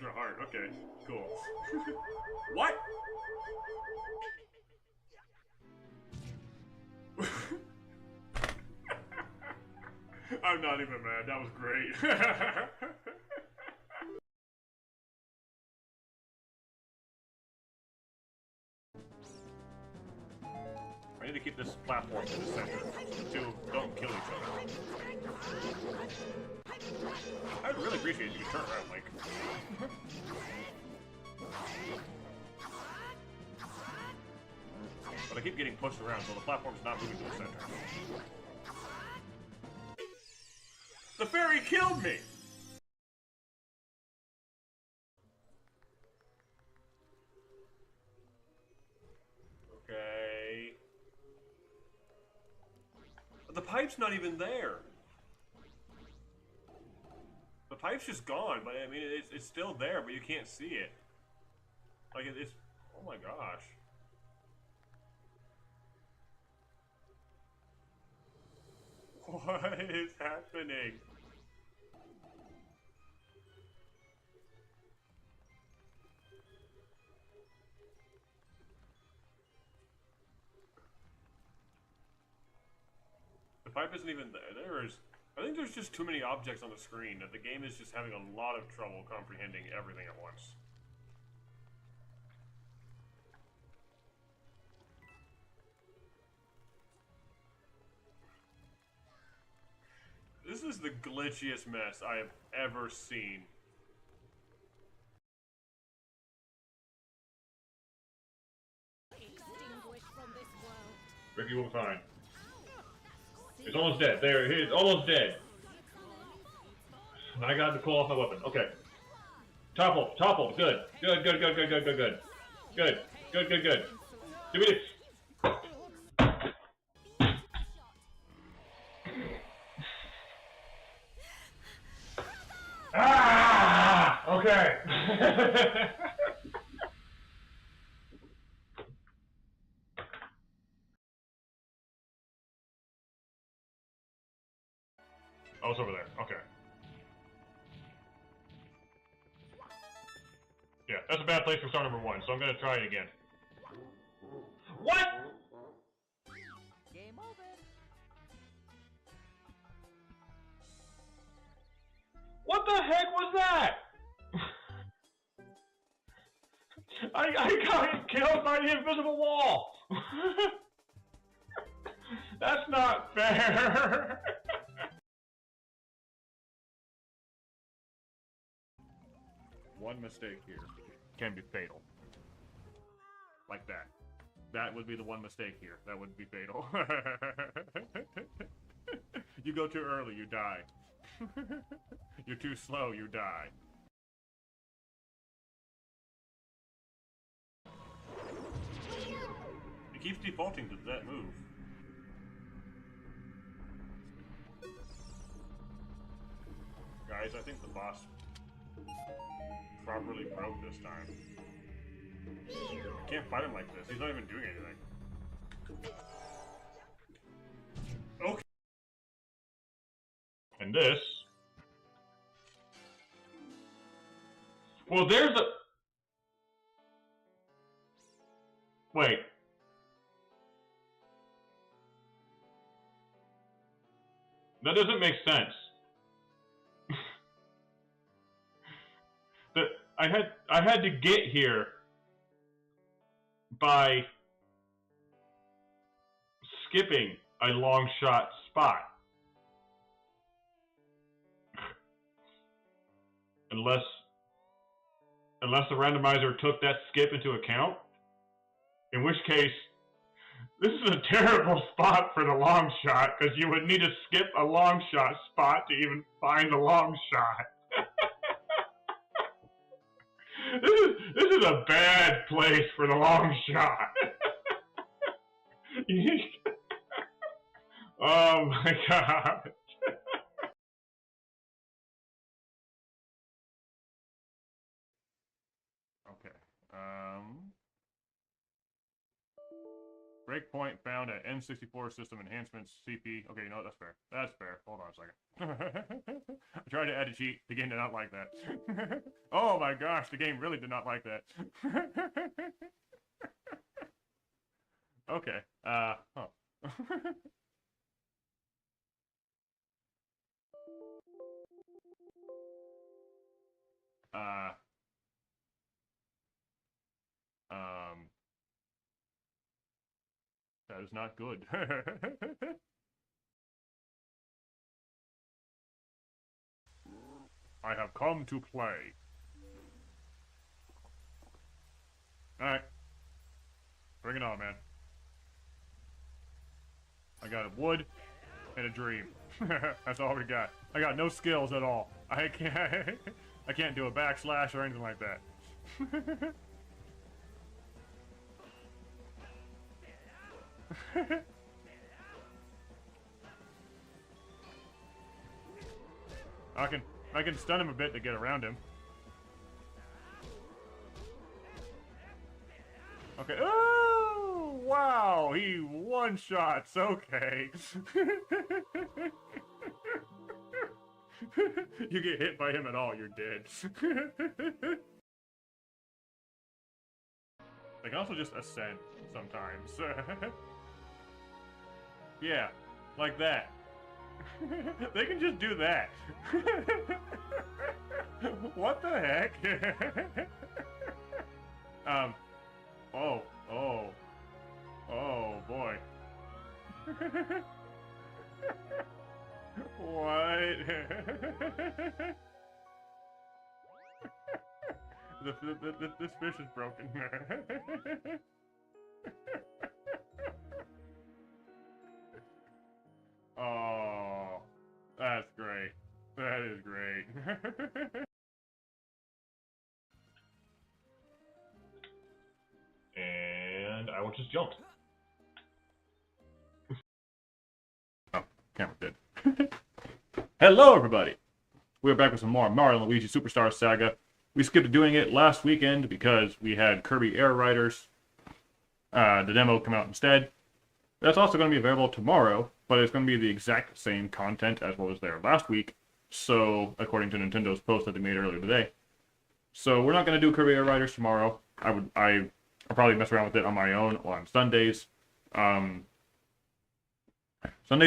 extra heart. Okay, cool. What? I'm not even mad. That was great. I need to keep this platform in the center. The two don't kill each other. I'd really appreciate if you could turn around, Link. But I keep getting pushed around, so the platform's not moving to the center. The fairy killed me! Okay. The pipe's not even there. The pipe's just gone, but I mean, it's still there, but you can't see it. Like, it's... Oh my gosh. What is happening? The pipe isn't even there. I think there's just too many objects on the screen that the game is just having a lot of trouble comprehending everything at once. This is the glitchiest mess I have ever seen. Ricky will be fine. It's almost dead. There, it's almost dead. I got to pull off my weapon. Okay. Topple, topple. Good. Good, good, good, good, good, good, good. Good, good, good, good. Do it. Ah! Okay. Oh, it's over there. Okay. Yeah, that's a bad place for star number 1, so I'm gonna try it again. What? Game over. What the heck was that? I got killed by the invisible wall. That's not fair. One mistake here can be fatal. Like that. That would be the one mistake here. That would be fatal. You go too early, you die. You're too slow, you die. It keeps defaulting to that move. Guys, I think the boss properly broke this time. I can't fight him like this. He's not even doing anything. Okay. And this... Well, there's a... Wait. That doesn't make sense. I had to get here by skipping a long shot spot. Unless the randomizer took that skip into account, in which case this is a terrible spot for the long shot, because you would need to skip a long shot spot to even find the long shot. This is a bad place for the long shot. Oh my god. Okay. Breakpoint found at N64 System Enhancements, CP. Okay, you know what? That's fair. That's fair. Hold on a second. I tried to add a cheat. The game did not like that. Oh my gosh, the game really did not like that. Okay. Huh. uh. That is not good. I have come to play. Alright. Bring it on, man. I got a wood and a dream. That's all we got. I got no skills at all. I can't do a backslash or anything like that. I can stun him a bit to get around him. Okay. Oh, wow, he one-shots. Okay. You get hit by him at all, you're dead. They can also just ascend sometimes. Yeah, like that. They can just do that. What the heck? Oh boy. What? This fish is broken. Oh, that's great. That is great. And I will just jump. Oh, camera did. Hello, everybody. We're back with some more Mario & Luigi Superstar Saga. We skipped doing it last weekend because we had Kirby Air Riders. The demo come out instead. That's also going to be available tomorrow, but it's going to be the exact same content as what was there last week. So, according to Nintendo's post that they made earlier today. So, we're not going to do Kirby Air Riders tomorrow. I'll probably mess around with it on my own on Sundays. Sunday's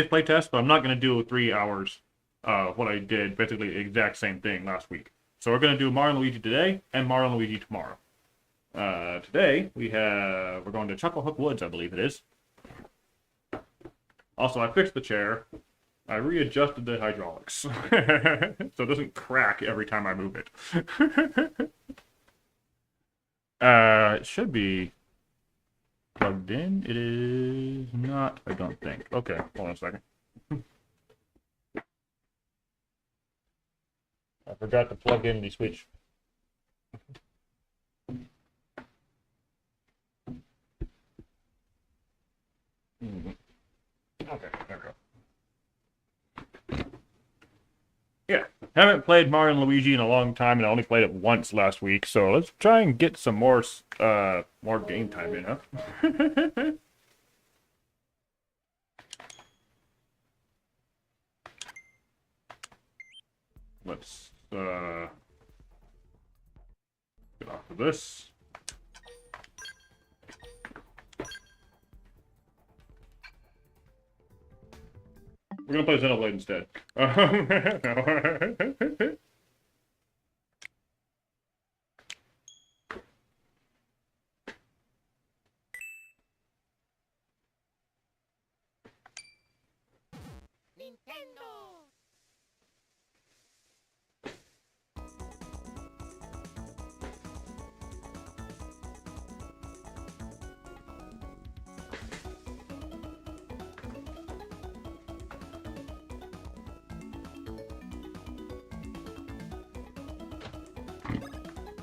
playtest, but I'm not going to do 3 hours of what I did, basically the exact same thing last week. So we're going to do Mario & Luigi today and Mario & Luigi tomorrow. Today, we're going to Chuckle Hook Woods, I believe it is. Also, I fixed the chair. I readjusted the hydraulics. So it doesn't crack every time I move it. It should be plugged in. It is not, I don't think. Okay, hold on a second. I forgot to plug in the switch. Okay, there we go. Yeah, haven't played Mario & Luigi in a long time, and I only played it once last week, so let's try and get some more game time in, huh? Let's get off of this. We're gonna play Xenoblade instead. Nintendo.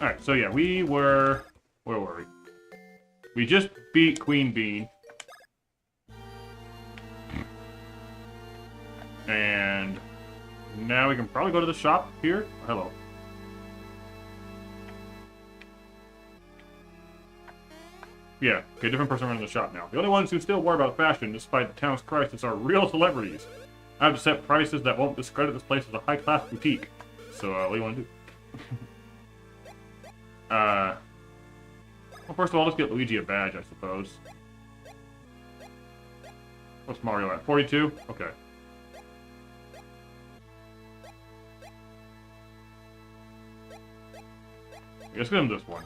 Alright, so yeah, where were we? We just beat Queen Bean. And now we can probably go to the shop here. Hello. Yeah, okay, different person running the shop now. The only ones who still worry about fashion, despite the town's crisis, are real celebrities. I have to set prices that won't discredit this place as a high-class boutique. So, what do you want to do? Well, first of all, let's get Luigi a badge, I suppose. What's Mario at? 42? Okay. Let's get him this one.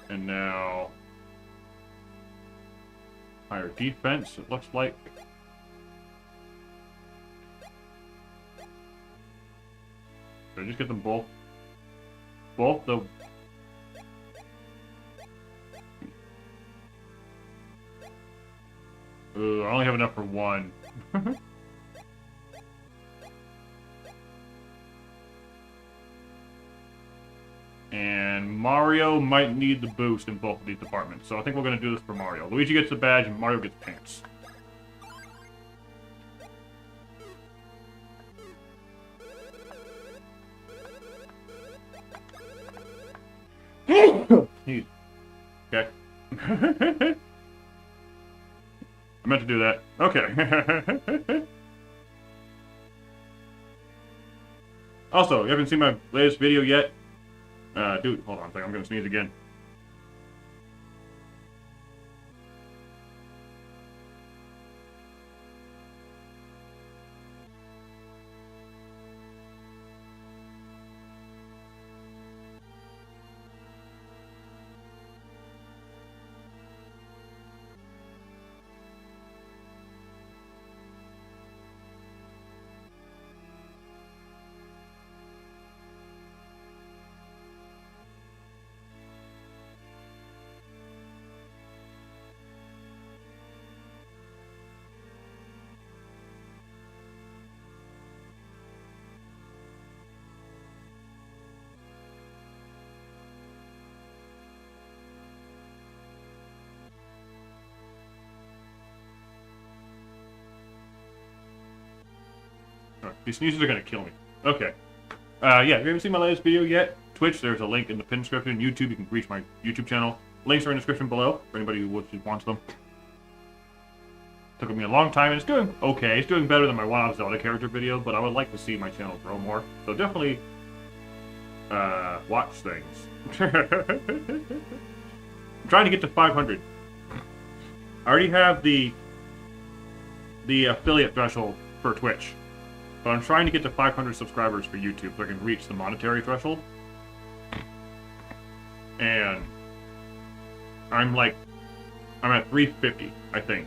And now... higher defense, it looks like. Should I just get them both? Both the... Ooh, I only have enough for one. And Mario might need the boost in both of these departments. So I think we're going to do this for Mario. Luigi gets the badge and Mario gets pants. Okay. I meant to do that. Okay. Also, you haven't seen my latest video yet? Dude, hold on a second. I'm gonna sneeze again. These sneezes are gonna kill me. Okay. Yeah, if you haven't seen my latest video yet, Twitch, there's a link in the pin description. YouTube, you can reach my YouTube channel. Links are in the description below for anybody who wants them. Took me a long time, and it's doing okay. It's doing better than my Wild Zelda character video, but I would like to see my channel grow more. So definitely, watch things. I'm trying to get to 500. I already have the affiliate threshold for Twitch. But I'm trying to get to 500 subscribers for YouTube so I can reach the monetary threshold. And I'm at 350, I think.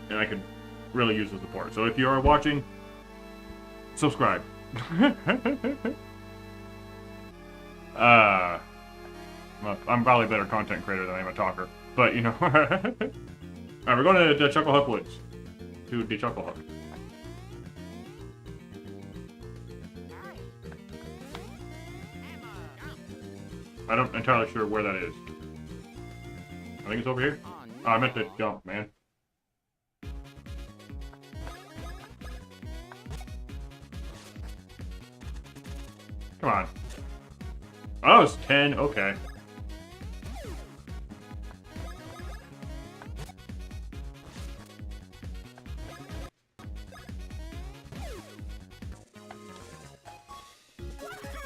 And I could really use the support. So if you are watching, subscribe. Well, I'm probably a better content creator than I am a talker. But, you know. Alright, we're going to Chucklehook Woods. To the Chucklehook. I'm not entirely sure where that is. I think it's over here. Oh, I meant to jump, man. Come on. Oh, it's 10. Okay.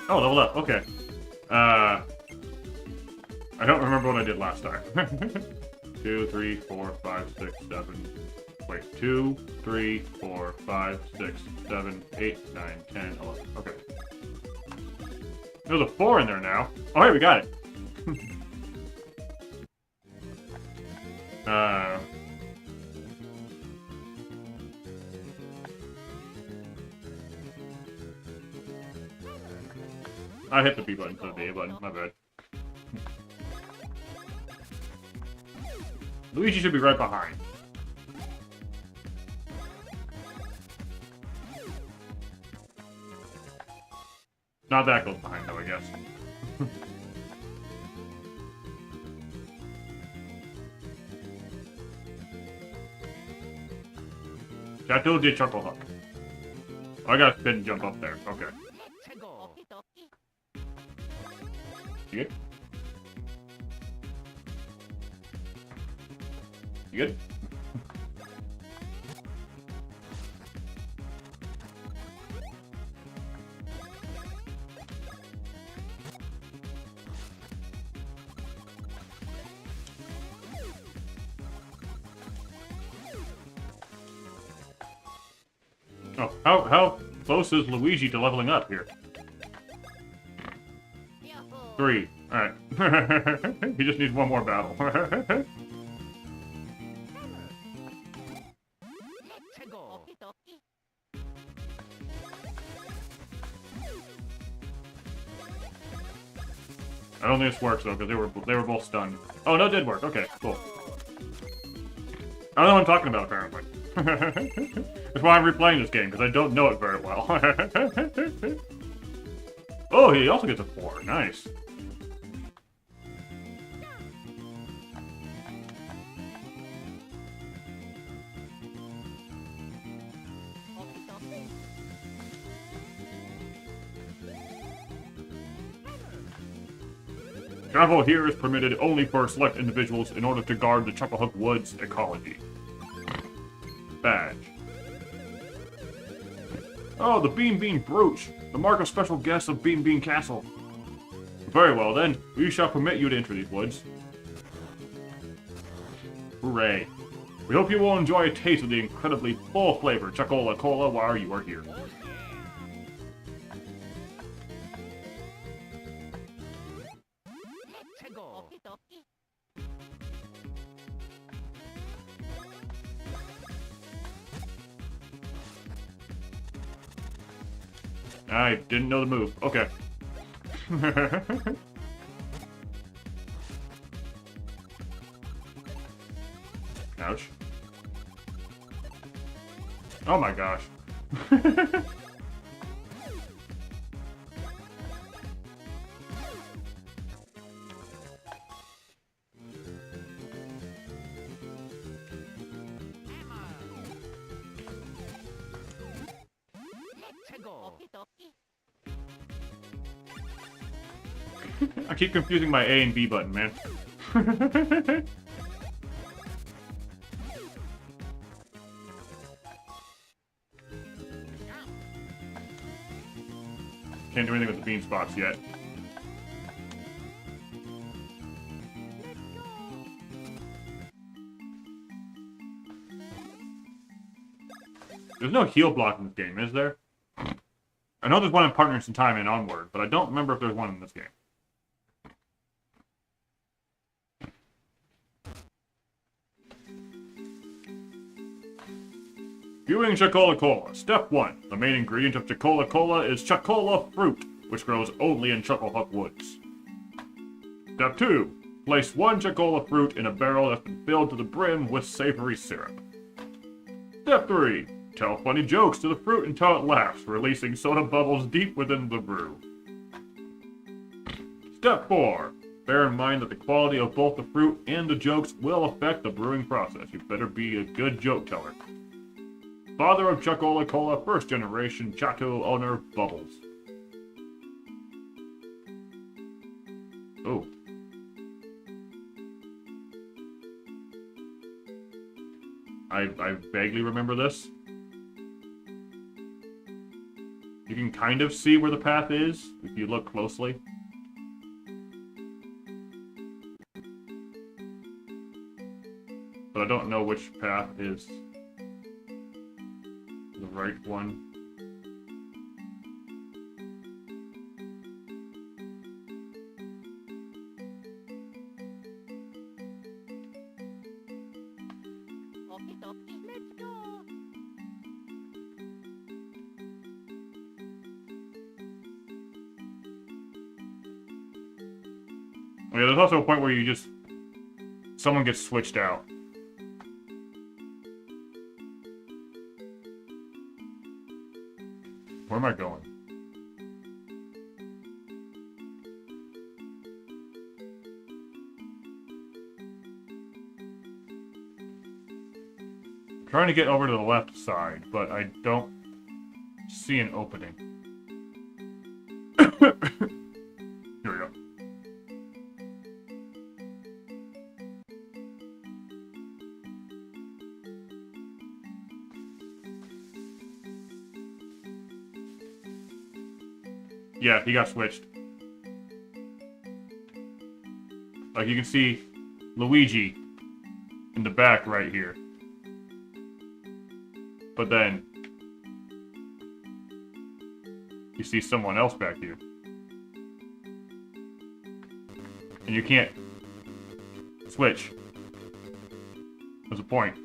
Oh, leveled up. Okay. I don't remember what I did last time. 2, 3, 4, 5, 6, 7. Wait, 2, 3, 4, 5, 6, 7, 8, 9, 10, 11. Okay. There's a 4 in there now. Oh, hey, we got it. I hit the B button instead of the A button. My bad. Luigi should be right behind. Not that close behind, though, I guess. Chateau de Chucklehook. Oh, I gotta spin and jump up there. Okay. You good? You good? Oh, how close is Luigi to leveling up here? 3. Alright. He just needs one more battle. I don't think this works though, because they were both stunned. Oh no, it did work. Okay, cool. I don't know what I'm talking about apparently. That's why I'm replaying this game, because I don't know it very well. Oh, he also gets a 4. Nice. Travel here is permitted only for select individuals in order to guard the Chucklehook Woods ecology. Badge. Oh, the Bean Bean Brooch, the mark of special guests of Bean Bean Castle. Very well then, we shall permit you to enter these woods. Hooray. We hope you will enjoy a taste of the incredibly full-flavored Chocola Cola while you are here. I didn't know the move. Okay. Ouch. Oh my gosh. I keep confusing my A and B button, man. Can't do anything with the bean spots yet. There's no heal block in this game, is there? I know there's one in Partners in Time and Onward, but I don't remember if there's one in this game. Viewing Chocola Cola. Step 1. The main ingredient of Chocola Cola is Chocola fruit, which grows only in Chucklehook Woods. Step 2. Place 1 Chocola fruit in a barrel that's been filled to the brim with savory syrup. Step 3. Tell funny jokes to the fruit until it laughs, releasing soda bubbles deep within the brew. Step 4. Bear in mind that the quality of both the fruit and the jokes will affect the brewing process. You better be a good joke teller. Father of Chocola Cola, first generation Chateau owner, Bubbles. Oh. I vaguely remember this. You can kind of see where the path is if you look closely. But I don't know which path is the right one. Yeah, there's also a point where you just... someone gets switched out. Where am I going? I'm trying to get over to the left side, but I don't see an opening. Here we go. Yeah, he got switched. Like, you can see Luigi in the back right here. But then, you see someone else back here. And you can't switch. There's a point.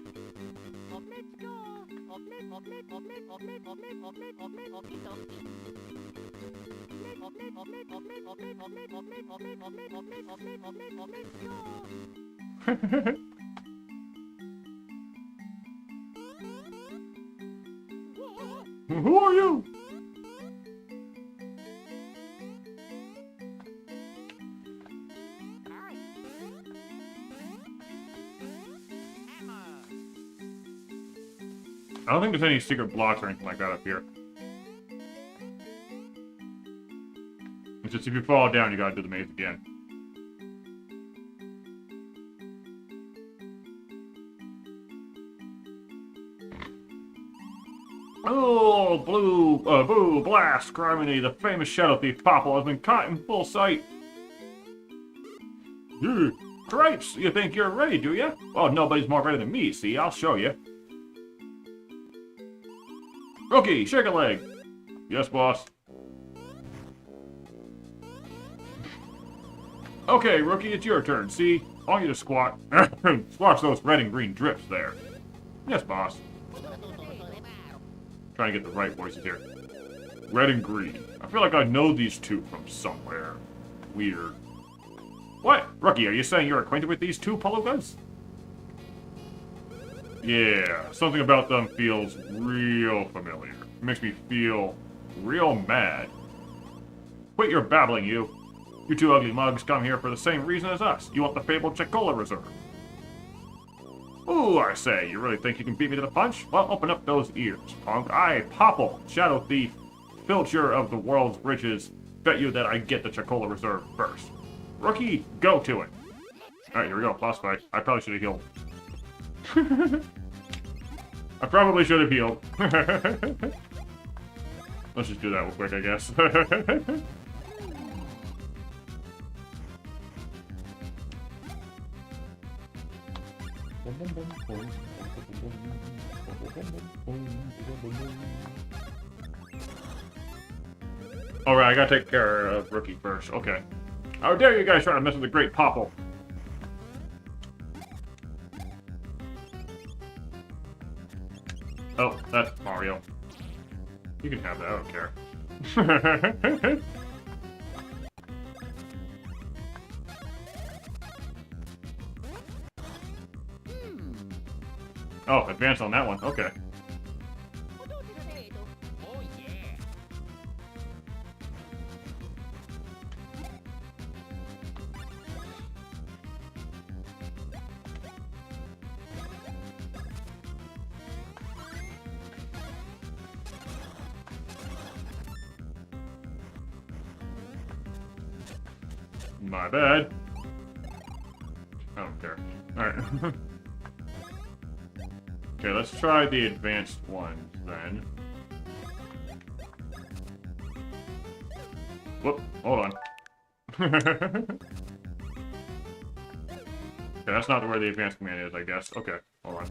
Who are you? I don't think there's any secret blocks or anything like that up here. It's just if you fall down, you gotta do the maze again. Oh, boo, blast, criminy, the famous shadow thief Popple has been caught in full sight. Cripes, you think you're ready, do you? Well, nobody's more ready than me, see, I'll show you. Rookie, shake a leg. Yes, boss. Okay, Rookie, it's your turn, see? I want you to squat. Squash those red and green drips there. Yes, boss. Trying to get the right voices here. Red and green. I feel like I know these two from somewhere. Weird. What? Rookie, are you saying you're acquainted with these two palookas? Yeah, something about them feels real familiar. It makes me feel real mad. Quit your babbling, you. You two ugly mugs come here for the same reason as us. You want the fabled Chocola Reserve. Ooh, I say, you really think you can beat me to the punch? Well, open up those ears, punk. I, Popple, Shadow Thief, filcher of the world's riches, bet you that I get the Chocola Reserve first. Rookie, go to it. Alright, here we go, boss fight. I probably should have healed. I probably should have healed. Let's just do that real quick, I guess. Alright, I gotta take care of Rookie first. Okay. How dare you guys try to mess with the great Popple? Oh, that's Mario. You can have that, I don't care. Oh, advance on that one. Okay. My bad. I don't care. Alright. Okay, let's try the advanced ones then. Whoop, hold on. Okay, that's not where the advanced command is, I guess. Okay, hold on.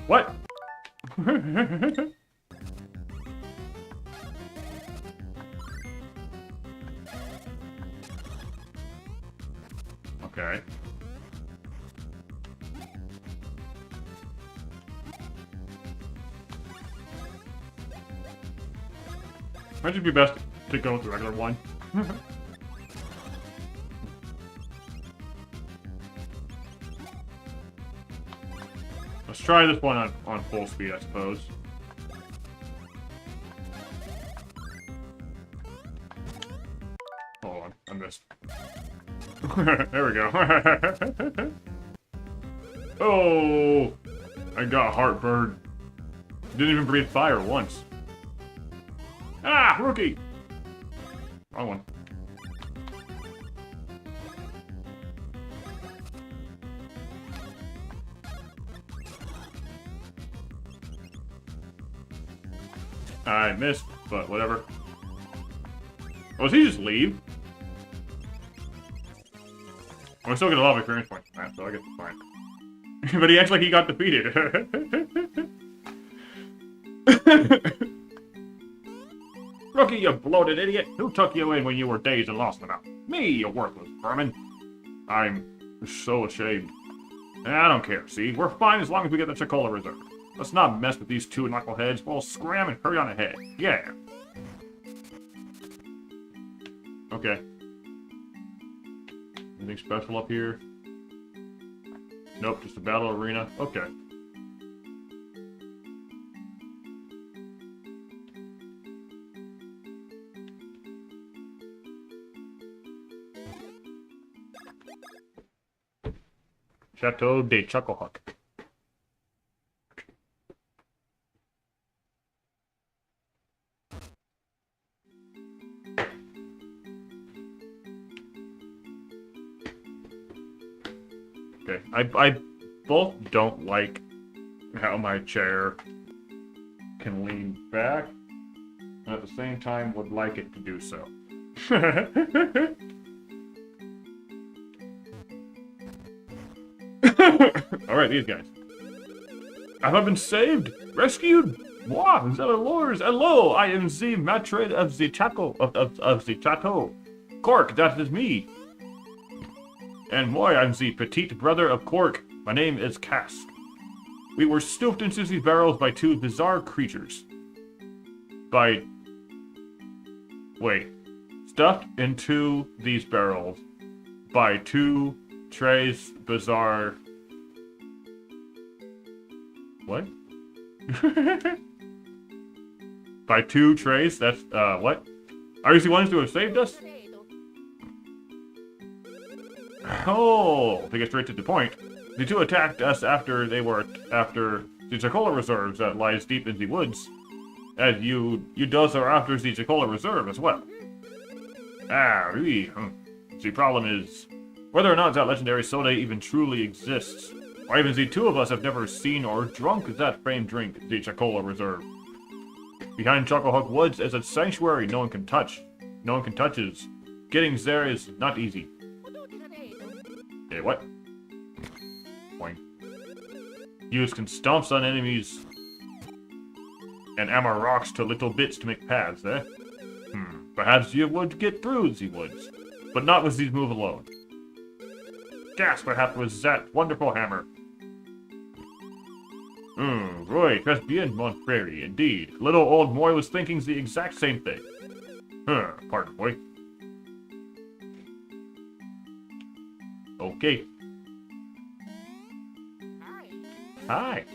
What? Okay. Might just be best to go with the regular one. Let's try this one on full speed, I suppose. Hold on, I missed. There we go. Oh! I got heartburn. Didn't even breathe fire once. Ah! Rookie! Wrong one. I missed, but whatever. Oh, does he just leave? I'm still gonna love experience points from that, so I guess it's fine. But he acts like he got defeated. Rookie, you bloated idiot! Who took you in when you were dazed and lost enough? Me, you worthless vermin! I'm so ashamed. I don't care, see? We're fine as long as we get the Chocola Reserve. Let's not mess with these two knuckleheads. We'll scram and hurry on ahead. Yeah! Okay. Anything special up here? Nope, just a battle arena. Okay. Chateau de Chucklehuck. Okay, I both don't like how my chair can lean back, and at the same time would like it to do so. Alright, these guys. Have I been saved? Rescued? Moi, the lords. Hello, I am the maitre of the chateau, of the chateau. Cork, that is me. And moi, I'm the petite brother of Cork. My name is Cask. We were stuffed into these barrels by two bizarre creatures. Stuffed into these barrels by two tres bizarre... What? By two trays? That's, what? Are you the ones who have saved us? Oh, to get straight to the point. The two attacked us after they were after the Chocola Reserves that lies deep in the woods. And you those are after the Chocola Reserve as well. Ah, really? The problem is whether or not that legendary soda even truly exists. Or even the two of us have never seen or drunk that famed drink, the Chocola Reserve. Behind Chucklehuck Woods is a sanctuary no one can touch. No one can touch it. Getting there is not easy. Okay, what? Point. Use can stomps on enemies and hammer rocks to little bits to make paths, eh? Perhaps you would get through the woods, but not with these move alone. Gasp, perhaps was that wonderful hammer. Roy, très bien, mon frère, indeed. Little old Moy was thinking the exact same thing. Pardon, boy. Okay. Hi.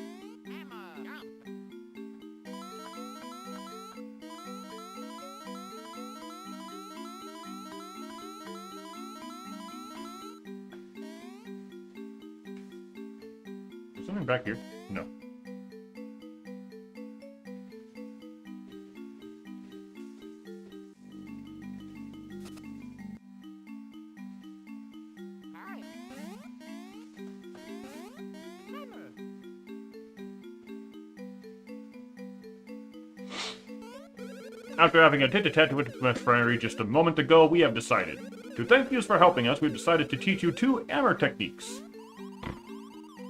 Is something back here? No. After having a tete-a-tete with my friend just a moment ago, we have decided. To thank you for helping us, we've decided to teach you two hammer techniques.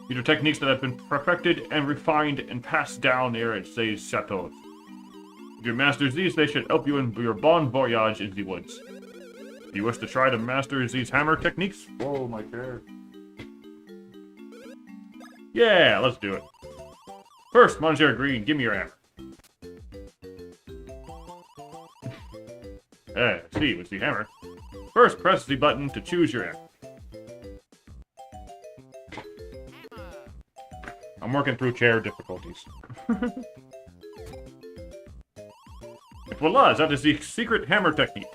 These are techniques that have been perfected and refined and passed down here at these chateaus. If you master these, they should help you in your bon voyage in the woods. Do you wish to try to master these hammer techniques? Whoa, my chair. Yeah, let's do it. First, Monsieur Green, give me your hammer. See, with the hammer. First, press the button to choose your hammer. I'm working through chair difficulties. And voila, that is the secret hammer technique.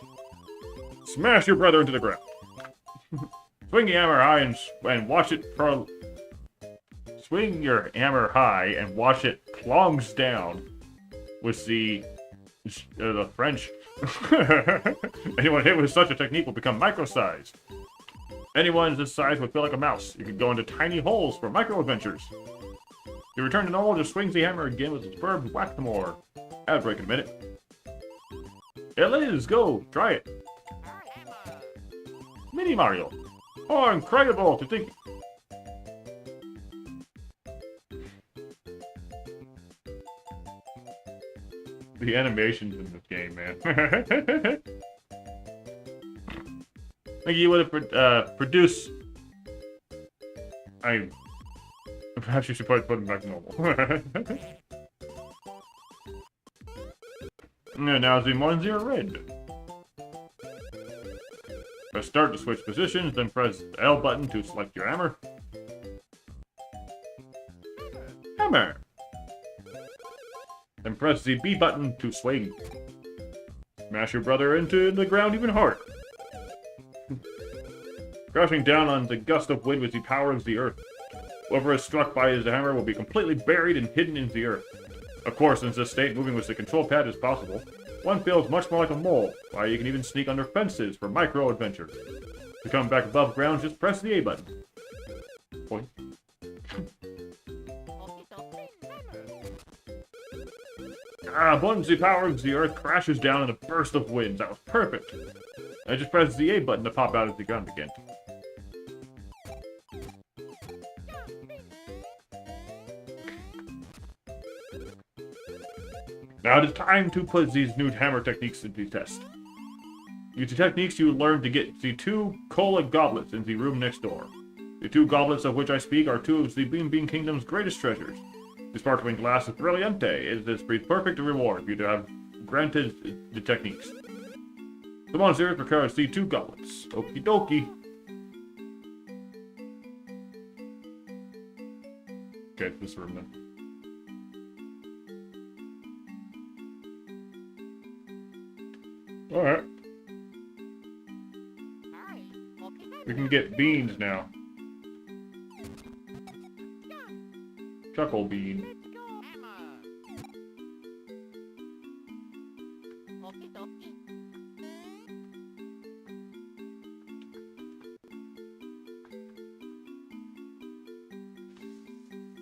Smash your brother into the ground. Swing the hammer high and watch it Swing your hammer high and watch it plongs down with the French. Anyone hit with such a technique will become micro-sized. Anyone this size would feel like a mouse. You can go into tiny holes for micro-adventures. You return to normal, just swings the hammer again with its verb, whack the more. Ad break in a minute. It is, go, try it. Mini Mario. Oh, incredible to think. The animations in this game, man. I think you would have produced. Perhaps you should probably put them back to normal. Now zoom 1-0 red. Press start to switch positions, then press the L button to select your hammer. Hammer! Then press the B button to swing. Smash your brother into the ground even harder. Crashing down on the gust of wind with the power of the earth. Whoever is struck by his hammer will be completely buried and hidden in the earth. Of course, in this state, moving with the control pad is possible. One feels much more like a mole, while you can even sneak under fences for micro-adventures. To come back above ground, just press the A button. Boy. Once the power of the earth crashes down in a burst of winds. That was perfect. I just pressed the A button to pop out of the ground again. Now it is time to put these new hammer techniques into the test. Use the techniques you learned to get the 2 cola goblets in the room next door. The 2 goblets of which I speak are 2 of the Bean Kingdom's greatest treasures. The sparkling glass of Brilliante is this perfect reward for you to have granted the techniques. The monster requires the 2 goblets. Okie dokie. Okay, this room then. Alright. We can get beans now. Chuckle bean.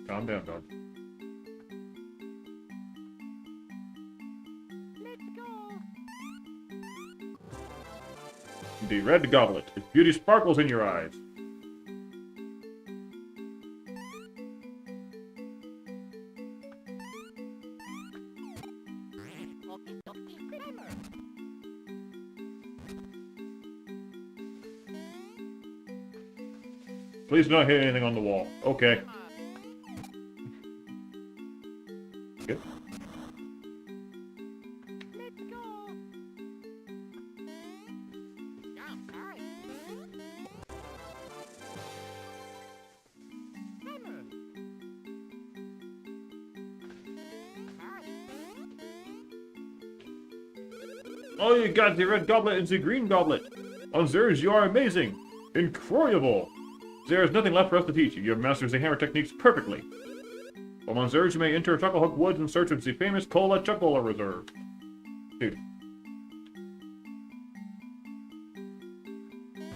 Calm down, dog. The red goblet. Its beauty sparkles in your eyes. Please don't hit anything on the wall. Okay. Good. Oh, you got the red goblet and the green goblet. On Zers, you are amazing. Incredible. There is nothing left for us to teach you. You have mastered the hammer techniques perfectly. While on Zers, you may enter Chucklehook Woods in search of the famous Cola Chuckle Reserve. Dude.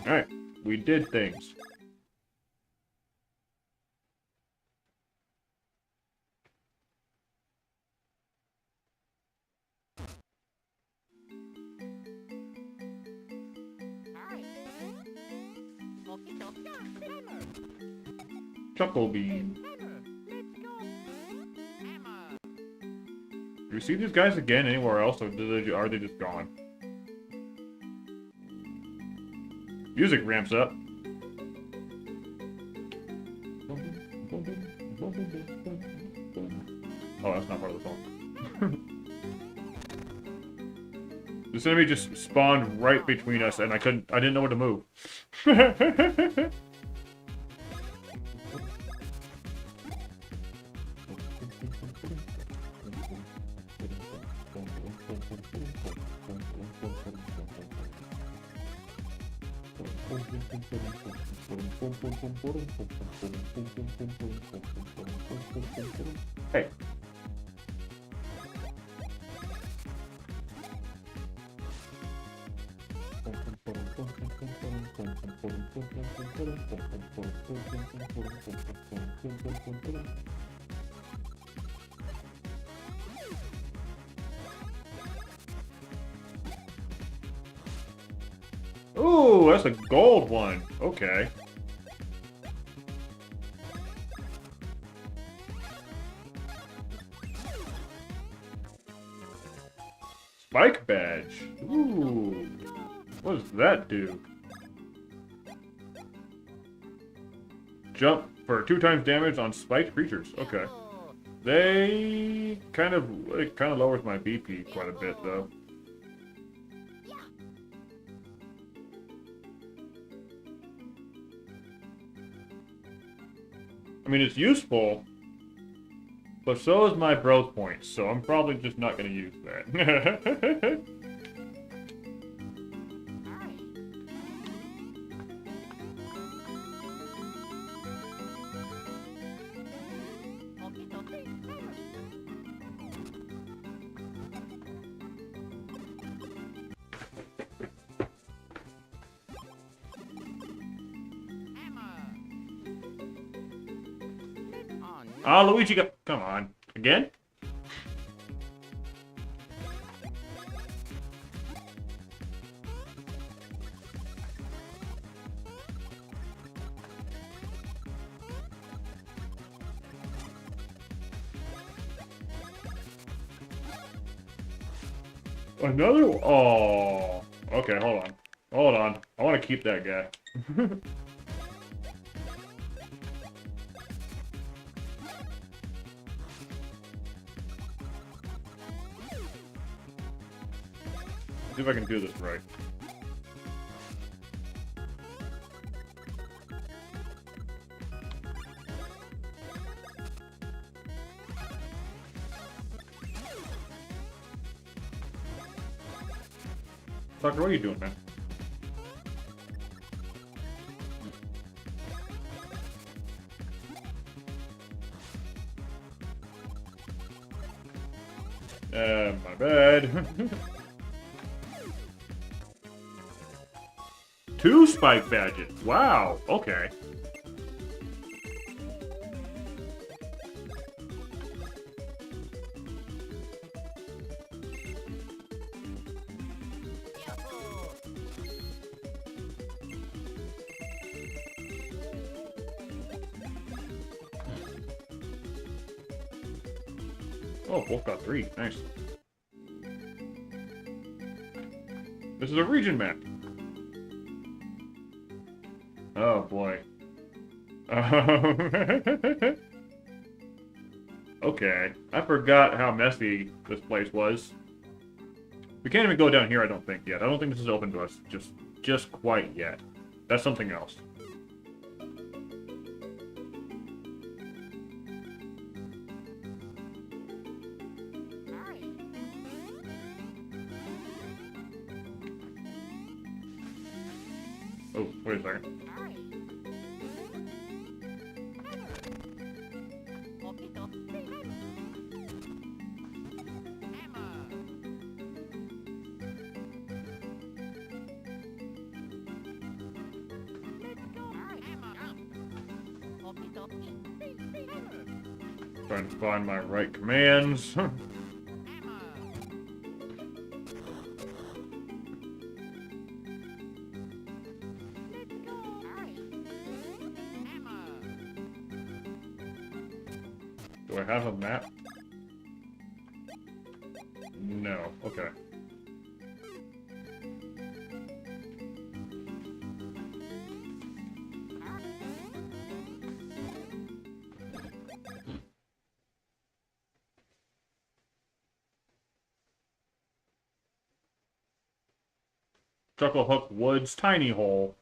Alright, we did things. Chuckle bean. Do we see these guys again anywhere else, or are they just gone? Music ramps up. Oh, that's not part of the song. This enemy just spawned right between us, and I didn't know where to move. Hey. Ooh, that's a gold one. Okay. Spike badge. Ooh. What does that do? Jump for 2 times damage on spiked creatures. Okay. It kind of lowers my BP quite a bit though. I mean, it's useful, but so is my growth points, so I'm probably just not going to use that. Oh, Luigi got... Come on. Again? Another... Oh. Okay, hold on. Hold on. I want to keep that guy. See if I can do this right. Tucker, what are you doing, man? My bad. 2 spike badges. Wow. Okay. Oh, both got 3. Nice. This is a region map. Oh boy. Okay. I forgot how messy this place was. We can't even go down here, I don't think, yet. I don't think this is open to us just quite yet. That's something else. Oh, wait a second. Trying to find my right commands. Do I have a map? No. Okay. Chucklehook Woods Tiny Hole.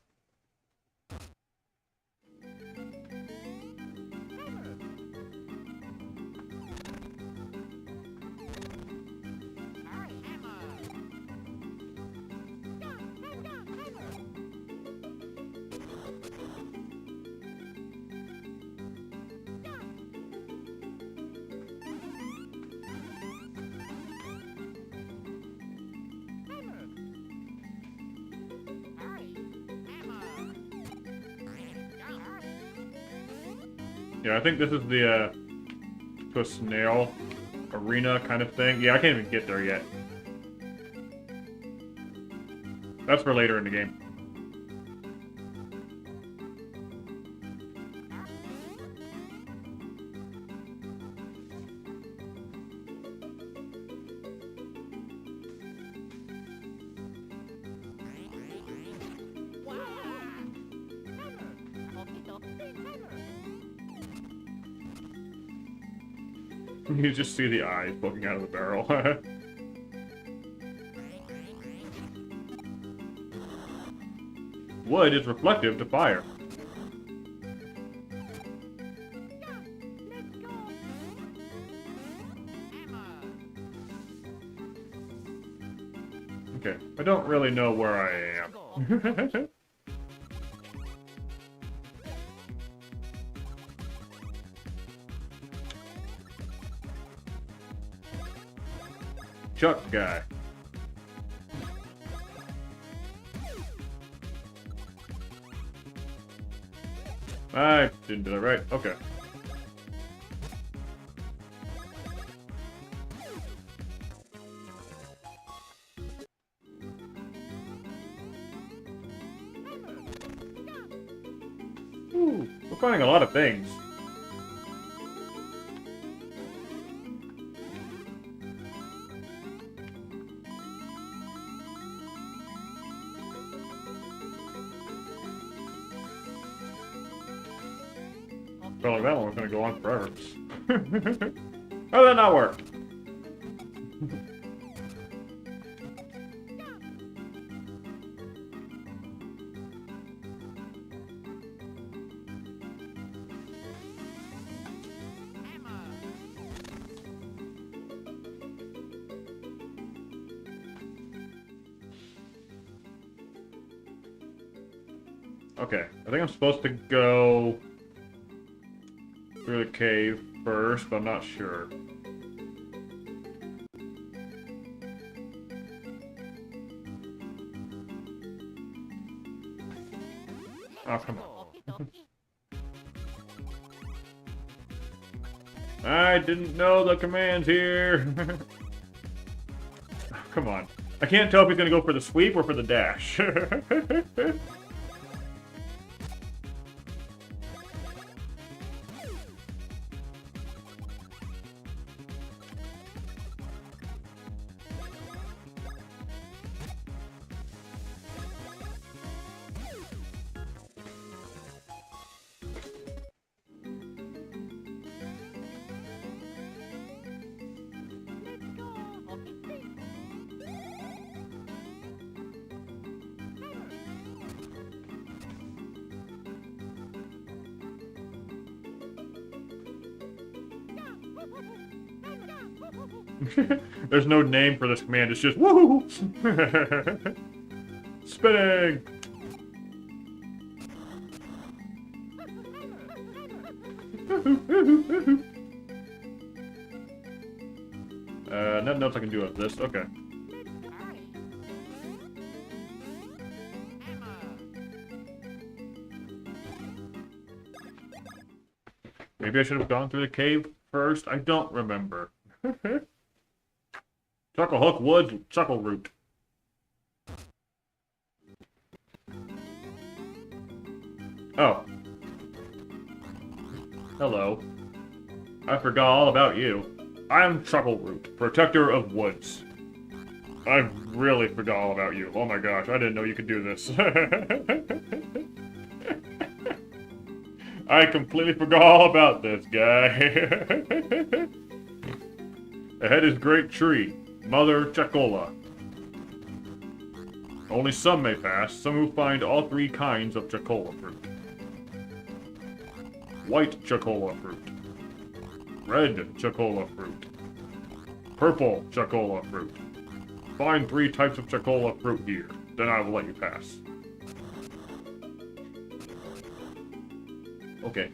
Yeah, I think this is the, to a snail arena kind of thing. Yeah, I can't even get there yet. That's for later in the game. You just see the eyes poking out of the barrel. Wood is reflective to fire. Okay, I don't really know where I am. Chuck guy. I didn't do that right. Okay. Ooh, we're finding a lot of things. Felt like that one was gonna go on forever. How did that not work? Okay, I think I'm supposed to go through the cave first, but I'm not sure. Oh, come on. I didn't know the command's here. Come on. I can't tell if he's gonna go for the sweep or for the dash. There's no name for this command, it's just woo! Spinning! Nothing else I can do with this, okay. Maybe I should have gone through the cave first, I don't remember. Chuckle hook, wood, chuckle root. Oh. Hello. I forgot all about you. I'm Chuckleroot, protector of woods. I really forgot all about you. Oh my gosh, I didn't know you could do this. I completely forgot all about this guy. Ahead is great tree, Mother Chacola. Only some may pass, some who find all three kinds of Chacola fruit. White Chacola fruit. Red Chacola fruit. Purple Chacola fruit. Find 3 types of Chacola fruit here, then I will let you pass. Okay.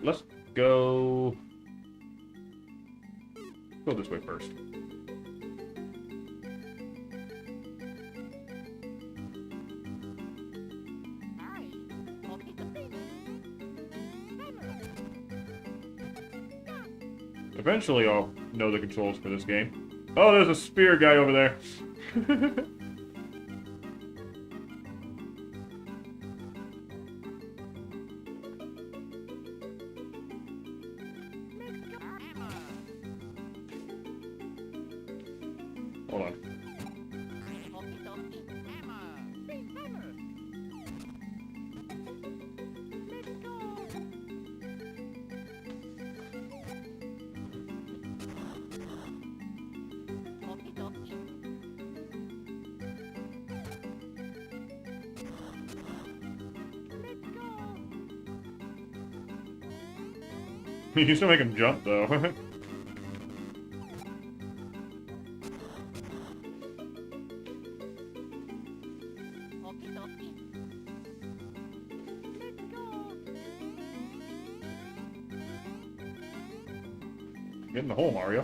Let's go this way first. Eventually I'll know the controls for this game. Oh, there's a spear guy over there. Hold on. You still make him jump, though. Get in the hole, Mario.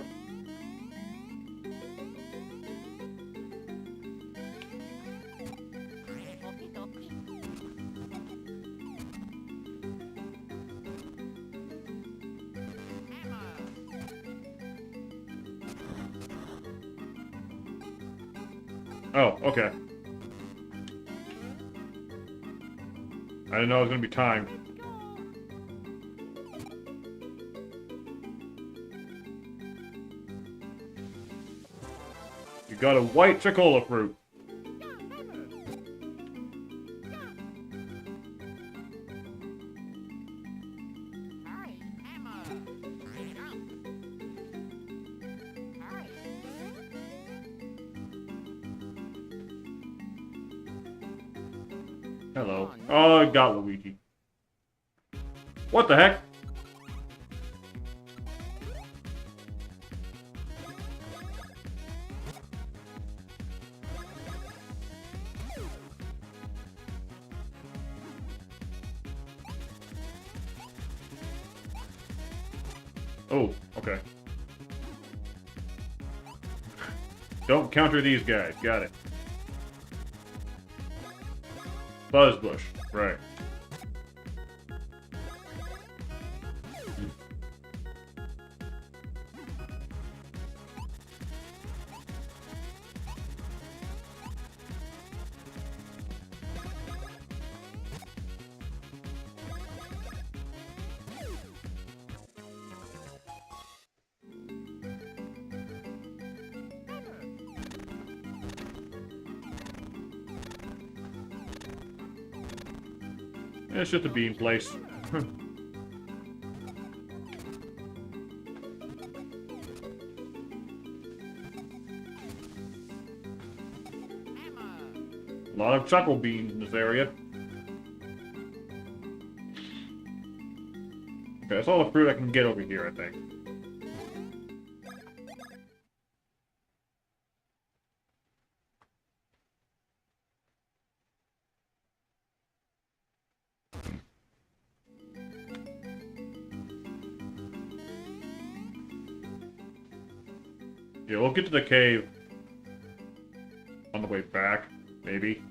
Oh, okay. I didn't know it was gonna be timed. You got a white chocola fruit. Hello. Oh, I got Luigi. What the heck? Oh, okay. Don't counter these guys. Got it. Buzzbush. Right. It's just a bean place. A lot of chuckle beans in this area. Okay, that's all the fruit I can get over here, I think. Yeah, we'll get to the cave on the way back, maybe.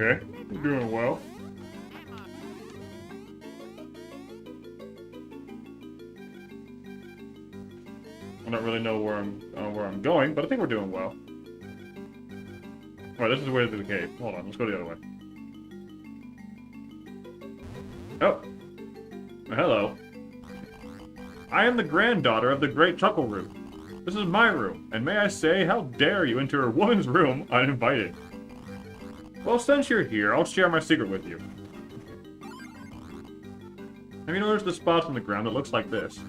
Okay, we're doing well. I don't really know where I'm going, but I think we're doing well. Alright, this is the way to the cave. Hold on, let's go the other way. Oh. Hello. I am the granddaughter of the Great Chuckle Root. This is my room, and may I say, how dare you enter a woman's room uninvited? Well, since you're here, I'll share my secret with you. Have you noticed the spots on the ground that looks like this?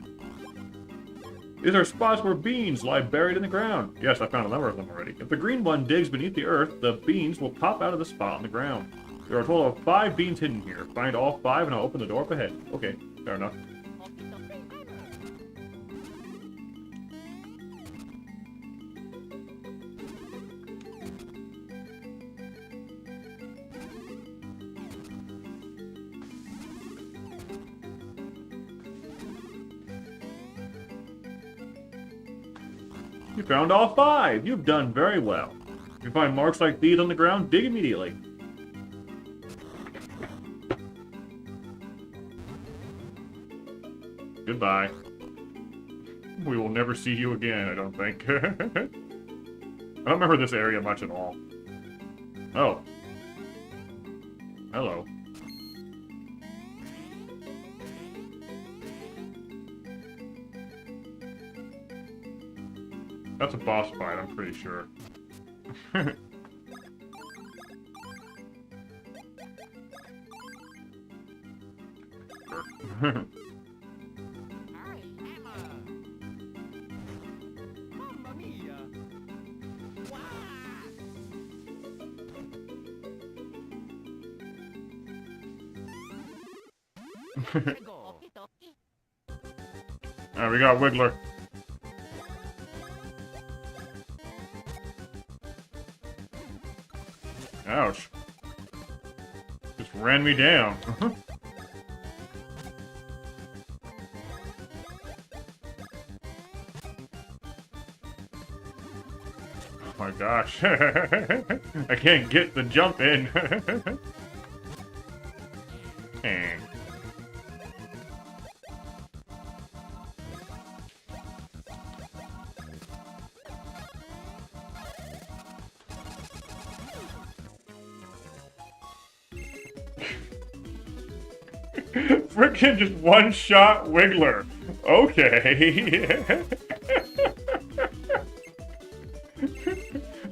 These are spots where beans lie buried in the ground. Yes, I found a number of them already. If the green one digs beneath the earth, the beans will pop out of the spot on the ground. There are a total of 5 beans hidden here. Find all 5 and I'll open the door up ahead. Okay, fair enough. You found all 5! You've done very well. If you find marks like these on the ground, dig immediately. Goodbye. We will never see you again, I don't think. I don't remember this area much at all. Oh. Hello. That's a boss fight, I'm pretty sure. Alright, we got Wiggler. Ouch. Just ran me down. Oh my gosh. I can't get the jump in. Frickin' just one-shot Wiggler. Okay.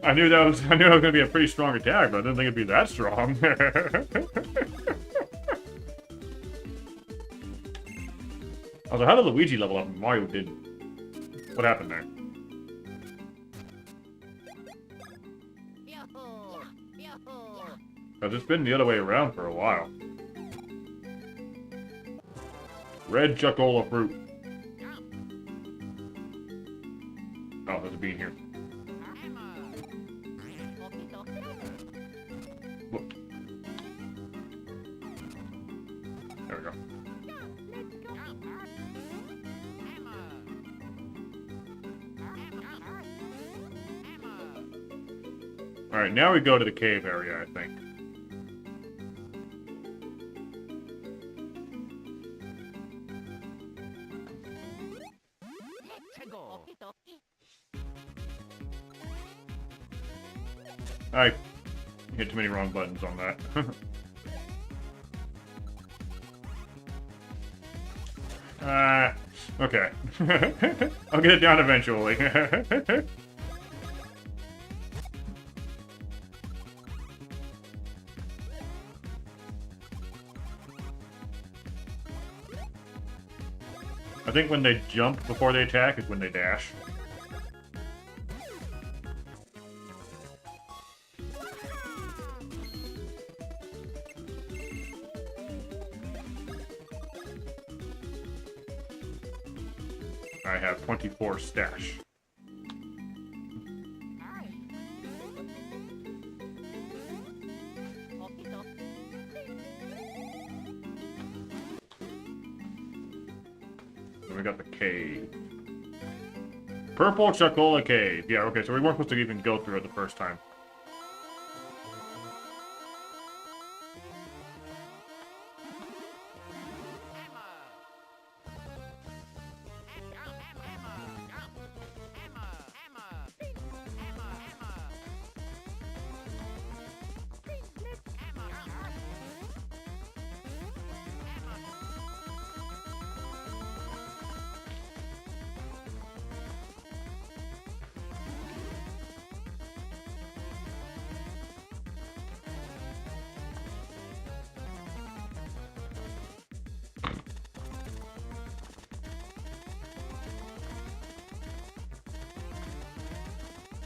I knew that was gonna be a pretty strong attack, but I didn't think it'd be that strong. Also, how did Luigi level up and Mario didn't? What happened there? Because it's been the other way around for a while. Red Chocola fruit. Oh, there's a bean here. Whoop. There we go. Alright, now we go to the cave area, I think. I hit too many wrong buttons on that. Okay. I'll get it down eventually. I think when they jump before they attack is when they dash. I have 24 stash. Then we got the cave. Purple Chocola Cave. Yeah, okay, so we weren't supposed to even go through it the first time.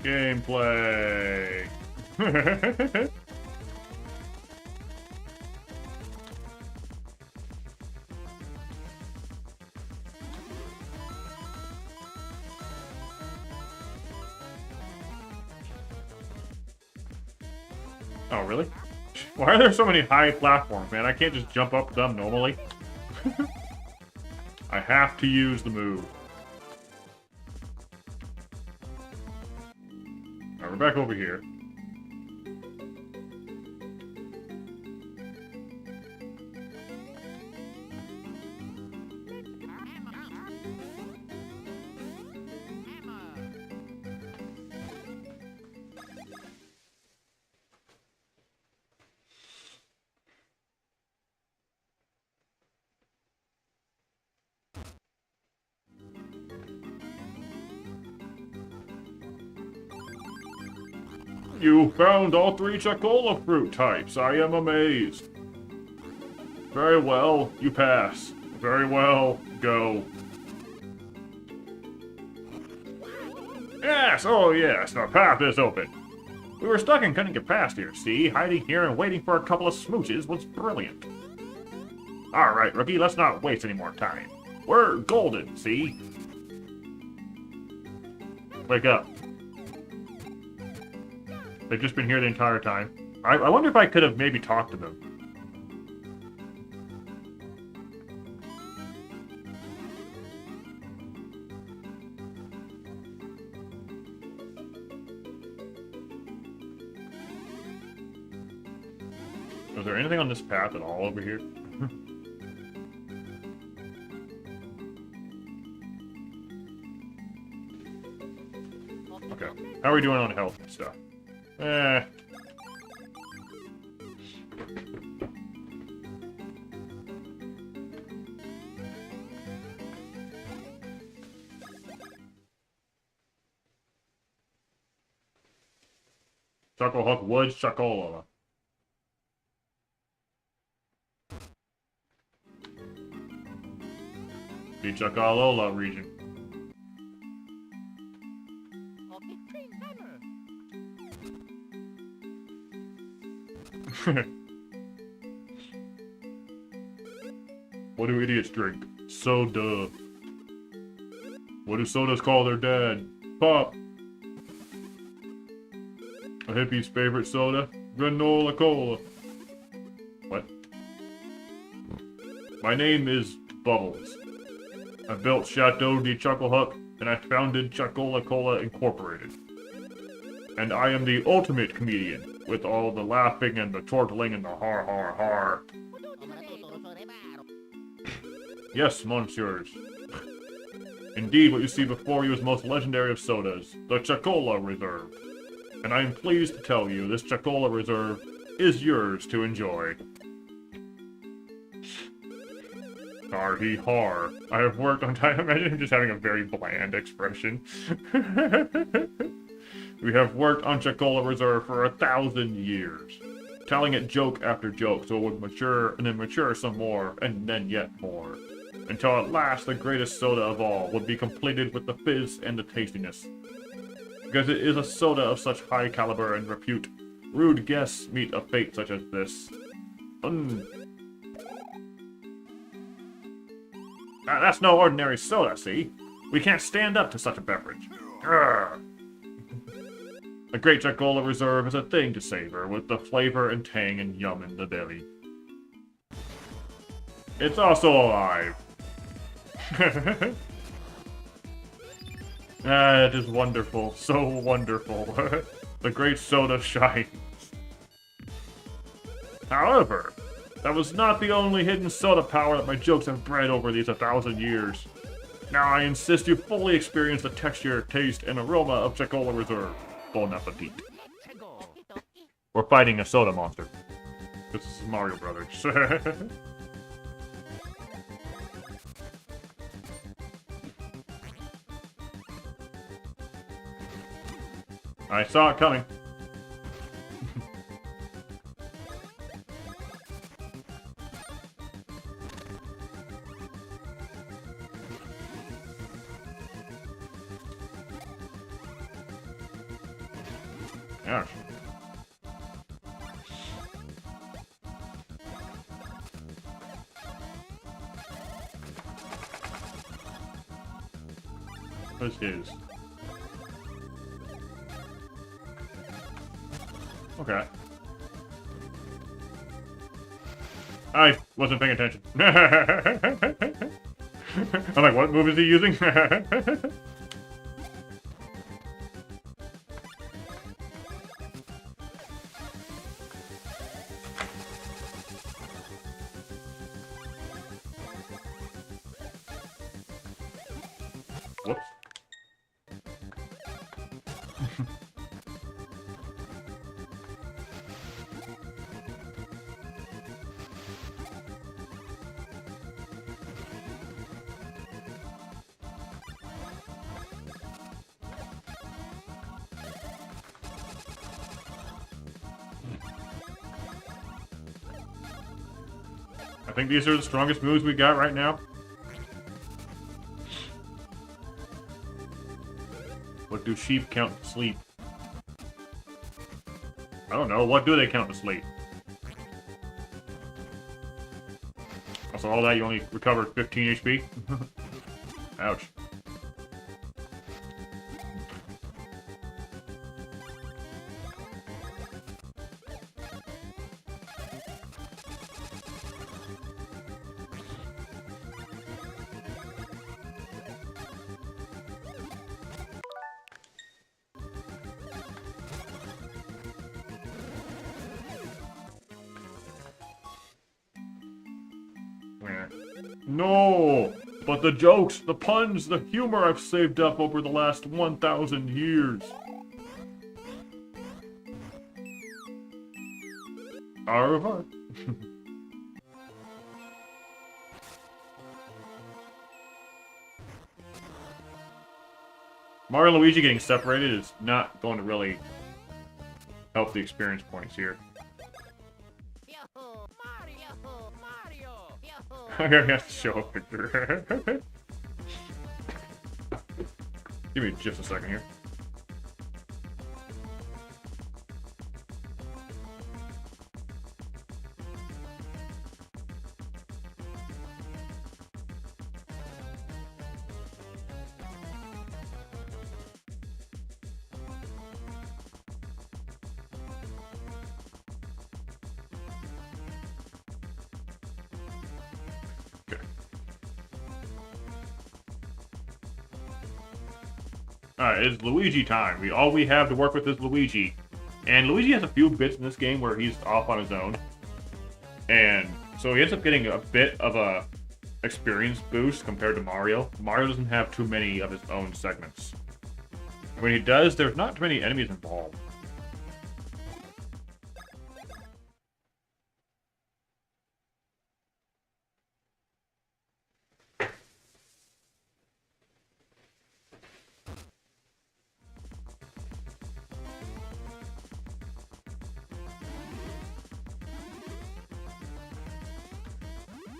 Gameplay. Oh, really? Why are there so many high platforms, man? I can't just jump up them normally. I have to use the move. Alright, we're back over here. You found all 3 Chocola fruit types. I am amazed. Very well, you pass. Very well, go. Yes, oh yes, the path is open. We were stuck and couldn't get past here, see? Hiding here and waiting for a couple of smooches was brilliant. Alright, rookie, let's not waste any more time. We're golden, see? Wake up. They've just been here the entire time. I wonder if I could have maybe talked to them. Was there anything on this path at all over here? Okay. How are we doing on health and stuff? Chuckle Hook Woods Chocola. The Chocolola region. What do idiots drink? Soda. What do sodas call their dad? Pop. A hippie's favorite soda? Granola Cola. What? My name is Bubbles. I built Chateau de Chocohook, and I founded Chocola Cola Incorporated. And I am the ultimate comedian, with all the laughing and the chortling and the har har har. Yes, monsieurs. Indeed, what you see before you is most legendary of sodas, the Chocola Reserve. And I am pleased to tell you, this Chocola Reserve is yours to enjoy. Har he har. I have worked on time. Imagine him just having a very bland expression. We have worked on Chocola Reserve for 1,000 years, telling it joke after joke so it would mature and then mature some more and then yet more, until at last the greatest soda of all would be completed with the fizz and the tastiness. Because it is a soda of such high caliber and repute, rude guests meet a fate such as this. That's no ordinary soda, see? We can't stand up to such a beverage. Grr. A great Chocola Reserve is a thing to savor, with the flavor and tang and yum in the belly. It's also alive. It is wonderful, so wonderful. The great soda shines. However, that was not the only hidden soda power that my jokes have bred over these 1,000 years. Now I insist you fully experience the texture, taste, and aroma of Chocola Reserve. Bon appetit. We're fighting a soda monster. This is Mario Brothers. I saw it coming. Gosh. What's his? Okay. I wasn't paying attention. I'm like, what move is he using? Whoops. I think these are the strongest moves we got right now. What do sheep count to sleep? I don't know. What do they count to sleep? Also, all that, you only recovered 15 HP? Ouch. No! But the jokes, the puns, the humor I've saved up over the last 1,000 years. Arrgh. Mario and Luigi getting separated is not going to really help the experience points here. I have to show a picture. Give me just a second here. Alright, it's Luigi time. All we have to work with is Luigi. And Luigi has a few bits in this game where he's off on his own. And so he ends up getting a bit of a experience boost compared to Mario. Mario doesn't have too many of his own segments. When he does, there's not too many enemies involved.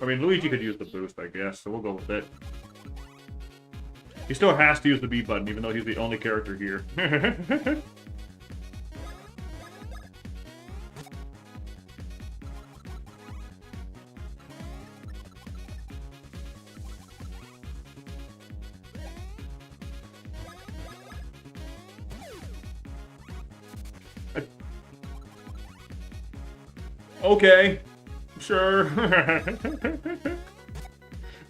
I mean, Luigi could use the boost, I guess, so we'll go with it. He still has to use the B button, even though he's the only character here. Okay. Sure.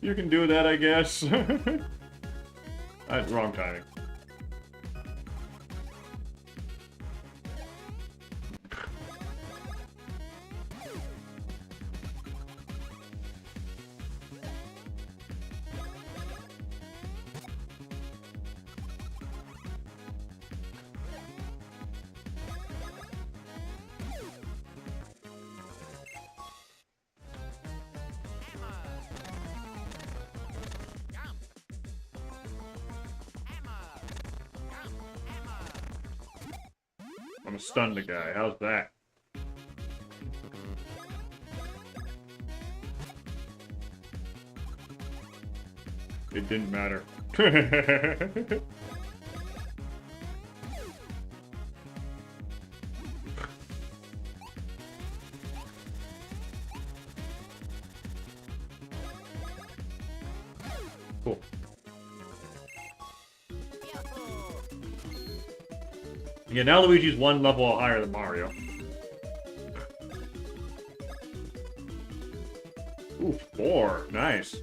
You can do that, I guess. Wrong timing. I'm gonna stun the guy. How's that? It didn't matter. Cool. Yeah, now Luigi's one level higher than Mario. Ooh, 4. Nice.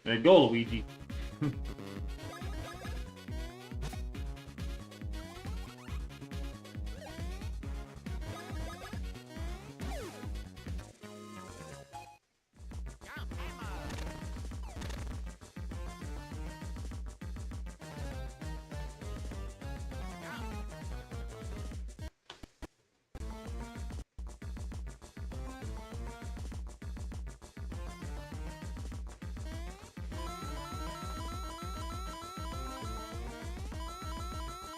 There you go, Luigi.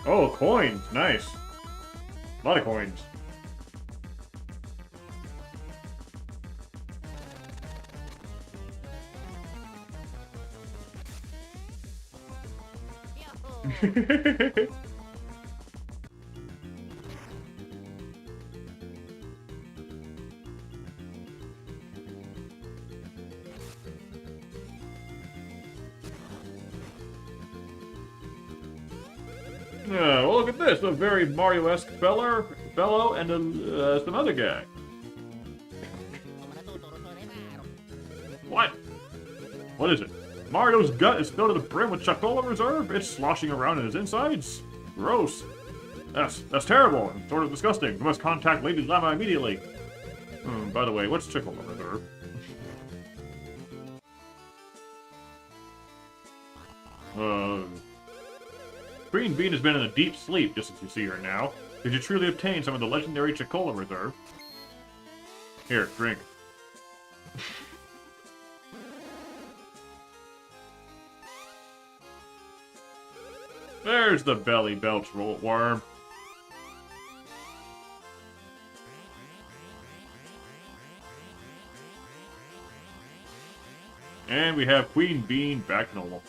Oh, coins. Nice. A lot of coins. Well, look at this. A very Mario-esque fellow and some other guy. What? What is it? Mario's gut is filled to the brim with Chocola Reserve. It's sloshing around in his insides. Gross. That's terrible and sort of disgusting. We must contact Lady Llama immediately. By the way, what's Chocola Reserve? Queen Bean has been in a deep sleep, just as you see her now. Did you truly obtain some of the legendary Chocola Reserve? Here, drink. There's the belly belch worm. And we have Queen Bean back normal.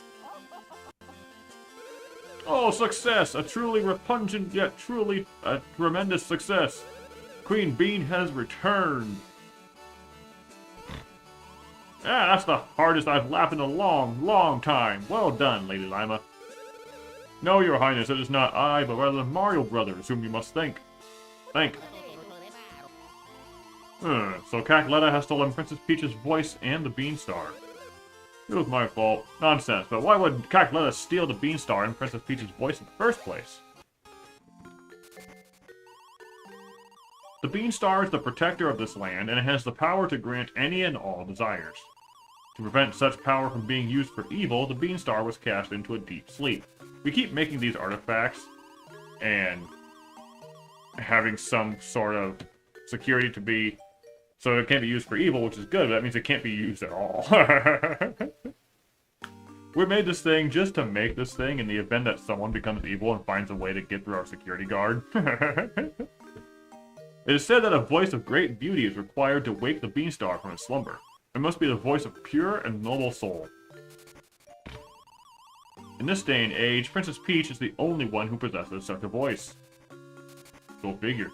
Oh, success! A truly repugnant yet truly a tremendous success. Queen Bean has returned. That's the hardest I've laughed in a long, long time. Well done, Lady Lima. No, Your Highness, it is not I, but rather the Mario Brothers whom you must thank. Thank. So Cackletta has stolen Princess Peach's voice and the Beanstar. It was my fault. Nonsense, but why would Cackletta steal the Beanstar and Princess Peach's voice in the first place? The Beanstar is the protector of this land, and it has the power to grant any and all desires. To prevent such power from being used for evil, the Beanstar was cast into a deep sleep. We keep making these artifacts, and having some sort of security to be... So it can't be used for evil, which is good, but that means it can't be used at all. We made this thing just to make this thing in the event that someone becomes evil and finds a way to get through our security guard. It is said that a voice of great beauty is required to wake the Beanstar from his slumber. It must be the voice of pure and noble soul. In this day and age, Princess Peach is the only one who possesses such a voice. Go figure.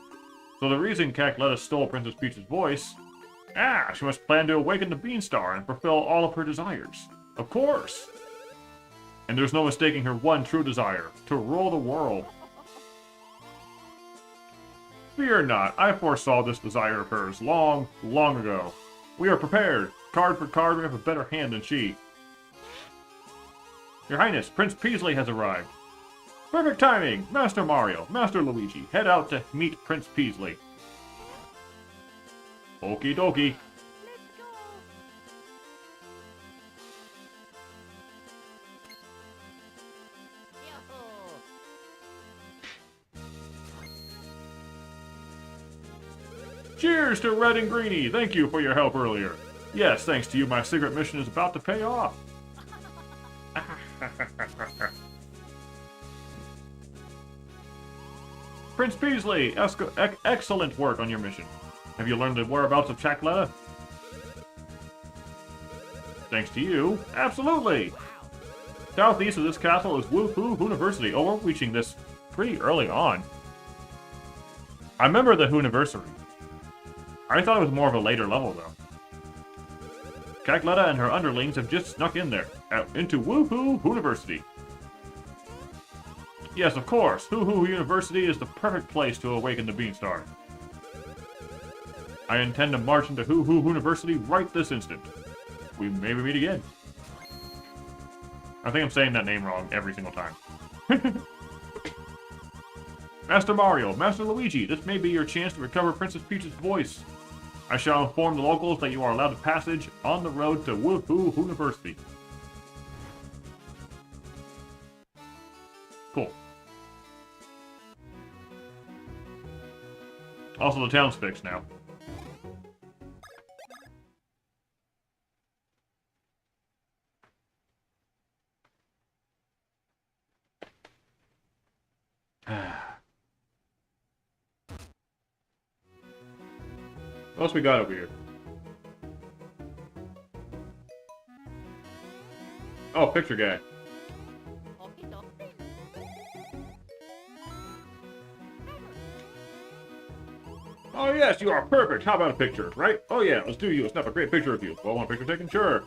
So the reason Cackletta stole Princess Peach's voice... she must plan to awaken the Beanstar and fulfill all of her desires. Of course! And there's no mistaking her one true desire, to rule the world. Fear not, I foresaw this desire of hers long, long ago. We are prepared. Card for card, we have a better hand than she. Your Highness, Prince Peasley has arrived. Perfect timing! Master Mario, Master Luigi, head out to meet Prince Peasley. Okie dokie. Cheers to Red and Greeny! Thank you for your help earlier. Yes, thanks to you, my secret mission is about to pay off. Prince Peasley, excellent work on your mission. Have you learned the whereabouts of Cackletta? Thanks to you, absolutely. Southeast of this castle is Woohoo University. Oh, we're reaching this pretty early on. I remember the Hooniversary. I thought it was more of a later level, though. Cackletta and her underlings have just snuck in there, into Woohoo University. Yes, of course, Woohoo University is the perfect place to awaken the Beanstar. I intend to march into Woohoo University right this instant. We maybe meet again. I think I'm saying that name wrong every single time. Master Mario, Master Luigi, this may be your chance to recover Princess Peach's voice. I shall inform the locals that you are allowed passage on the road to Woohoo University. Cool. Also, the town's fixed now. What else we got over here? Oh, picture guy. Oh yes, you are perfect. How about a picture, right? Oh yeah, let's do you. Let's snap a great picture of you. Well, one picture taken? Sure.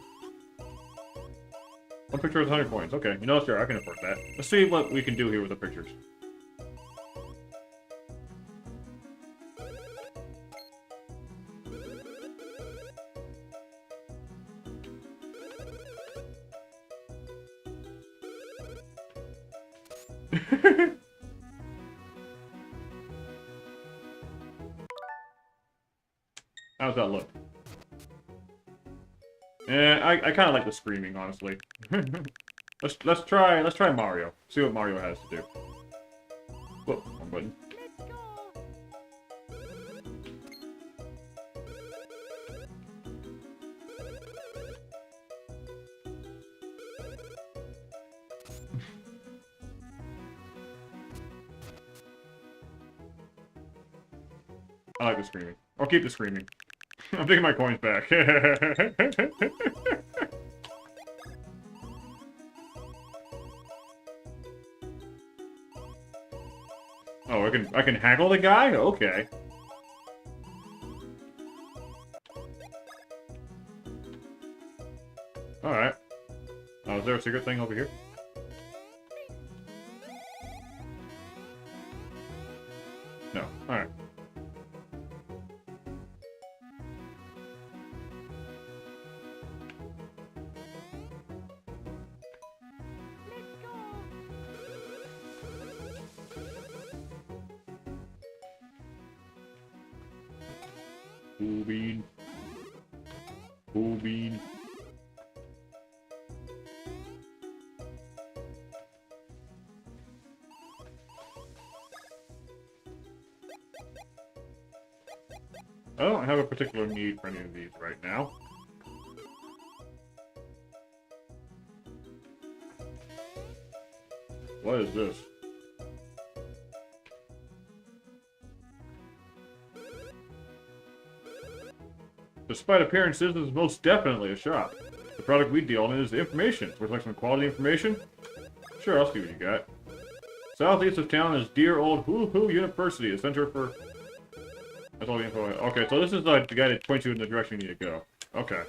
One picture is 100 points. Okay, you know, sure, I can afford that. Let's see what we can do here with the pictures. How's that look? Yeah, I kind of like the screaming, honestly. let's try Mario. See what Mario has to do. Whoop, wrong button. I like the screaming. I'll keep the screaming. I'm taking my coins back. Oh, I can haggle the guy? Okay. Alright. Oh, is there a secret thing over here? No. Alright. Cool bean. Cool bean. I don't have a particular need for any of these right now. What is this? Despite appearances, this is most definitely a shop. The product we deal in is the information. Would you like some quality information? Sure, I'll see what you got. Southeast of town is dear old Hoo University, a center for... That's all the info. Okay, so this is the guy that points you in the direction you need to go. Okay.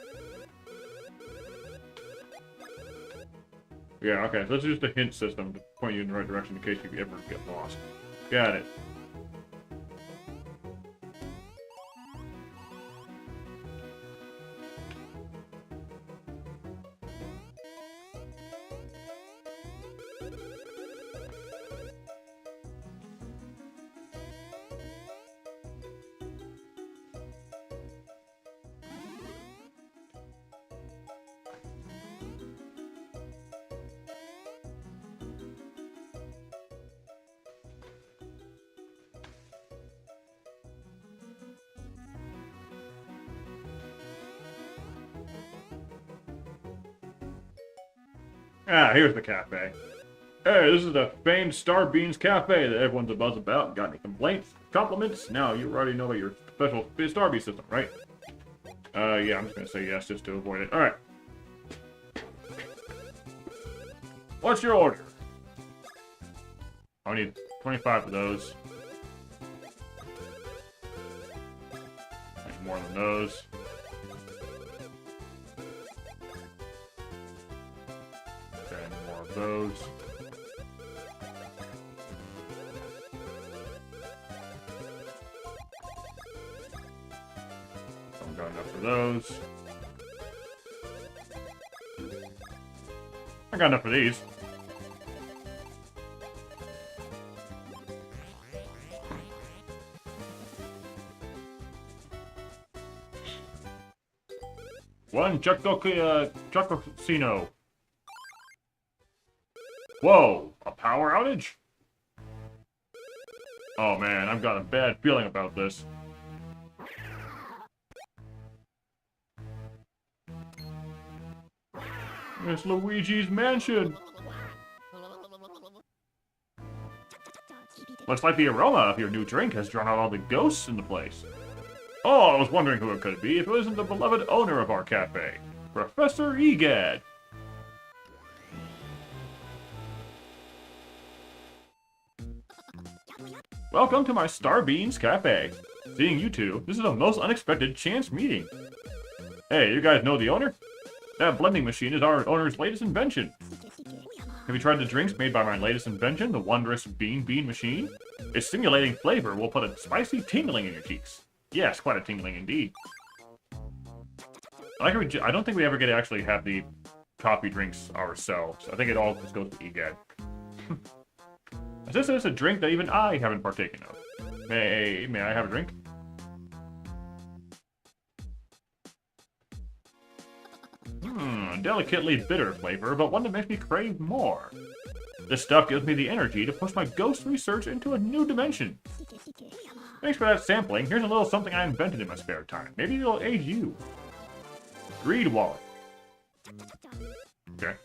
Yeah, okay, so this is just a hint system to point you in the right direction in case you ever get lost. Got it. Ah, here's the cafe. Hey, this is the famed Star Beans Cafe that everyone's a buzz about. Got any complaints? Compliments? Now, you already know your special Star Bean system, right? Yeah, I'm just gonna say yes just to avoid it. Alright. What's your order? I need 25 of those. I need more than those. Those. I've got enough for those. I got enough for these. One Chuckocino. Whoa, a power outage? Oh man, I've got a bad feeling about this. It's Luigi's mansion. Looks like the aroma of your new drink has drawn out all the ghosts in the place. Oh, I was wondering who it could be if it wasn't the beloved owner of our cafe, Professor Egad. Welcome to my Star Beans Cafe. Seeing you two, this is a most unexpected chance meeting. Hey, you guys know the owner? That blending machine is our owner's latest invention. Have you tried the drinks made by my latest invention, the wondrous Bean machine? Its stimulating flavor will put a spicy tingling in your cheeks. Yes, quite a tingling indeed. I don't think we ever get to actually have the coffee drinks ourselves. I think it all just goes to EGAD. This is a drink that even I haven't partaken of. May I have a drink? Delicately bitter flavor, but one that makes me crave more. This stuff gives me the energy to push my ghost research into a new dimension. Thanks for that sampling. Here's a little something I invented in my spare time. Maybe it'll aid you. Greed wallet. Okay.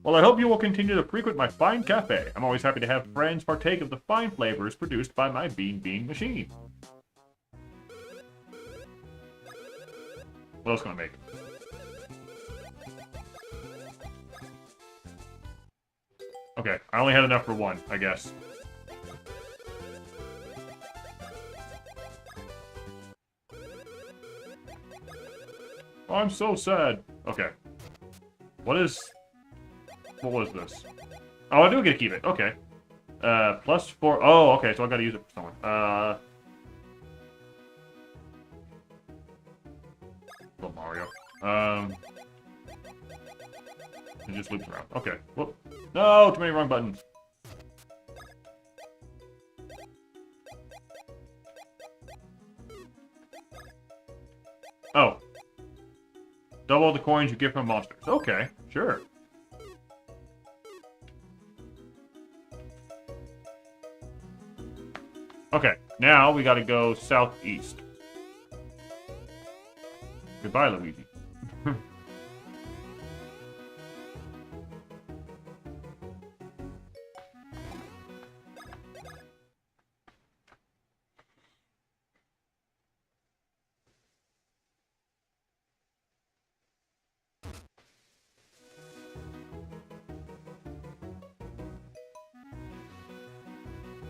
Well, I hope you will continue to frequent my fine cafe. I'm always happy to have friends partake of the fine flavors produced by my Bean machine. What else can I make? Okay, I only had enough for one, I guess. Oh, I'm so sad. Okay. What was this? Oh, I do get to keep it. Okay. +4. Oh, okay, so I gotta use it for someone. Little Mario. It just loops around. Okay. Whoop. No, too many wrong buttons. Oh. Double the coins you get from monsters. Okay, sure. Okay, now we gotta go southeast. Goodbye, Luigi.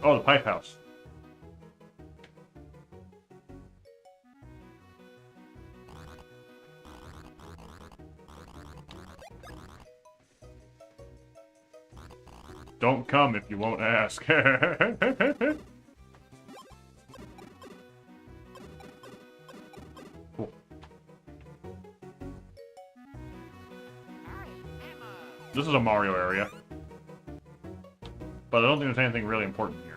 Oh, the pipe house. Don't come if you won't ask. Cool. This is a Mario area. But I don't think there's anything really important here.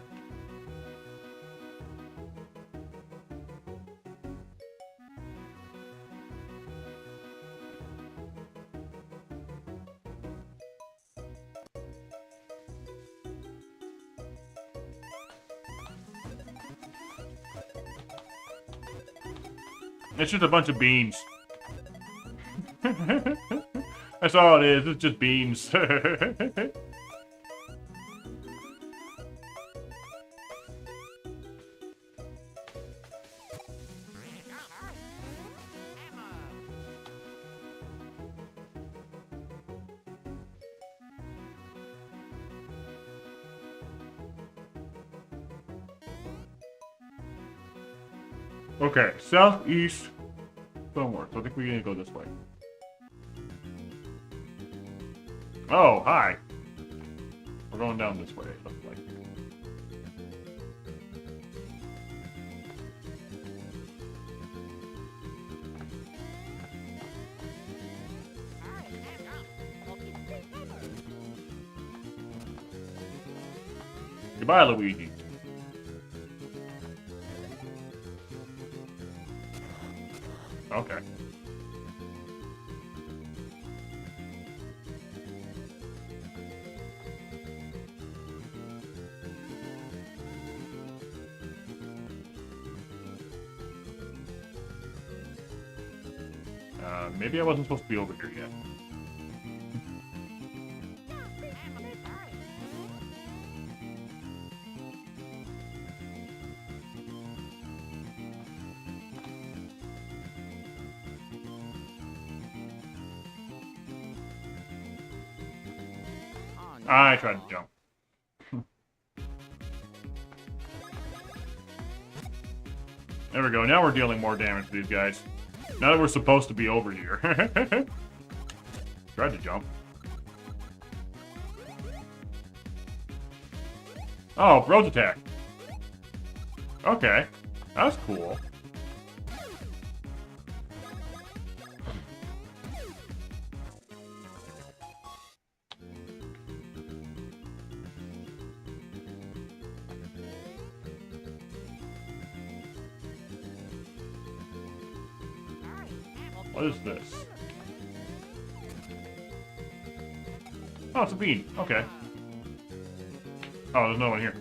It's just a bunch of beans. That's all it is. It's just beans. Okay, southeast somewhere. So I think we need to go this way. Oh, hi. We're going down this way, it looks like. Goodbye, Luigi. Okay. Maybe I wasn't supposed to be over here yet. I tried to jump. There we go. Now we're dealing more damage to these guys. Now that we're supposed to be over here. Tried to jump. Oh, Bro's attack. Okay. That's cool. What is this? Oh, it's a bean. Okay. Oh, there's no one here.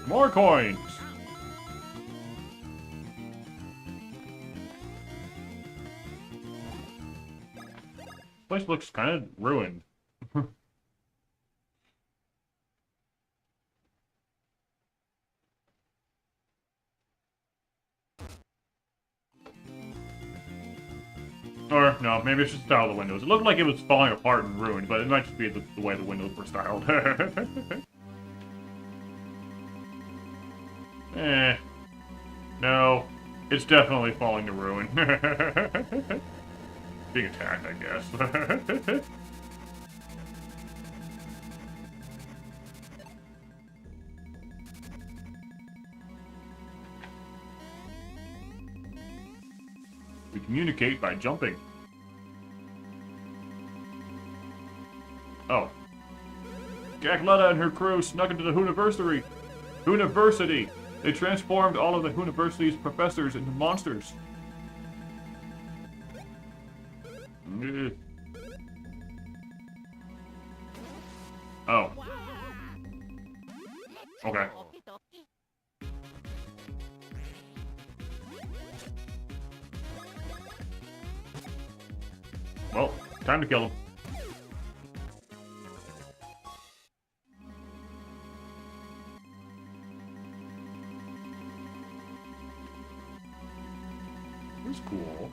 More coins! Place looks kind of ruined. Or, no, maybe it's just the style of the windows. It looked like it was falling apart and ruined, but it might just be the way the windows were styled. No. It's definitely falling to ruin. Being attacked, I guess. We communicate by jumping. Oh. Gagletta and her crew snuck into the Hooniversary. Hooniversity. They transformed all of the Hooniversity's professors into monsters. Oh. Okay. Well, time to kill him. That's cool.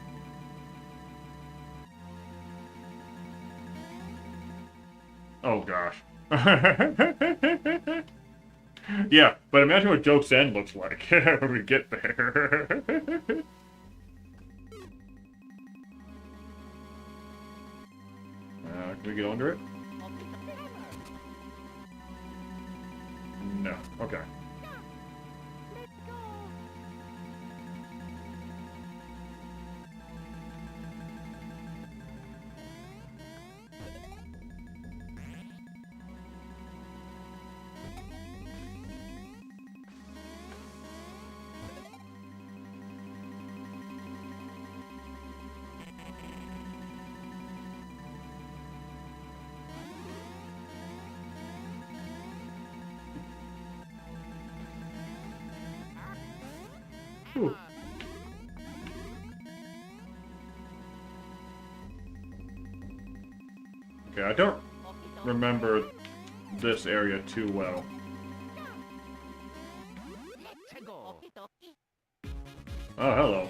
Oh gosh. Yeah, but imagine what Joke's End looks like when we get there. Can we get under it? No. Okay. Ooh. Okay, I don't remember this area too well. Oh, hello.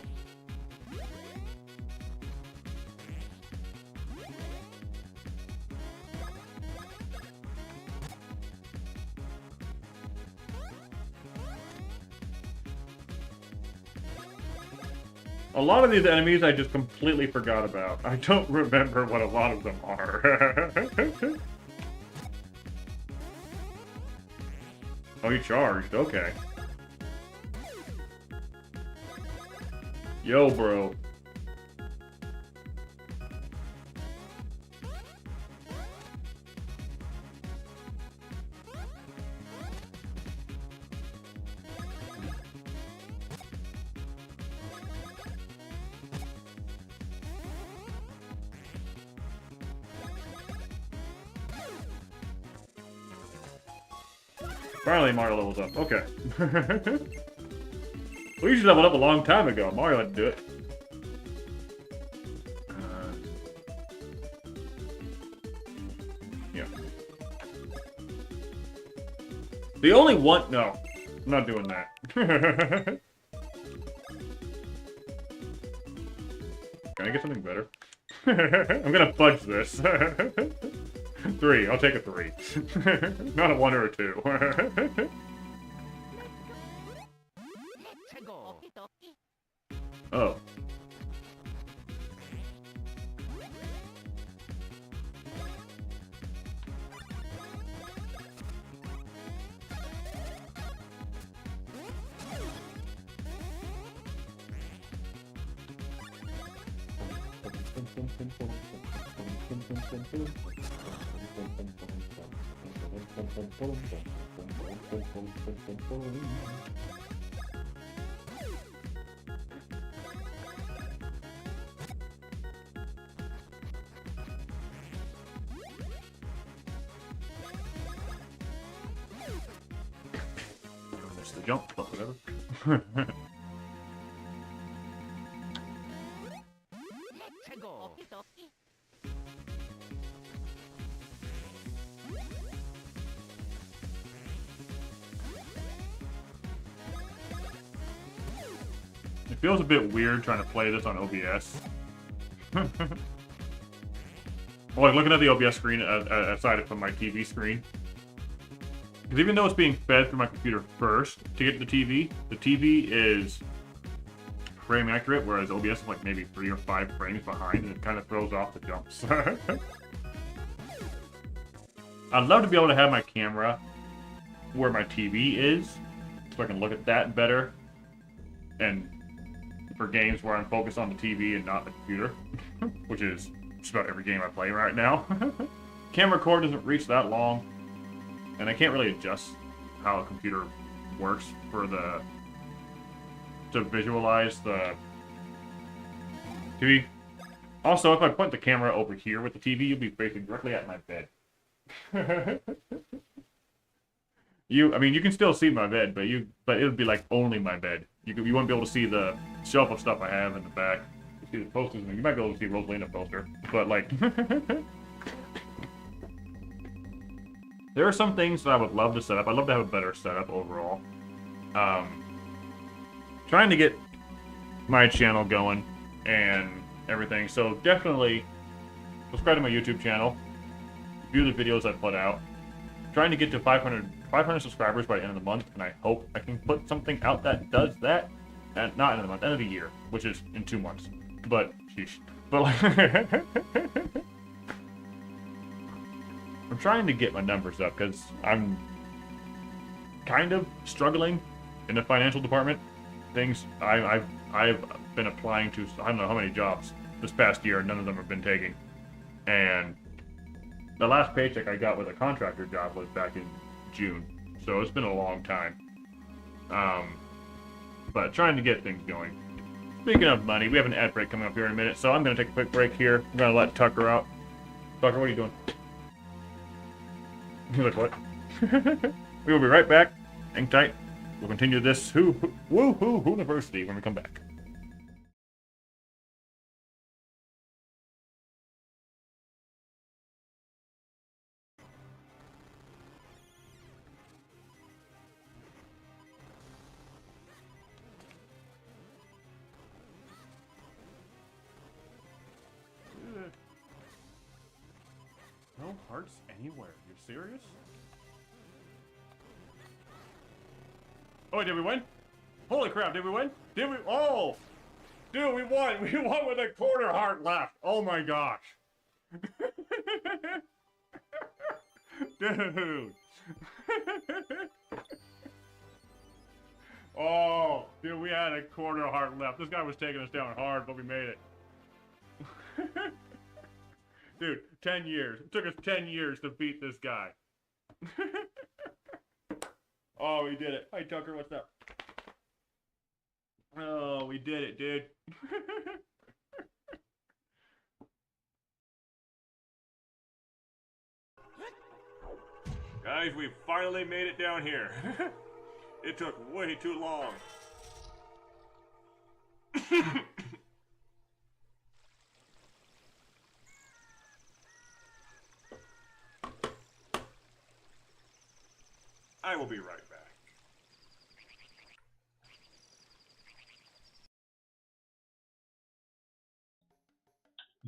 A lot of these enemies I just completely forgot about. I don't remember what a lot of them are. Oh, he charged. Okay. Yo, bro. Finally, Mario levels up. Okay. Luigi leveled up a long time ago. Mario had to do it. The only one... No. I'm not doing that. Can I get something better? I'm gonna fudge this. 3. I'll take a 3. Not a 1 or a 2. Oh. That's the jump, but whatever. It feels a bit weird trying to play this on OBS. Well, like looking at the OBS screen aside from my TV screen. Because even though it's being fed through my computer first to get to the TV is frame accurate, whereas OBS is like maybe 3 or 5 frames behind, and it kind of throws off the jumps. I'd love to be able to have my camera where my TV is, so I can look at that better, and for games where I'm focused on the TV and not the computer, which is just about every game I play right now. Camera cord doesn't reach that long, and I can't really adjust how a computer works for to visualize the TV. Also, if I point the camera over here with the TV, you'll be facing directly at my bed. I mean, you can still see my bed, but it would be like only my bed. You won't be able to see the shelf of stuff I have in the back. You see the posters, and you might be able to see Rosalina poster, but like, there are some things that I would love to set up. I'd love to have a better setup overall. Trying to get my channel going and everything, so definitely subscribe to my YouTube channel, view the videos I put out. Trying to get to 500 subscribers by the end of the month, and I hope I can put something out that does that. And not end of the month, end of the year, which is in 2 months. But, sheesh. But, like, I'm trying to get my numbers up, because I'm kind of struggling in the financial department. I've been applying to, I don't know how many jobs this past year, none of them have been taken. And the last paycheck I got with a contractor job was back in June, so it's been a long time. But trying to get things going. Speaking of money, we have an ad break coming up here in a minute, so I'm going to take a quick break here. I'm going to let Tucker out. Tucker, what are you doing? He's like, what? We will be right back. Hang tight. We'll continue this Woo-Hoo University when we come back. No hearts anywhere. You're serious? Oh, did we win? Holy crap, did we win? Did we? Oh! Dude, we won! We won with a quarter heart left! Oh my gosh! Dude! Oh, dude, we had a quarter heart left. This guy was taking us down hard, but we made it. Dude, 10 years. It took us 10 years to beat this guy. Oh, we did it. Hi, Tucker, what's up? Oh, we did it, dude. Guys, we finally made it down here. It took way too long. I will be right back.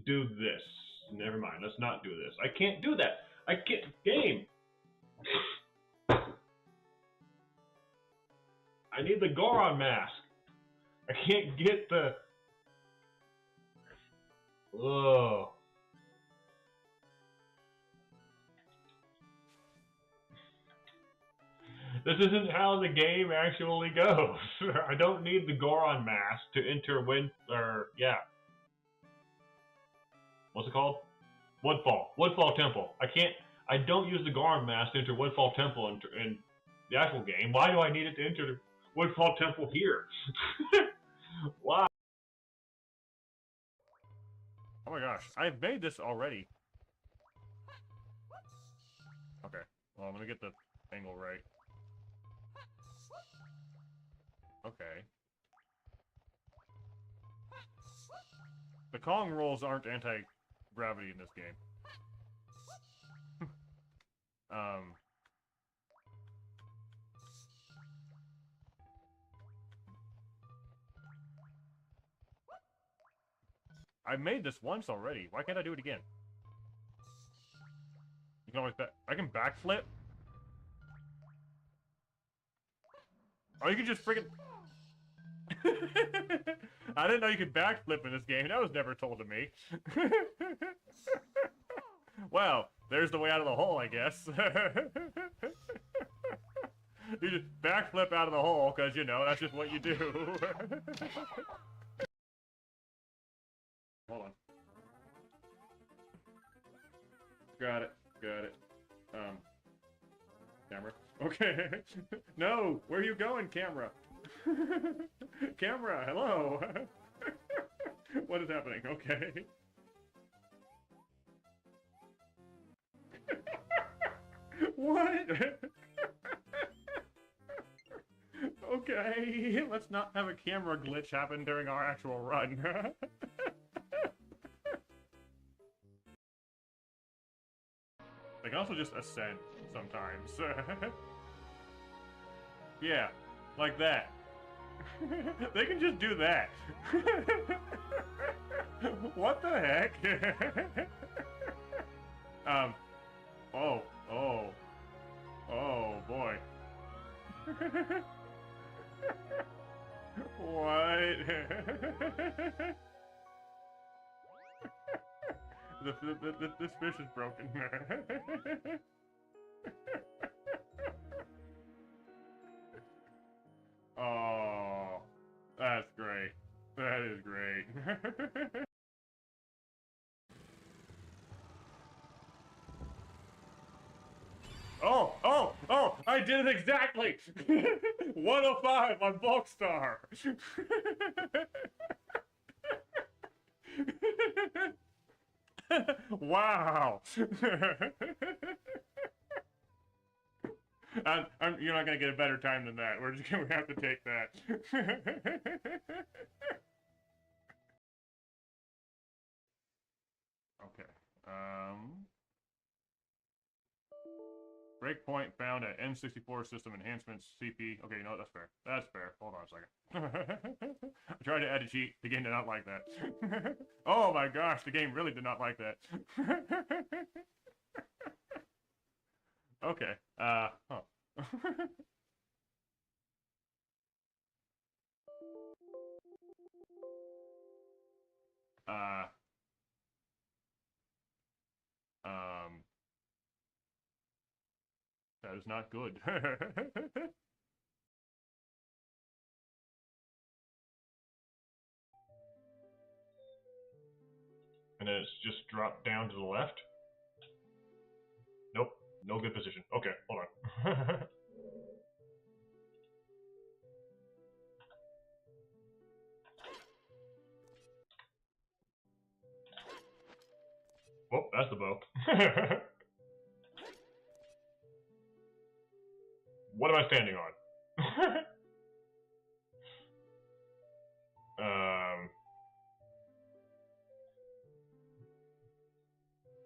Do this. Never mind. Let's not do this. I can't do that. I can't. Game. I need the Goron mask. I can't get the. Ugh. This isn't how the game actually goes. I don't need the Goron mask to enter yeah. What's it called? Woodfall Temple. I don't use the Goron mask to enter Woodfall Temple in the actual game. Why do I need it to enter Woodfall Temple here? Why? Oh my gosh, I've made this already. Okay, well, let me get the angle right. Okay. The Kong rolls aren't anti-gravity in this game. I made this once already. Why can't I do it again? You can always I can backflip? Oh, you can just freaking... I didn't know you could backflip in this game. That was never told to me. Well, there's the way out of the hole, I guess. You just backflip out of the hole, because, you know, that's just what you do. Hold on. Got it. Camera. Okay. No! Where are you going, camera? Camera, hello! What is happening? Okay. What? Okay, let's not have a camera glitch happen during our actual run. They can also just ascend sometimes. Yeah, like that. They can just do that. What the heck? Oh boy. What? This fish is broken. Oh, that's great. That is great. Oh, I did it exactly! 105 on Bulkstar! Wow! You're not gonna get a better time than that. We're just gonna have to take that. Okay. Breakpoint found at N64 system enhancements CP. Okay, no, that's fair. That's fair. Hold on a second. I tried to add a cheat. The game did not like that. Oh my gosh, the game really did not like that. Okay. Huh. That is not good. And then it's just dropped down to the left. Nope, no good position. Okay, hold on. Oh, that's the bow. What am I standing on?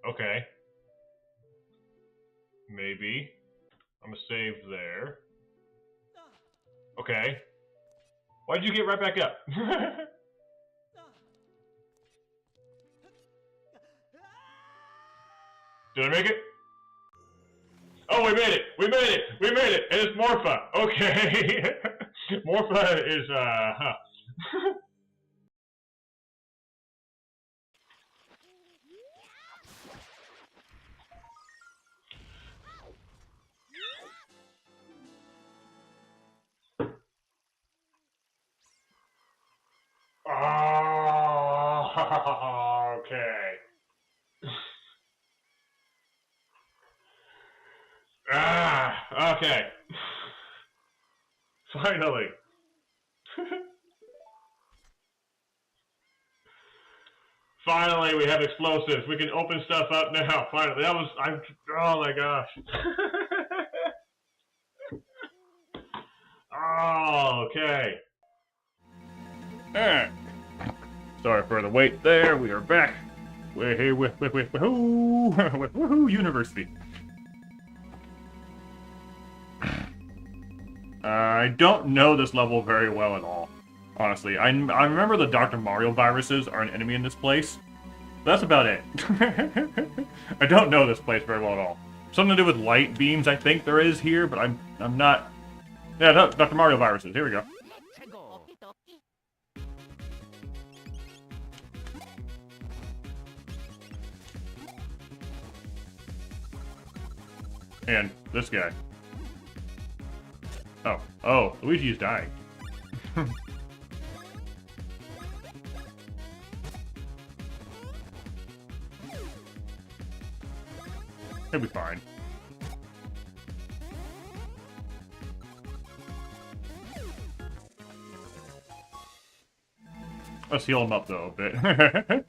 Okay. Maybe. I'm gonna save there. Okay. Why'd you get right back up? Did I make it? Oh, we made it! We made it! We made it! And it's Morpha! Okay! Morpha is, huh. Oh, okay. Okay. Finally. Finally, we have explosives. We can open stuff up now. Finally, oh my gosh. Oh, okay. Alright. Sorry for the wait there. We are back. We're here with Woohoo University. I don't know this level very well at all. Honestly, I remember the Dr. Mario viruses are an enemy in this place. That's about it. I don't know this place very well at all. Something to do with light beams, I think there is here, but I'm not. Yeah, Dr. Mario viruses. Here we go. And this guy. Oh, Luigi is dying. He'll be fine. Let's heal him up, though, a bit.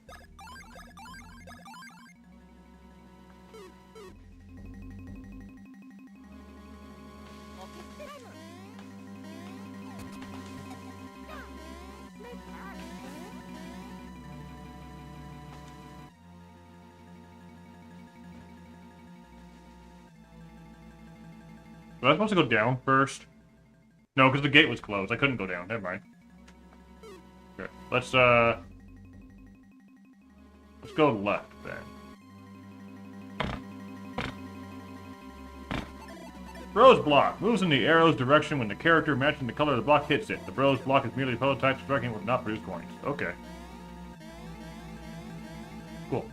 Was I supposed to go down first? No, because the gate was closed. I couldn't go down. Never mind. Okay, let's go left then. Bros block moves in the arrow's direction when the character matching the color of the block hits it. The bros block is merely a prototype, striking will not produce coins. Okay. Cool.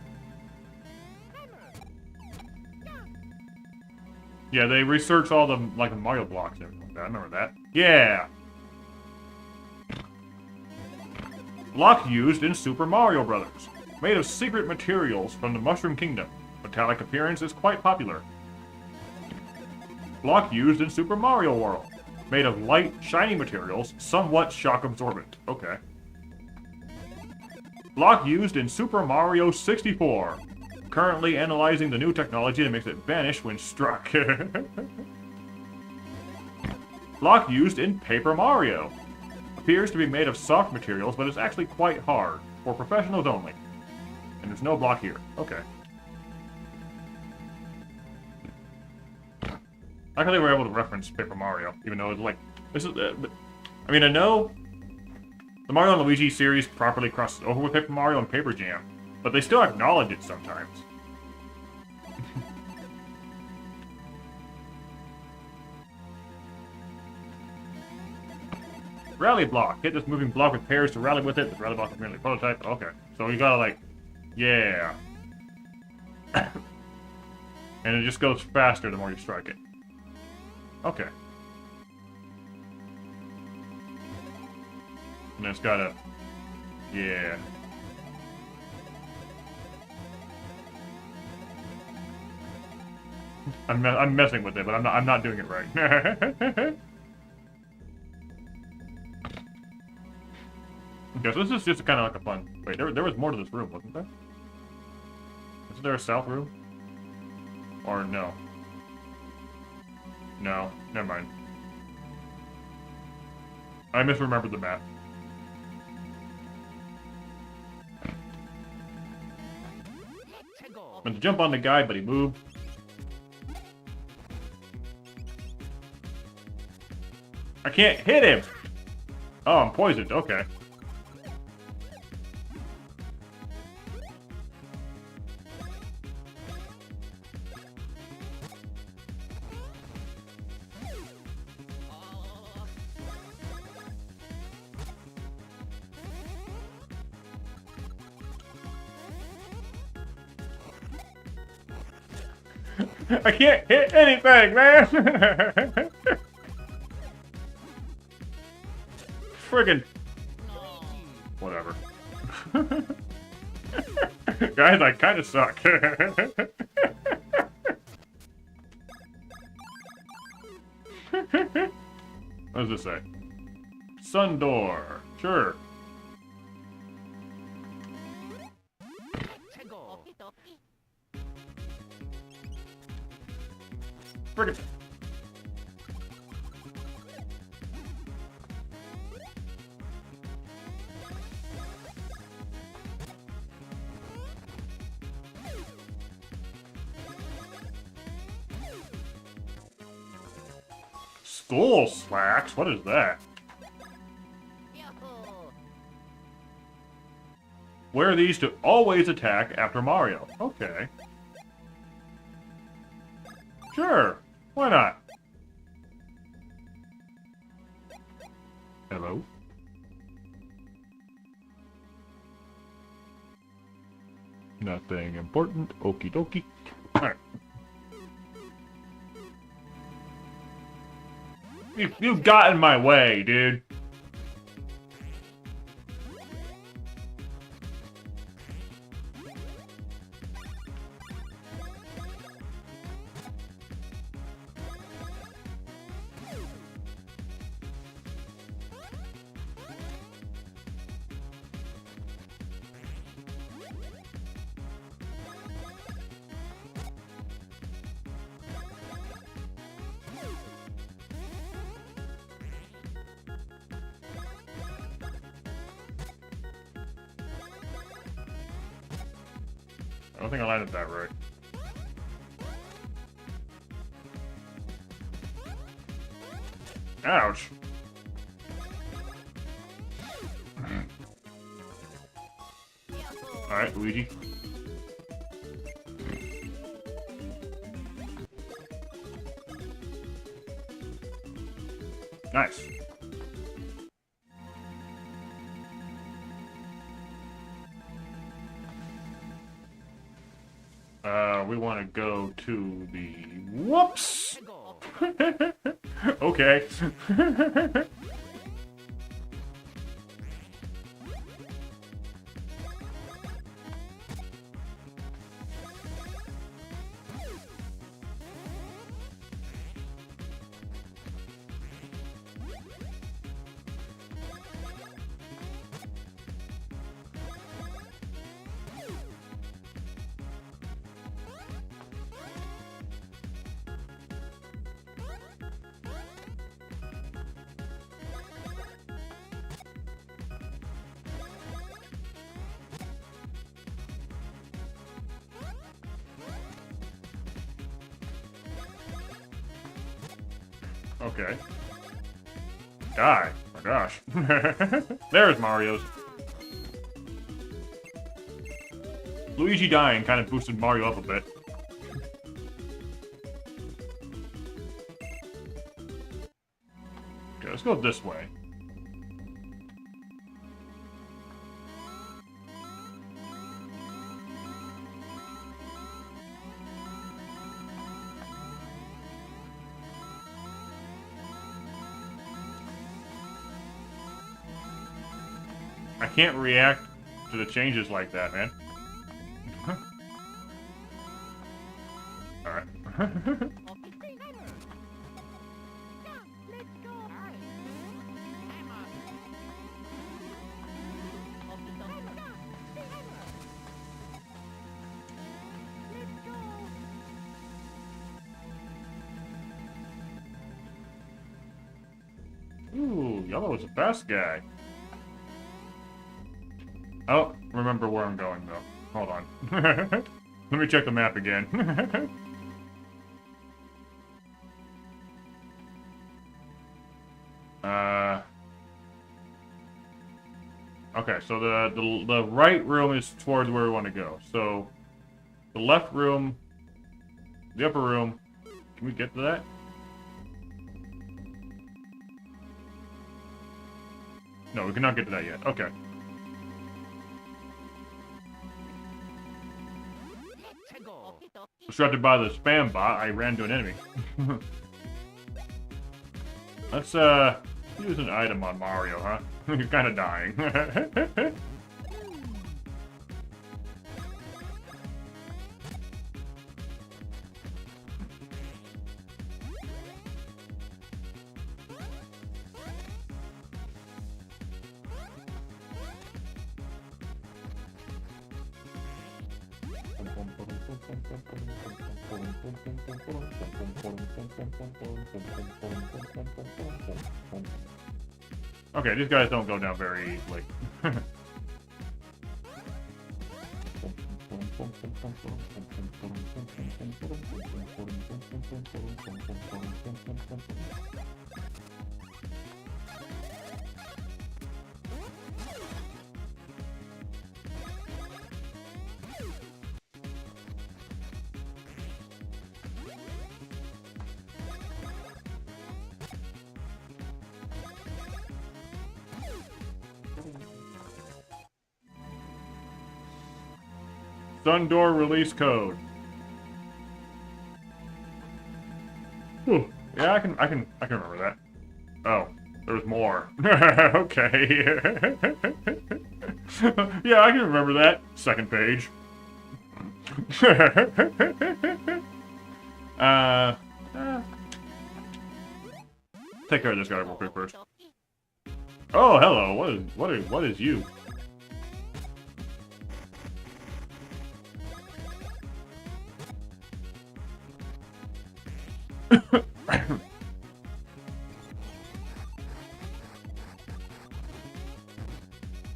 Yeah, they research all the Mario blocks and everything like that. I remember that. Yeah. Block used in Super Mario Brothers. Made of secret materials from the Mushroom Kingdom. Metallic appearance is quite popular. Block used in Super Mario World. Made of light, shiny materials, somewhat shock absorbent. Okay. Block used in Super Mario 64. Currently analyzing the new technology that makes it vanish when struck. Block used in Paper Mario. Appears to be made of soft materials, but is actually quite hard. For professionals only. And there's no block here. Okay. I thought they were able to reference Paper Mario, even though it's like... This is... I mean, I know the Mario and Luigi series properly crosses over with Paper Mario and Paper Jam, but they still acknowledge it sometimes. Rally block. Hit this moving block with pairs to rally with it. The rally block is merely a prototype. Okay. So you gotta like... Yeah. And it just goes faster the more you strike it. Okay. And it's gotta... Yeah. I'm messing with it, but I'm not doing it right. Okay, so this is just kind of like a fun... Wait, there was more to this room, wasn't there? Isn't there a south room? Or no? No, never mind. I misremembered the map. Meant to jump on the guy, but he moved. can't hit him! Oh, I'm poisoned. Okay. I can't hit anything, man! Friggin'. Whatever. Guys, I kinda suck. What does this say? Sun door. Sure. Friggin'. Skull slacks? What is that? Wear these to always attack after Mario. Okay. Sure. Why not? Hello? Nothing important. Okie dokie. Alright. You got in my way, dude. I don't think I landed that right. Ouch. Alright, Luigi. Nice. We want to go to the... Whoops! Okay. Okay. Die. Oh my gosh. There's Mario's. Luigi dying kind of boosted Mario up a bit. Okay, let's go this way. I can't react to the changes like that, man. Alright. Ooh, Yellow is the best guy. I don't remember where I'm going, though. Hold on. Let me check the map again. Okay, so the right room is towards where we want to go. So the left room, the upper room. Can we get to that? No, we cannot get to that yet. Okay. Distracted by the spam bot, I ran into an enemy. Let's use an item on Mario, huh? You're kind of dying. Okay, these guys don't go down very easily. Sun door release code. Whew. Yeah, I can remember that. Oh, there's more. Okay. Yeah, I can remember that. Second page. Take care of this guy real quick first. Oh, hello. What is you?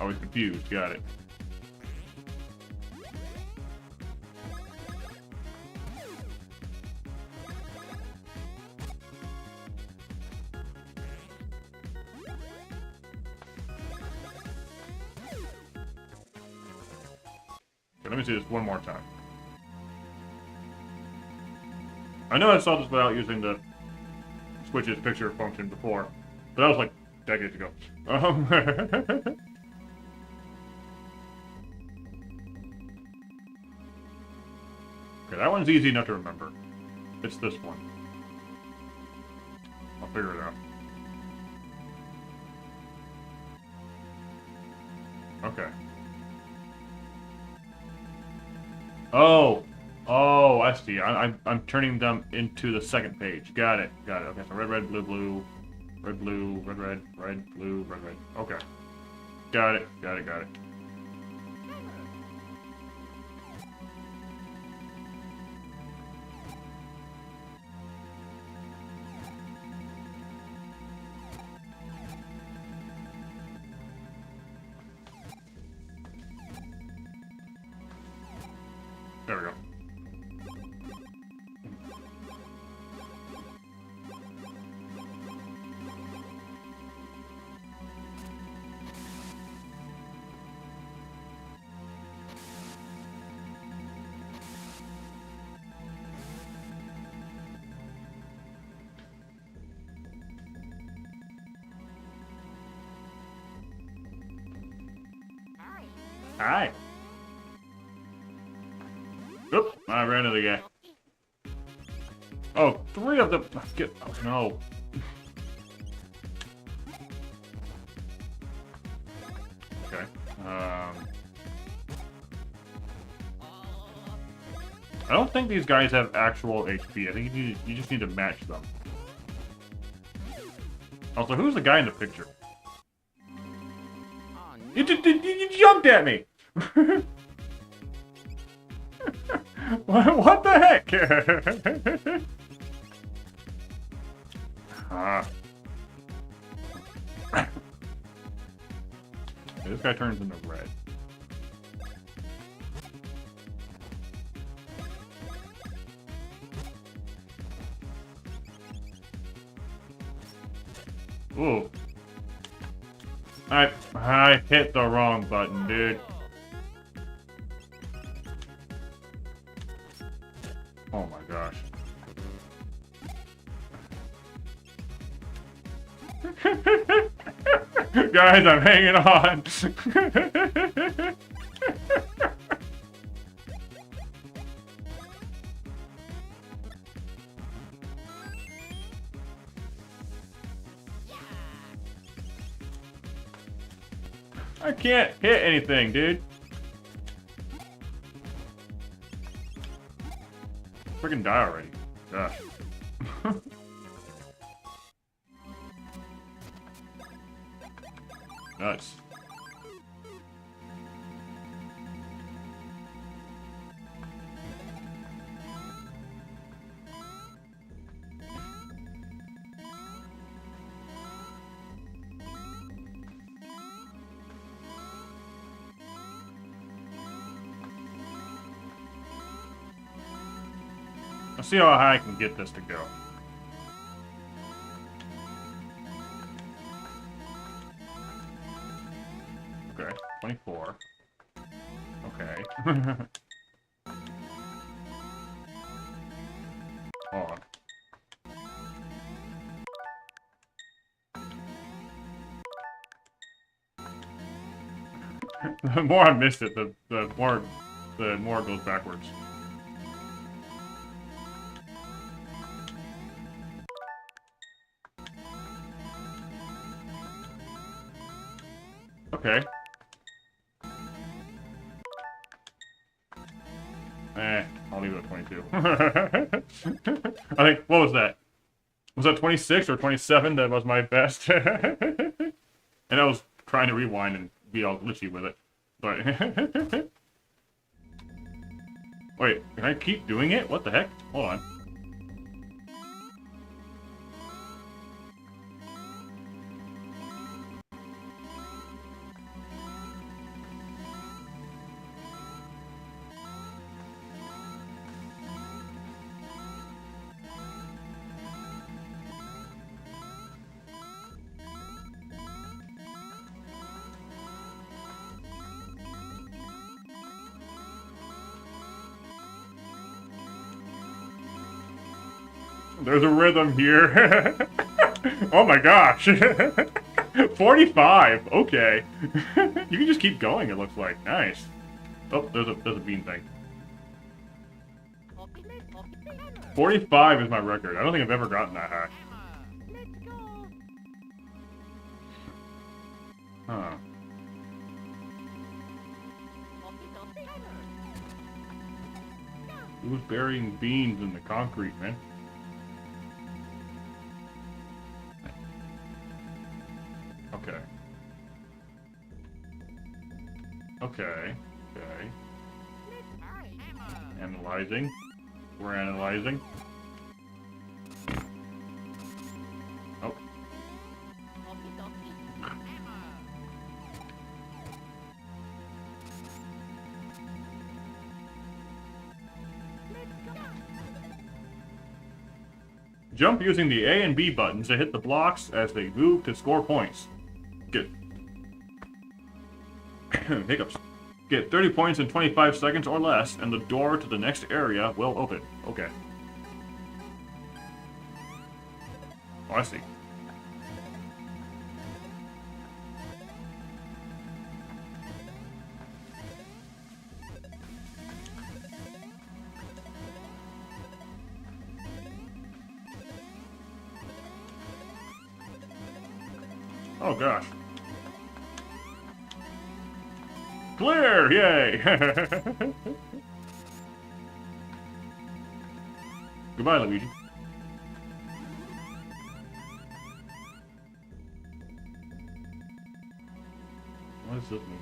I was confused. Got it. Okay, let me see this one more time. I know I saw this without using the Switch's picture function before, but that was like decades ago. Okay, that one's easy enough to remember. It's this one. I'll figure it out. Okay. Oh! Oh, I see. I'm turning them into the second page. Got it. Got it. Okay, so red, red, blue, blue. Red, blue, red, red, red, blue, red, red. Okay. Got it. Got it. Got it. There we go. Hi. Oop, I ran into the guy. Oh, 3 of them. Get. Oh, no. Okay. I don't think these guys have actual HP. I think you just need to match them. Also, who's the guy in the picture? You jumped at me! What the heck? This guy turns into red. Ooh. I hit the wrong button, dude. Oh my gosh. Guys, I'm hanging on. I can't hit anything, dude. Freaking die already. Gosh. Nuts. Let's see how high I can get this to go. Okay, 24. Okay. Hold on. The more I missed it, the more it goes backwards. Okay. I'll leave it at 22. I think, what was that? Was that 26 or 27 that was my best? And I was trying to rewind and be all glitchy with it. But... Wait, can I keep doing it? What the heck? Hold on. There's a rhythm here. Oh my gosh. 45. Okay. You can just keep going, it looks like. Nice. Oh, there's a bean thing. 45 is my record. I don't think I've ever gotten that high. Huh. Who's burying beans in the concrete, man? Okay. Okay. Okay. Analyzing. We're analyzing. Oh. Jump using the A and B buttons to hit the blocks as they move to score points. Get hiccups. Get 30 points in 25 seconds or less, and the door to the next area will open. Okay. Oh, I see. Oh gosh. Clear! Yay! Goodbye, Luigi. What does this mean?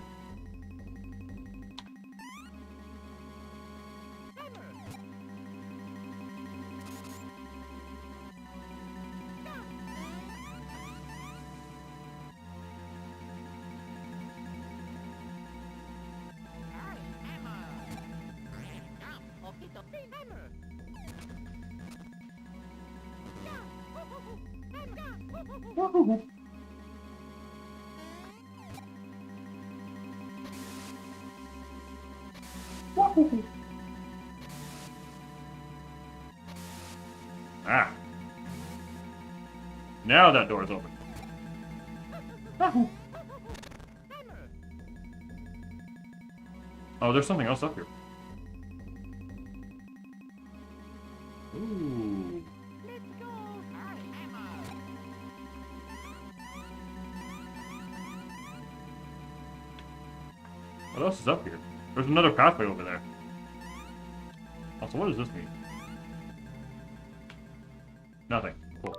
Ah. Now that door is open. Oh, there's something else up here. Ooh. What else is up here? There's another pathway over there. Also, what does this mean? Nothing. Cool.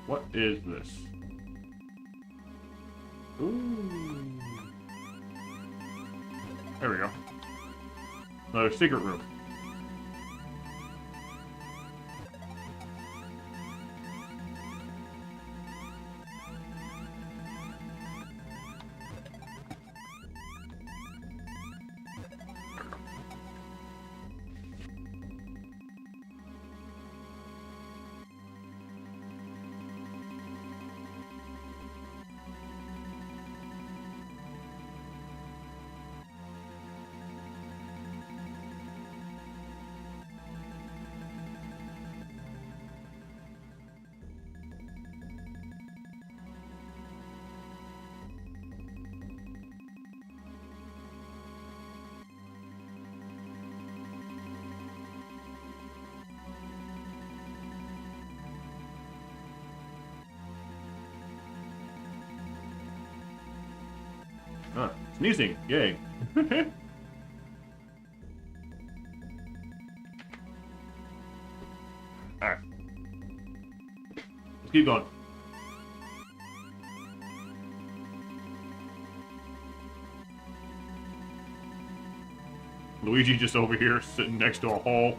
What is this? Ooh. There we go. Another secret room. Huh. Sneezing. Yay. Alright. Let's keep going. Luigi just over here sitting next to a hole.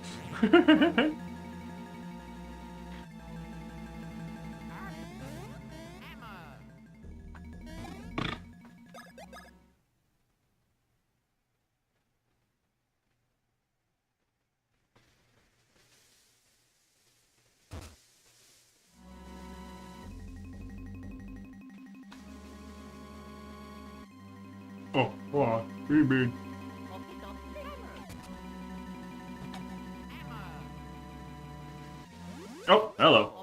Oh, wow. Pretty big. Oh, hello.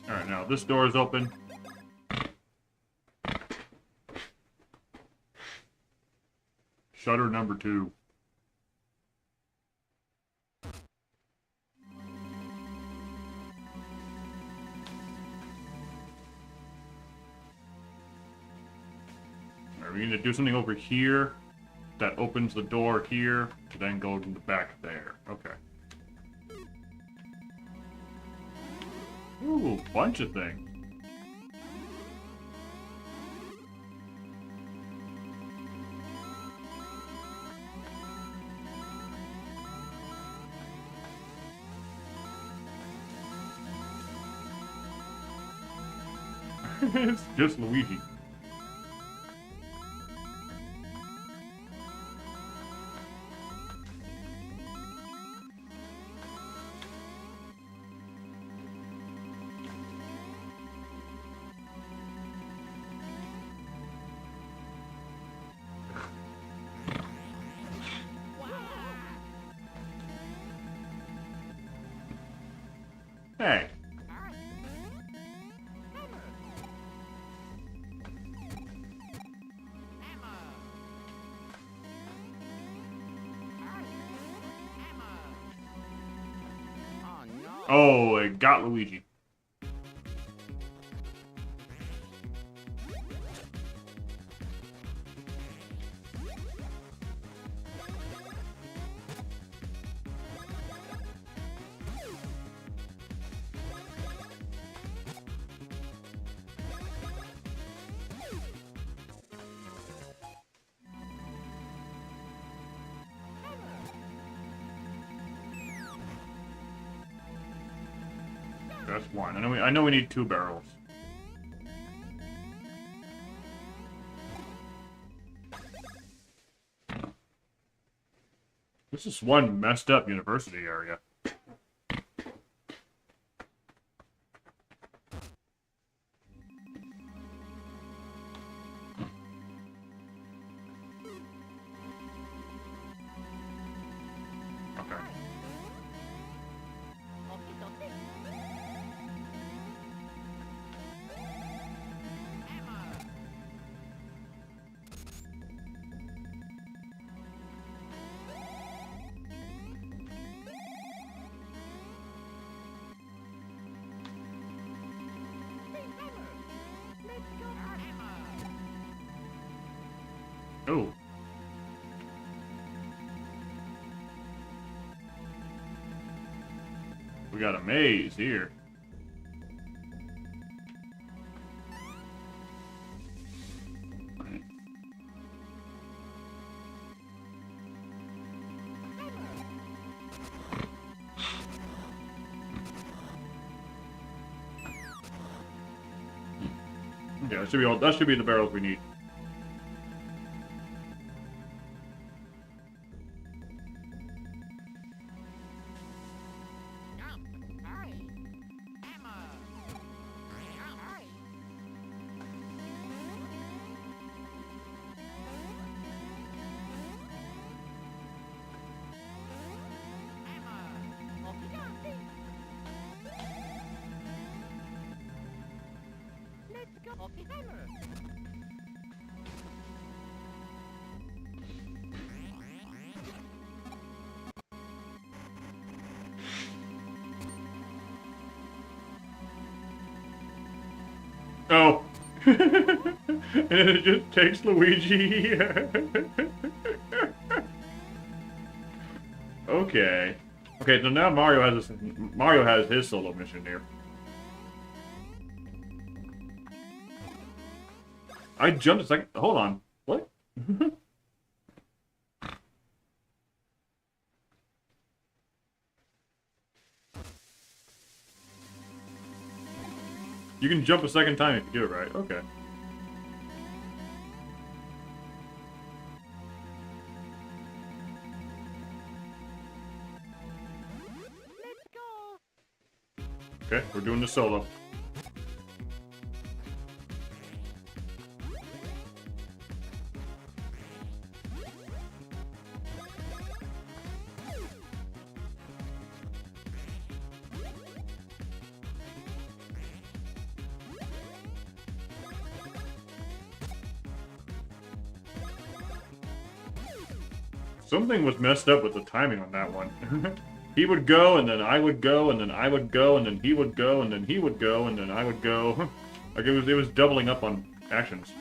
Alright, now this door is open. Shutter number 2. Alright, we need to do something over here that opens the door here to then go to the back there. Okay. Ooh, bunch of things. It's just Luigi. Hey. Oh, it got Luigi. That's one. I know we need 2 barrels. This is one messed up university area. Oh. We got a maze here. Yeah, that should be the barrels we need. Oh. And it just takes Luigi. Okay. Okay, so now Mario has his solo mission here. I jumped a second. Hold on. What? You can jump a second time if you do it right. Okay. Okay, we're doing the solo. Something was messed up with the timing on that one. He would go, and then I would go, and then I would go, and then he would go, and then he would go, and then I would go. Like it was doubling up on actions.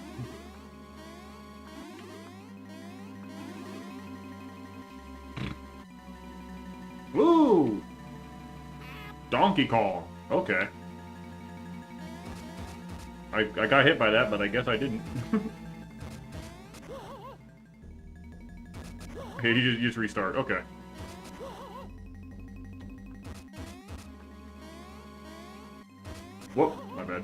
Woo! Donkey Kong. Okay. I got hit by that, but I guess I didn't. Okay, you just restart. Okay. Whoop, my bad.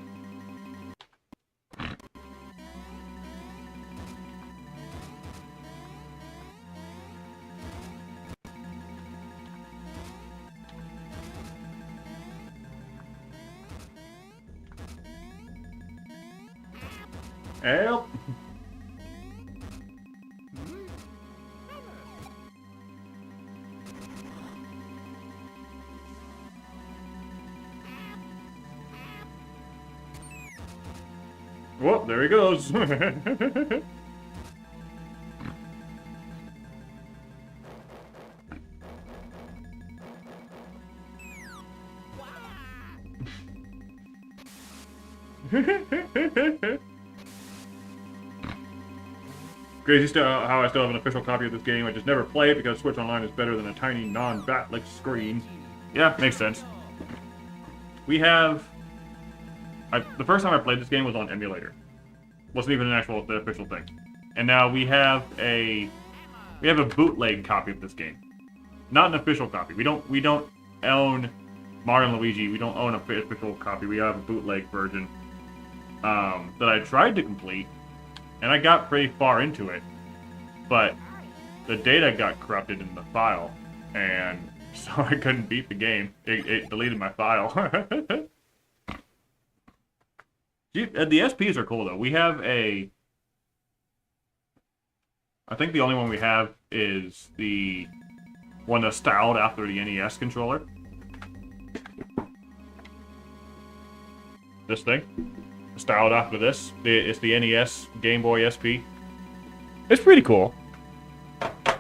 Help! Whoop, there he goes. Crazy still how I still have an official copy of this game. I just never play it because Switch Online is better than a tiny non-backlit screen. Yeah, makes sense. We have... the first time I played this game was on emulator. Wasn't even an actual official thing. And now we have a bootleg copy of this game. Not an official copy. We don't own Mario and Luigi. We don't own an official copy. We have a bootleg version that I tried to complete, and I got pretty far into it, but the data got corrupted in the file, and so I couldn't beat the game. It deleted my file. The SPs are cool though. We have I think the only one we have is the one that's styled after the NES controller. This thing. Styled after this. It's the NES Game Boy SP. It's pretty cool.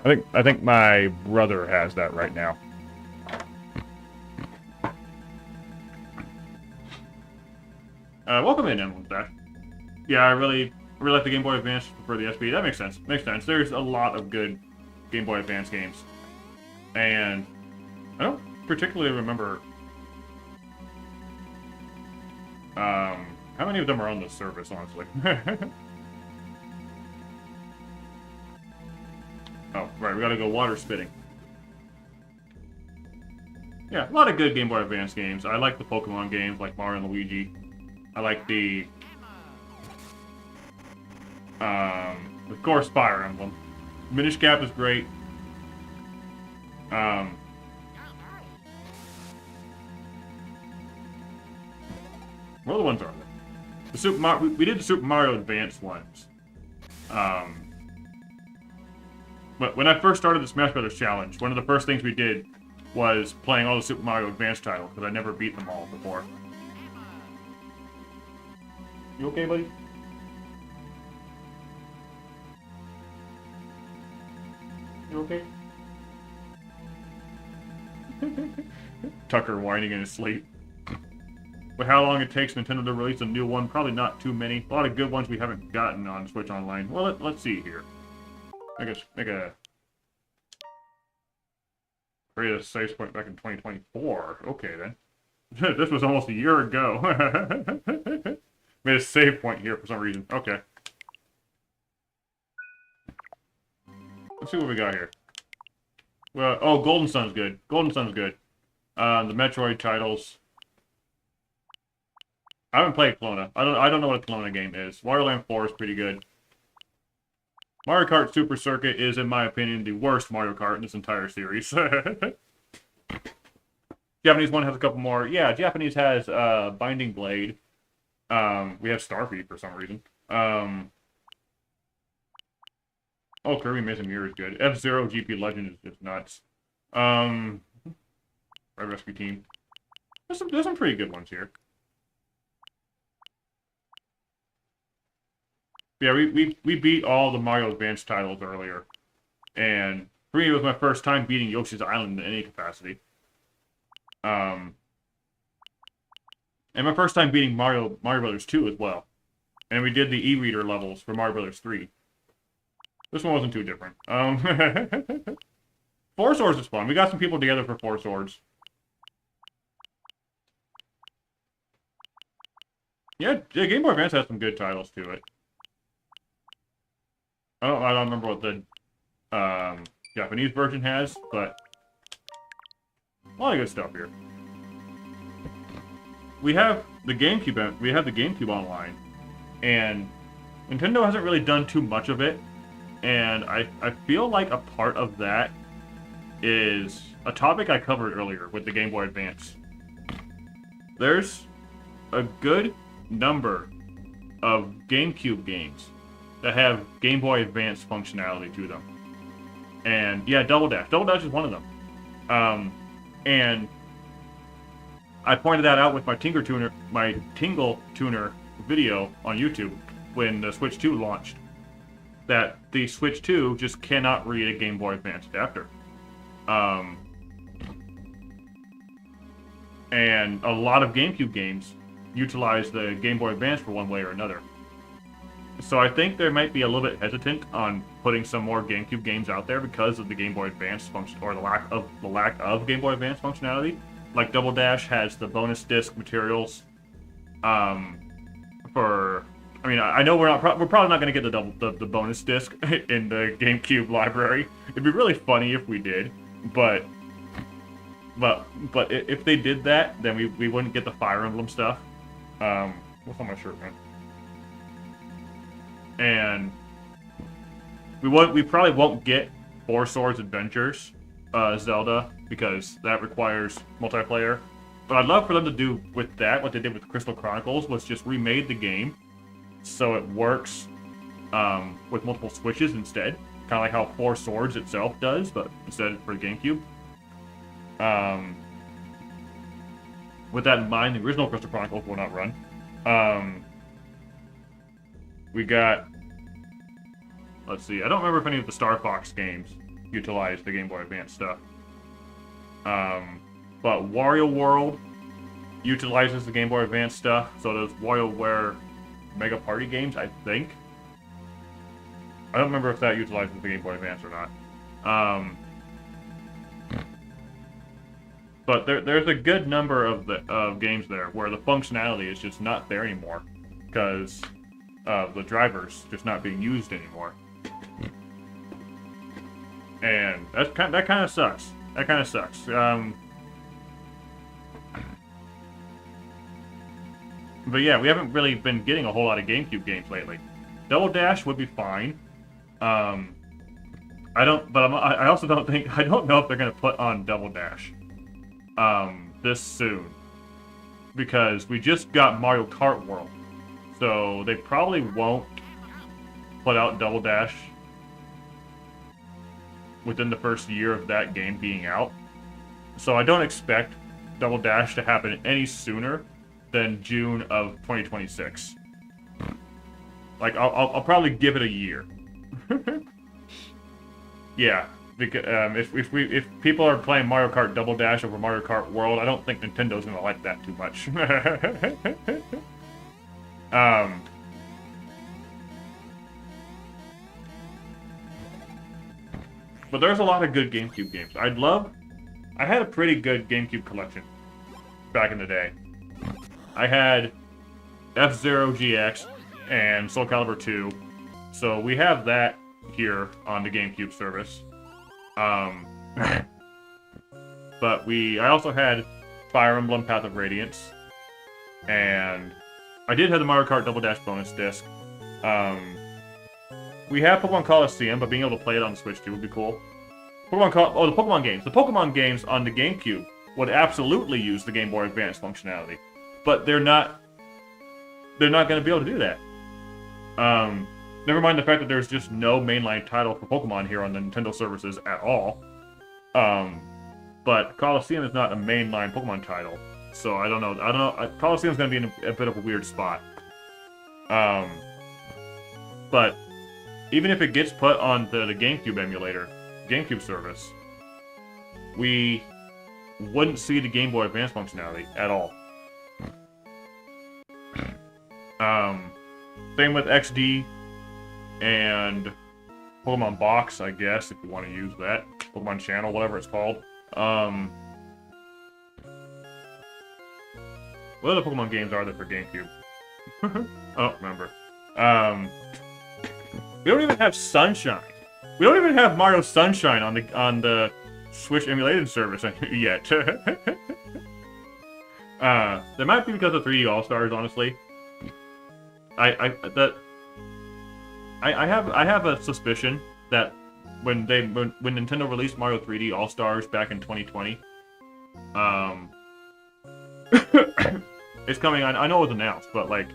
I think my brother has that right now. Welcome in, Emblem Dash. Yeah, I really like the Game Boy Advance for the SP. That makes sense. Makes sense. There's a lot of good Game Boy Advance games. And I don't particularly remember how many of them are on this service, honestly. Oh, right, we gotta go water spitting. Yeah, a lot of good Game Boy Advance games. I like the Pokemon games, like Mario and Luigi. I like the... of course, Fire Emblem. Minish Cap is great. What other ones are there? The Super Mario, we did the Super Mario Advance ones. But when I first started the Smash Brothers Challenge, one of the first things we did was playing all the Super Mario Advance titles, because I never beat them all before. You okay, buddy? You okay? Tucker whining in his sleep. But how long it takes Nintendo to release a new one? Probably not too many. A lot of good ones we haven't gotten on Switch Online. Well, let's see here. Create a save point back in 2024. Okay, then. This was almost a year ago. Made a save point here for some reason. Okay. Let's see what we got here. Well, oh, Golden Sun's good. Golden Sun's good. The Metroid titles. I haven't played Kelowna. I don't know what a Kelowna game is. Wario Land 4 is pretty good. Mario Kart Super Circuit is, in my opinion, the worst Mario Kart in this entire series. Japanese one has a couple more. Yeah, Japanese has Binding Blade. We have Starfy for some reason. Oh, Kirby Mason Mirror is good. F-Zero GP Legend is just nuts. Red Rescue Team. There's some pretty good ones here. Yeah, we beat all the Mario Advance titles earlier. And for me, it was my first time beating Yoshi's Island in any capacity. And my first time beating Mario Brothers 2 as well. And we did the e-reader levels for Mario Brothers 3. This one wasn't too different. Four Swords is fun. We got some people together for Four Swords. Yeah, Game Boy Advance has some good titles to it. I don't remember what the Japanese version has, but a lot of good stuff here. We have the GameCube. We have the GameCube online, and Nintendo hasn't really done too much of it. And I feel like a part of that is a topic I covered earlier with the Game Boy Advance. There's a good number of GameCube games that have Game Boy Advance functionality to them. And yeah, Double Dash. Double Dash is one of them. And I pointed that out with my Tingle Tuner video on YouTube when the Switch 2 launched. That the Switch 2 just cannot read a Game Boy Advance adapter. And a lot of GameCube games utilize the Game Boy Advance for one way or another. So I think they might be a little bit hesitant on putting some more GameCube games out there because of the Game Boy Advance function, or the lack of Game Boy Advance functionality. Like Double Dash has the bonus disc materials. I mean, I know we're probably not going to get the bonus disc in the GameCube library. It'd be really funny if we did, but if they did that, then we wouldn't get the Fire Emblem stuff. What's on my shirt, man? And we probably won't get Four Swords Adventures Zelda because that requires multiplayer. But I'd love for them to do with that what they did with Crystal Chronicles, was just remade the game so it works with multiple switches instead, kind of like how Four Swords itself does, but instead for the GameCube. With that in mind, the original Crystal Chronicles will not run. We got, let's see, I don't remember if any of the Star Fox games utilized the Game Boy Advance stuff. But Wario World utilizes the Game Boy Advance stuff, so does WarioWare Mega Party games, I think. I don't remember if that utilizes the Game Boy Advance or not. But there's a good number of games there where the functionality is just not there anymore because the drivers just not being used anymore, and that kind of sucks. That kind of sucks. But yeah, we haven't really been getting a whole lot of GameCube games lately. Double Dash would be fine. I also don't know if they're gonna put on Double Dash this soon, because we just got Mario Kart World, so they probably won't put out Double Dash within the first year of that game being out. So I don't expect Double Dash to happen any sooner than June of 2026. Like, I'll probably give it a year. Yeah, because if people are playing Mario Kart Double Dash over Mario Kart World, I don't think Nintendo's gonna like that too much. But there's a lot of good GameCube games. I had a pretty good GameCube collection back in the day. I had F-Zero GX and Soul Calibur 2, so we have that here on the GameCube service. But I also had Fire Emblem Path of Radiance, and I did have the Mario Kart Double Dash bonus disc. We have Pokemon Coliseum, but being able to play it on the Switch too would be cool. The Pokemon games. The Pokemon games on the GameCube would absolutely use the Game Boy Advance functionality, but they're not going to be able to do that. Never mind the fact that there's just no mainline title for Pokemon here on the Nintendo services at all. But Coliseum is not a mainline Pokemon title, so I don't know. Coliseum's going to be in a bit of a weird spot. But even if it gets put on the GameCube emulator, GameCube service, we wouldn't see the Game Boy Advance functionality at all. Same with XD and Pokemon Box, I guess, if you want to use that. Pokemon Channel, whatever it's called. What other Pokemon games are there for GameCube? I don't remember. We don't even have Sunshine. We don't even have Mario Sunshine on the Switch emulated service yet. That might be because of 3D All-Stars, honestly. I have a suspicion that when Nintendo released Mario 3D All-Stars back in 2020, it's coming on. I know it was announced, but like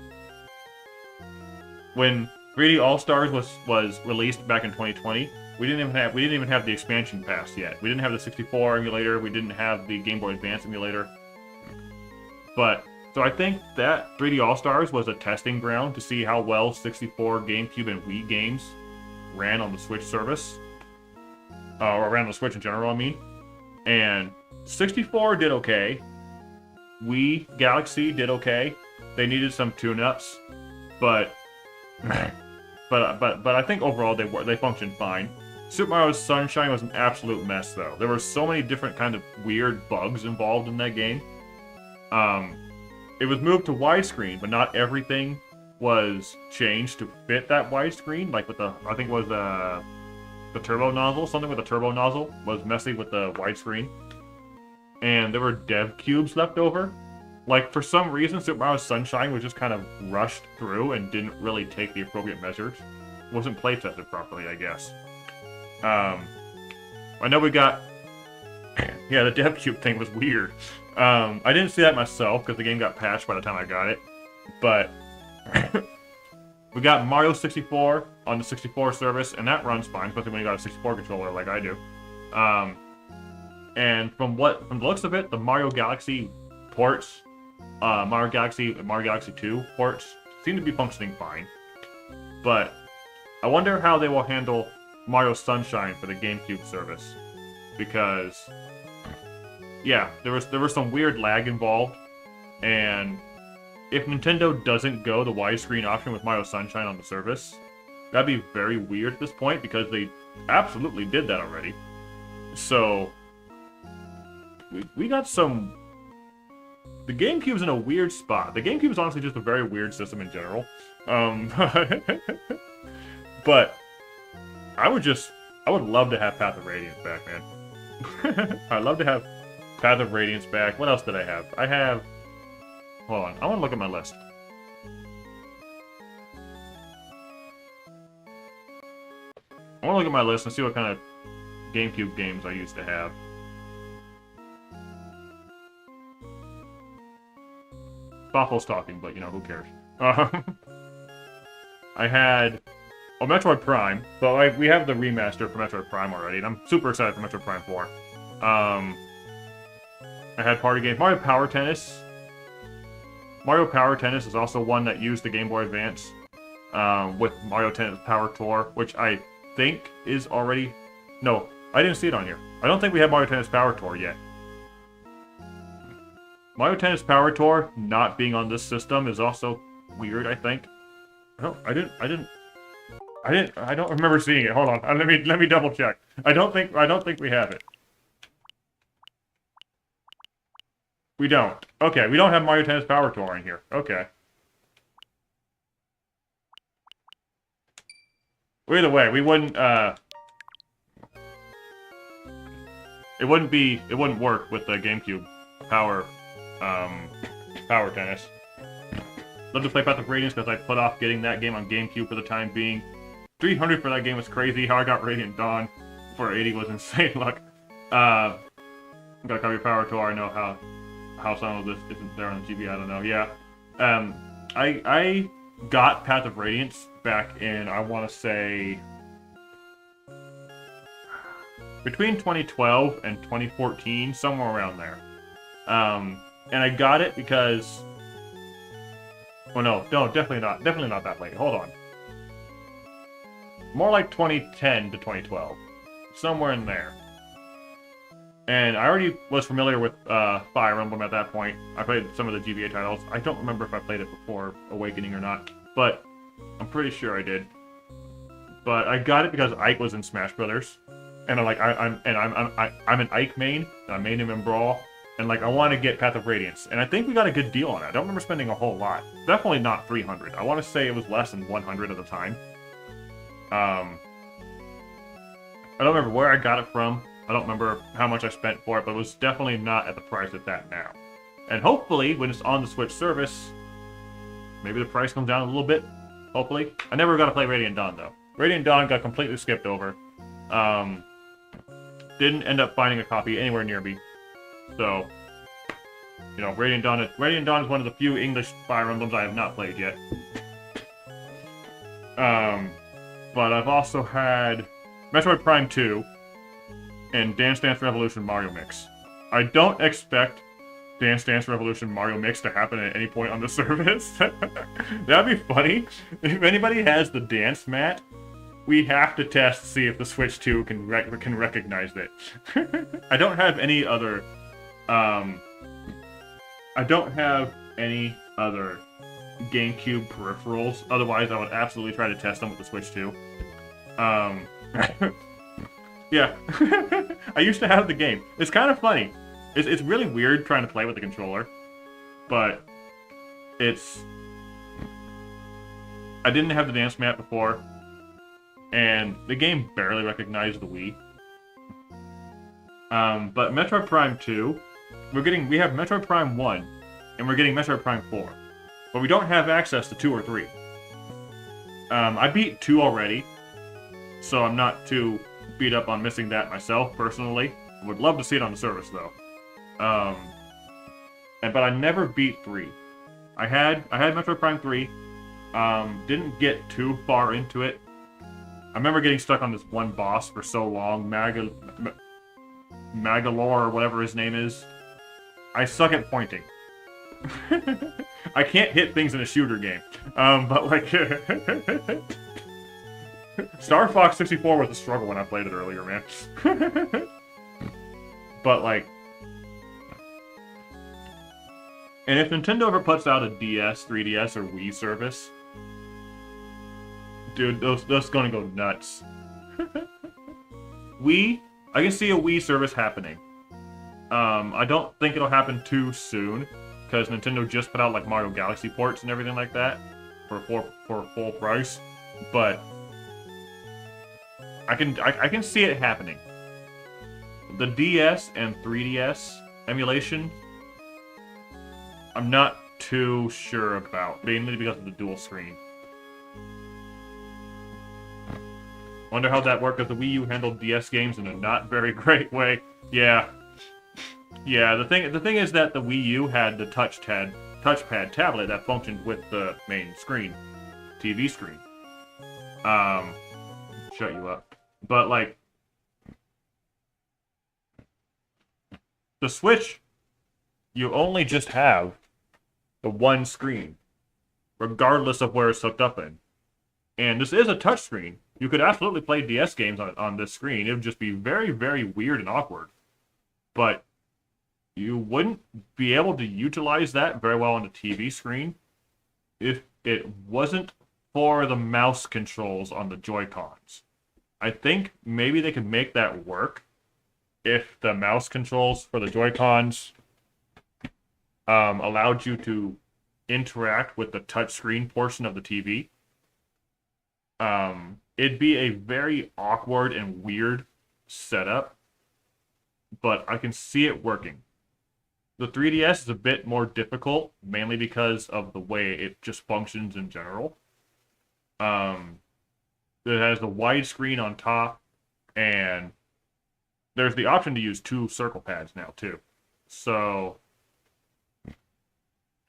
when 3D All-Stars was released back in 2020, we didn't even have the expansion pass yet. We didn't have the 64 emulator. We didn't have the Game Boy Advance emulator. But so I think that 3D All-Stars was a testing ground to see how well 64, GameCube, and Wii games ran on the Switch service. Or ran on the Switch in general, I mean. And 64 did okay. Wii Galaxy did okay. they needed some tune-ups, but I think overall they functioned fine. Super Mario Sunshine was an absolute mess, though. There were so many different kind of weird bugs involved in that game. It was moved to widescreen, but not everything was changed to fit that widescreen. Like with I think it was the turbo nozzle. Something with the turbo nozzle was messy with the widescreen. And there were dev cubes left over. Like, for some reason, Super Mario Sunshine was just kind of rushed through and didn't really take the appropriate measures. Wasn't play tested properly, I guess. I know we got... yeah, the dev cube thing was weird. I didn't see that myself, because the game got patched by the time I got it. But... we got Mario 64 on the 64 service, and that runs fine, especially when you got a 64 controller like I do. And from the looks of it, the Mario Galaxy ports, Mario Galaxy and Mario Galaxy 2 ports seem to be functioning fine. But I wonder how they will handle Mario Sunshine for the GameCube service, because yeah, there was some weird lag involved, and if Nintendo doesn't go the widescreen option with Mario Sunshine on the service, that'd be very weird at this point, because they absolutely did that already. So we got some... The GameCube's in a weird spot. The GameCube is honestly just a very weird system in general. But I would love to have Path of Radiance back, man. I'd love to have Path of Radiance back. What else did I have? I have... Hold on, I want to look at my list. I want to look at my list and see what kind of GameCube games I used to have. Waffle's talking, but, you know, who cares? I had... Oh, Metroid Prime. But we have the remaster for Metroid Prime already, and I'm super excited for Metroid Prime 4. I had party games. Mario Power Tennis. Mario Power Tennis is also one that used the Game Boy Advance with Mario Tennis Power Tour, which I think is already... No, I didn't see it on here. I don't think we have Mario Tennis Power Tour yet. Mario Tennis Power Tour not being on this system is also weird, I think. I don't remember seeing it. Hold on. Let me double check. I don't think we have it. We don't. Okay, we don't have Mario Tennis Power Tour in here. Okay. Well, either way, we wouldn't it wouldn't work with the GameCube Power Tennis. Love to play Path of Radiance because I put off getting that game on GameCube for the time being. 300 for that game was crazy. How I got Radiant Dawn for 80 was insane luck. Got a copy of Power Tour. I know how some of this isn't there on the GB. I don't know. Yeah. I got Path of Radiance back in, I want to say, between 2012 and 2014, somewhere around there. And I got it because... Oh, no, definitely not that late. Hold on. More like 2010 to 2012. Somewhere in there. And I already was familiar with Fire Emblem at that point. I played some of the GBA titles. I don't remember if I played it before Awakening or not, but I'm pretty sure I did. But I got it because Ike was in Smash Brothers, and I'm an Ike main. And I made him in Brawl, and I want to get Path of Radiance, and I think we got a good deal on it. I don't remember spending a whole lot. Definitely not 300. I want to say it was less than 100 at the time. I don't remember where I got it from. I don't remember how much I spent for it, but it was definitely not at the price it's at now. And hopefully, when it's on the Switch service, maybe the price comes down a little bit. Hopefully. I never got to play Radiant Dawn, though. Radiant Dawn got completely skipped over. Didn't end up finding a copy anywhere near me. So, you know, Radiant Dawn is one of the few English Fire Emblems I have not played yet. But I've also had Metroid Prime 2, and Dance Dance Revolution Mario Mix. I don't expect Dance Dance Revolution Mario Mix to happen at any point on the service. That'd be funny. If anybody has the dance mat, we have to test to see if the Switch 2 can recognize it. I don't have any other GameCube peripherals. Otherwise, I would absolutely try to test them with the Switch too. Yeah. I used to have the game. It's kind of funny. It's really weird trying to play with the controller, but it's... I didn't have the dance mat before, and the game barely recognized the Wii. But Metroid Prime 2, we have Metroid Prime 1, and we're getting Metroid Prime 4. But we don't have access to 2 or 3. I beat 2 already, so I'm not too beat up on missing that myself, personally. Would love to see it on the service, though. But I never beat 3. I had Metroid Prime 3, didn't get too far into it. I remember getting stuck on this one boss for so long, Magalore, or whatever his name is. I suck at pointing. I can't hit things in a shooter game. But like... Star Fox 64 was a struggle when I played it earlier, man. But like... And if Nintendo ever puts out a DS, 3DS, or Wii service... Dude, those gonna go nuts. Wii... I can see a Wii service happening. I don't think it'll happen too soon, because Nintendo just put out like Mario Galaxy ports and everything like that for full price. But I can see it happening. The DS and 3DS emulation, I'm not too sure about, mainly because of the dual screen. Wonder how that worked, because the Wii U handled DS games in a not very great way. Yeah. Yeah, the thing is that the Wii U had the touchpad tablet that functioned with the main screen. TV screen. Shut you up. But, like... The Switch, you only just have the one screen, regardless of where it's hooked up in. And this is a touchscreen. You could absolutely play DS games on this screen. It would just be very, very weird and awkward. But you wouldn't be able to utilize that very well on the TV screen if it wasn't for the mouse controls on the Joy-Cons. I think maybe they could make that work if the mouse controls for the Joy-Cons allowed you to interact with the touchscreen portion of the TV. It'd be a very awkward and weird setup, but I can see it working. The 3DS is a bit more difficult, mainly because of the way it just functions in general. It has the widescreen on top, and there's the option to use 2 circle pads now, too. So,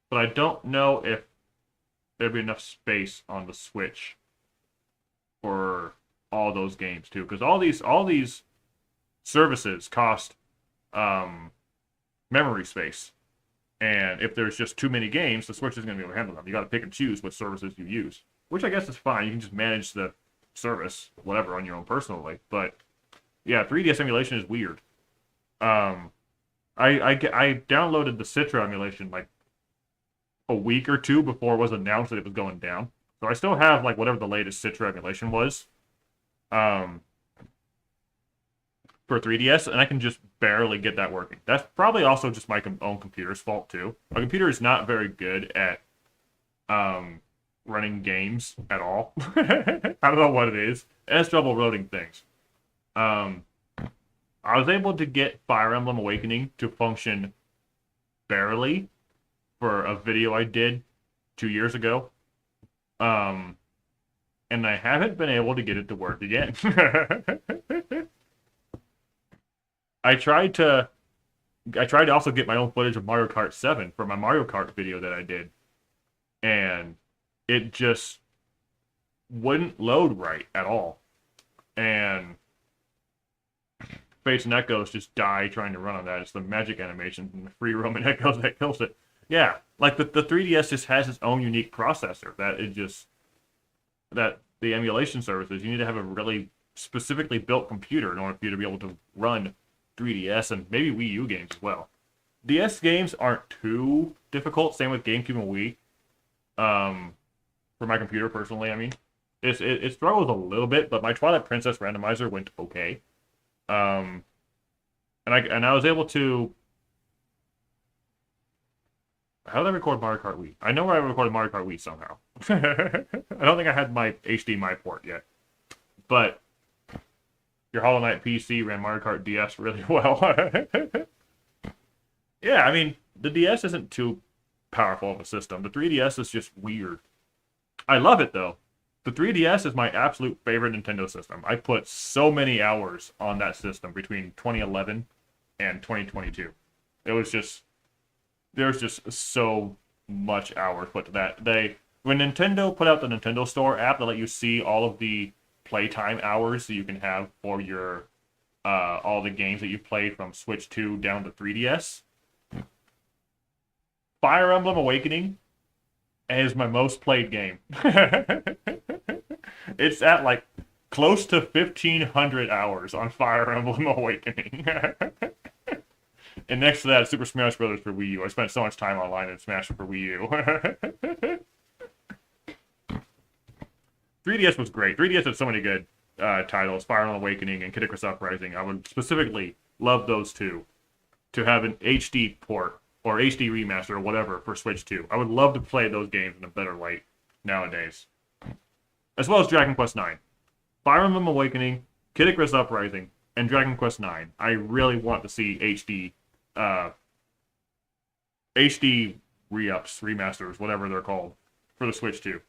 but I don't know if there'd be enough space on the Switch for all those games too, because all these services cost memory space, and if there's just too many games, the Switch isn't going to be able to handle them. You got to pick and choose what services you use, which I guess is fine. You can just manage the service, whatever, on your own personally. But yeah, 3DS emulation is weird. I downloaded the Citra emulation like a week or 2 before it was announced that it was going down. So I still have, like, whatever the latest Citra emulation was for 3DS, and I can just barely get that working. That's probably also just my own computer's fault, too. My computer is not very good at running games at all. I don't know what it is. It has trouble loading things. I was able to get Fire Emblem Awakening to function barely for a video I did 2 years ago. And I haven't been able to get it to work again. I tried to also get my own footage of Mario Kart 7 for my Mario Kart video that I did. And it just wouldn't load right at all. And Fates and Echoes just die trying to run on that. It's the magic animation from the free roaming Echoes that kills it. Yeah, like the 3DS just has its own unique processor that the emulation services, you need to have a really specifically built computer in order for you to be able to run 3DS and maybe Wii U games as well. DS games aren't too difficult, same with GameCube and Wii. for my computer personally. I mean, it struggles a little bit, but my Twilight Princess randomizer went okay. And I was able to. How did I record Mario Kart Wii? I know where I recorded Mario Kart Wii somehow. I don't think I had my HDMI port yet, but your Hollow Knight PC ran Mario Kart DS really well. Yeah, I mean, the DS isn't too powerful of a system. The 3DS is just weird. I love it, though. The 3DS is my absolute favorite Nintendo system. I put so many hours on that system between 2011 and 2022. There's just so much hours put to that. When Nintendo put out the Nintendo Store app that let you see all of the playtime hours that you can have for your all the games that you played from Switch 2 down to 3DS. Fire Emblem Awakening is my most played game. It's at like close to 1,500 hours on Fire Emblem Awakening. And next to that, Super Smash Bros. For Wii U. I spent so much time online in Smash for Wii U. 3DS was great. 3DS had so many good titles, Fire Emblem Awakening and Kid Icarus Uprising. I would specifically love those two to have an HD port or HD remaster or whatever for Switch 2. I would love to play those games in a better light nowadays. As well as Dragon Quest IX. Fire Emblem Awakening, Kid Icarus Uprising, and Dragon Quest IX. I really want to see HD re-ups, remasters, whatever they're called, for the Switch 2.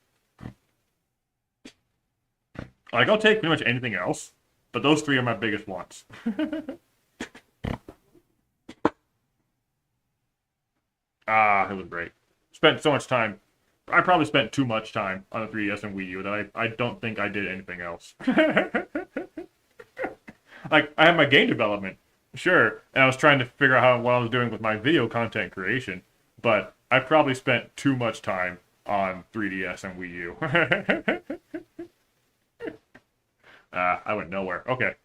Like, I'll take pretty much anything else, but those three are my biggest wants. It was great. Spent so much time. I probably spent too much time on the 3DS and Wii U that I don't think I did anything else. Like, I had my game development, sure, and I was trying to figure out what I was doing with my video content creation, but I probably spent too much time on 3DS and Wii U. I went nowhere. Okay.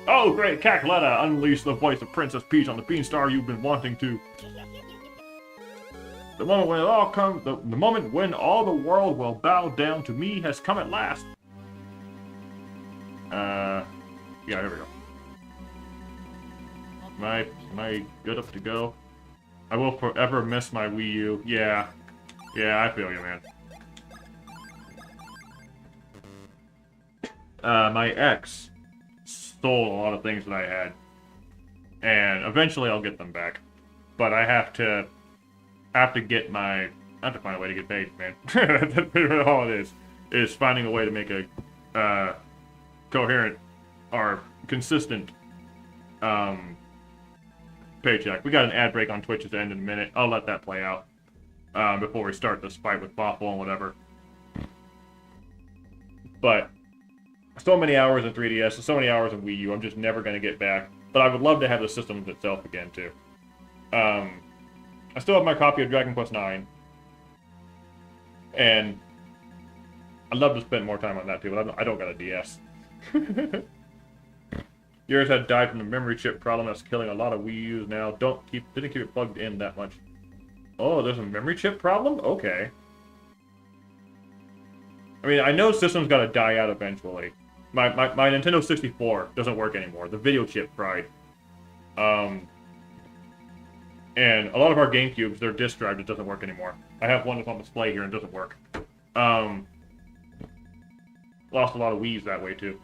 Oh, great, Cackletta! Unleash the voice of Princess Peach on the Beanstar you've been wanting to. The moment when it all comes, the moment when all the world will bow down to me has come at last. Yeah, here we go. Am I good up to go? I will forever miss my Wii U. Yeah, I feel you, man. My ex stole a lot of things that I had, and eventually I'll get them back. But I have to get my. I have to find a way to get paid, man. That's really all it is finding a way to make a coherent or consistent paycheck. We got an ad break on Twitch at the end in a minute. I'll let that play out before we start this fight with Boffle and whatever. But so many hours in 3DS, so many hours in Wii U, I'm just never going to get back. But I would love to have the system itself again, too. I still have my copy of Dragon Quest IX. And I'd love to spend more time on that, too, but I don't got a DS. Yours had died from the memory chip problem that's killing a lot of Wii U's now. Didn't keep it plugged in that much. Oh, there's a memory chip problem? Okay. I mean, I know systems gotta die out eventually. My Nintendo 64 doesn't work anymore. The video chip fried. And a lot of our GameCubes, their disk drive just doesn't work anymore. I have one that's on display here and it doesn't work. Lost a lot of Wii's that way too.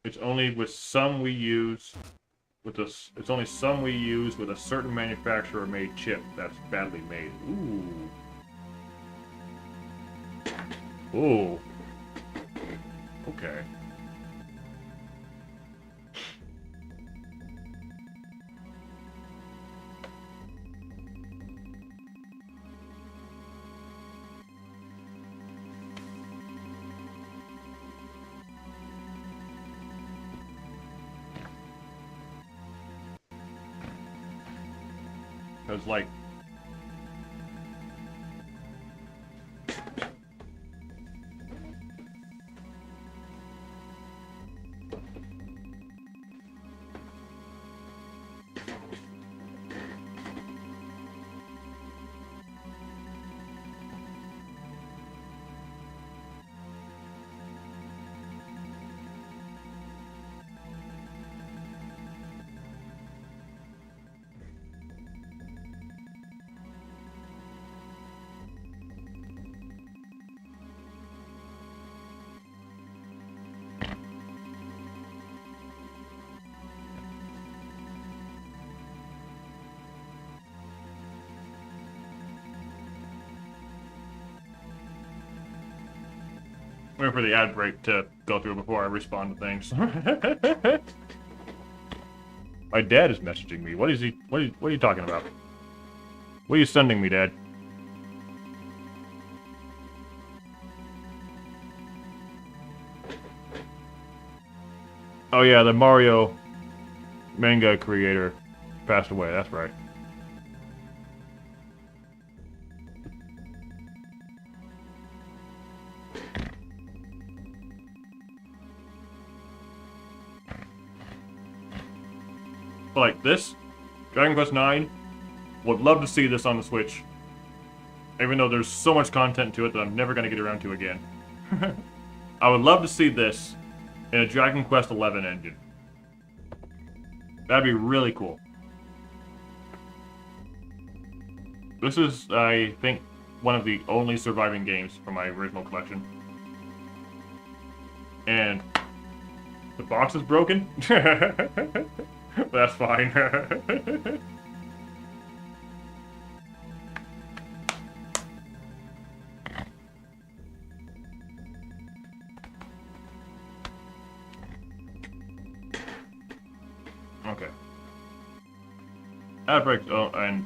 It's only with some Wii U's it's only some Wii U's with a certain manufacturer made chip that's badly made. Ooh. Ooh. Okay. was like... Waiting for the ad break to go through before I respond to things. My dad is messaging me. What is he? What are you talking about? What are you sending me, Dad? Oh yeah, the Mario manga creator passed away. That's right. But like this, Dragon Quest IX, would love to see this on the Switch. Even though there's so much content to it that I'm never going to get around to again. I would love to see this in a Dragon Quest XI engine. That'd be really cool. This is, I think, one of the only surviving games from my original collection. And the box is broken. That's fine. Okay. Ad break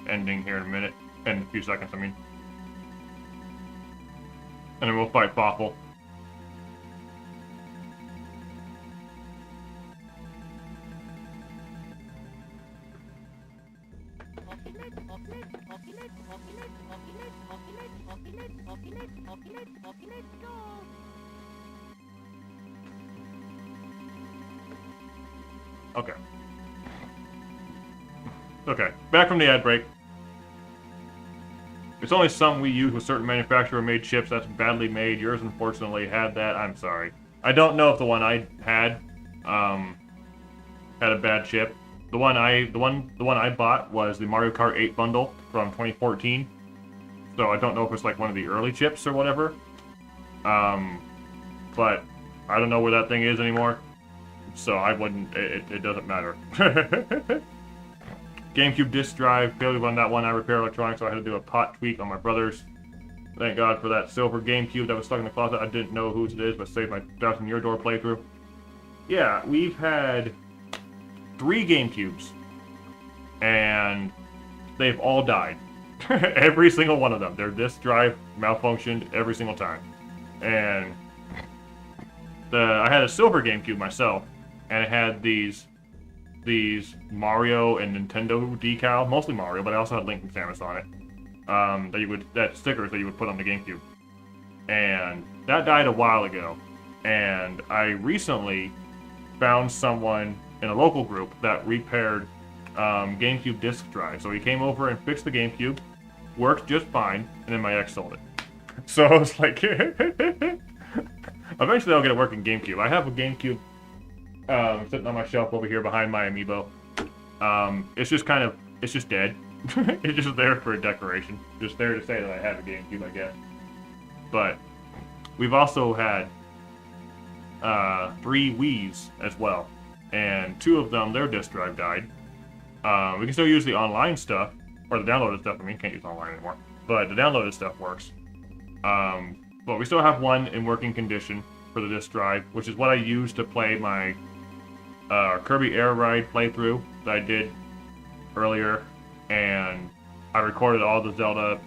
ending here in a minute. In a few seconds, I mean. And then we'll fight Boffle. Okay. Okay, back from the ad break. It's only some we use with certain manufacturer-made chips that's badly made. Yours, unfortunately, had that. I'm sorry. I don't know if the one I had a bad chip. The one I bought was the Mario Kart 8 bundle from 2014. So I don't know if it's like one of the early chips or whatever. But I don't know where that thing is anymore. So I wouldn't. It doesn't matter. GameCube disc drive, failure on that one. I repair electronics, so I had to do a pot tweak on my brother's. Thank God for that silver GameCube that was stuck in the closet. I didn't know whose it is, but saved my 1,000-year door playthrough. Yeah, we've had 3 GameCubes, and they've all died. Every single one of them. Their disc drive malfunctioned every single time. And I had a silver GameCube myself, and it had these Mario and Nintendo decal, mostly Mario, but I also had Link and Samus on it. That stickers that you would put on the GameCube. And that died a while ago. And I recently found someone in a local group that repaired GameCube disc drive. So he came over and fixed the GameCube, worked just fine, and then my ex sold it. So I was like, eventually I'll get it working GameCube. I have a GameCube sitting on my shelf over here behind my amiibo. It's just dead. It's just there for a decoration. Just there to say that I have a GameCube, I guess. But we've also had 3 Wiis as well. And 2 of them, their disc drive died. We can still use the online stuff, or the downloaded stuff. I mean, can't use online anymore. But the downloaded stuff works. But we still have one in working condition for the disc drive, which is what I use to play my Kirby Air Ride playthrough that I did earlier, and I recorded all the Zelda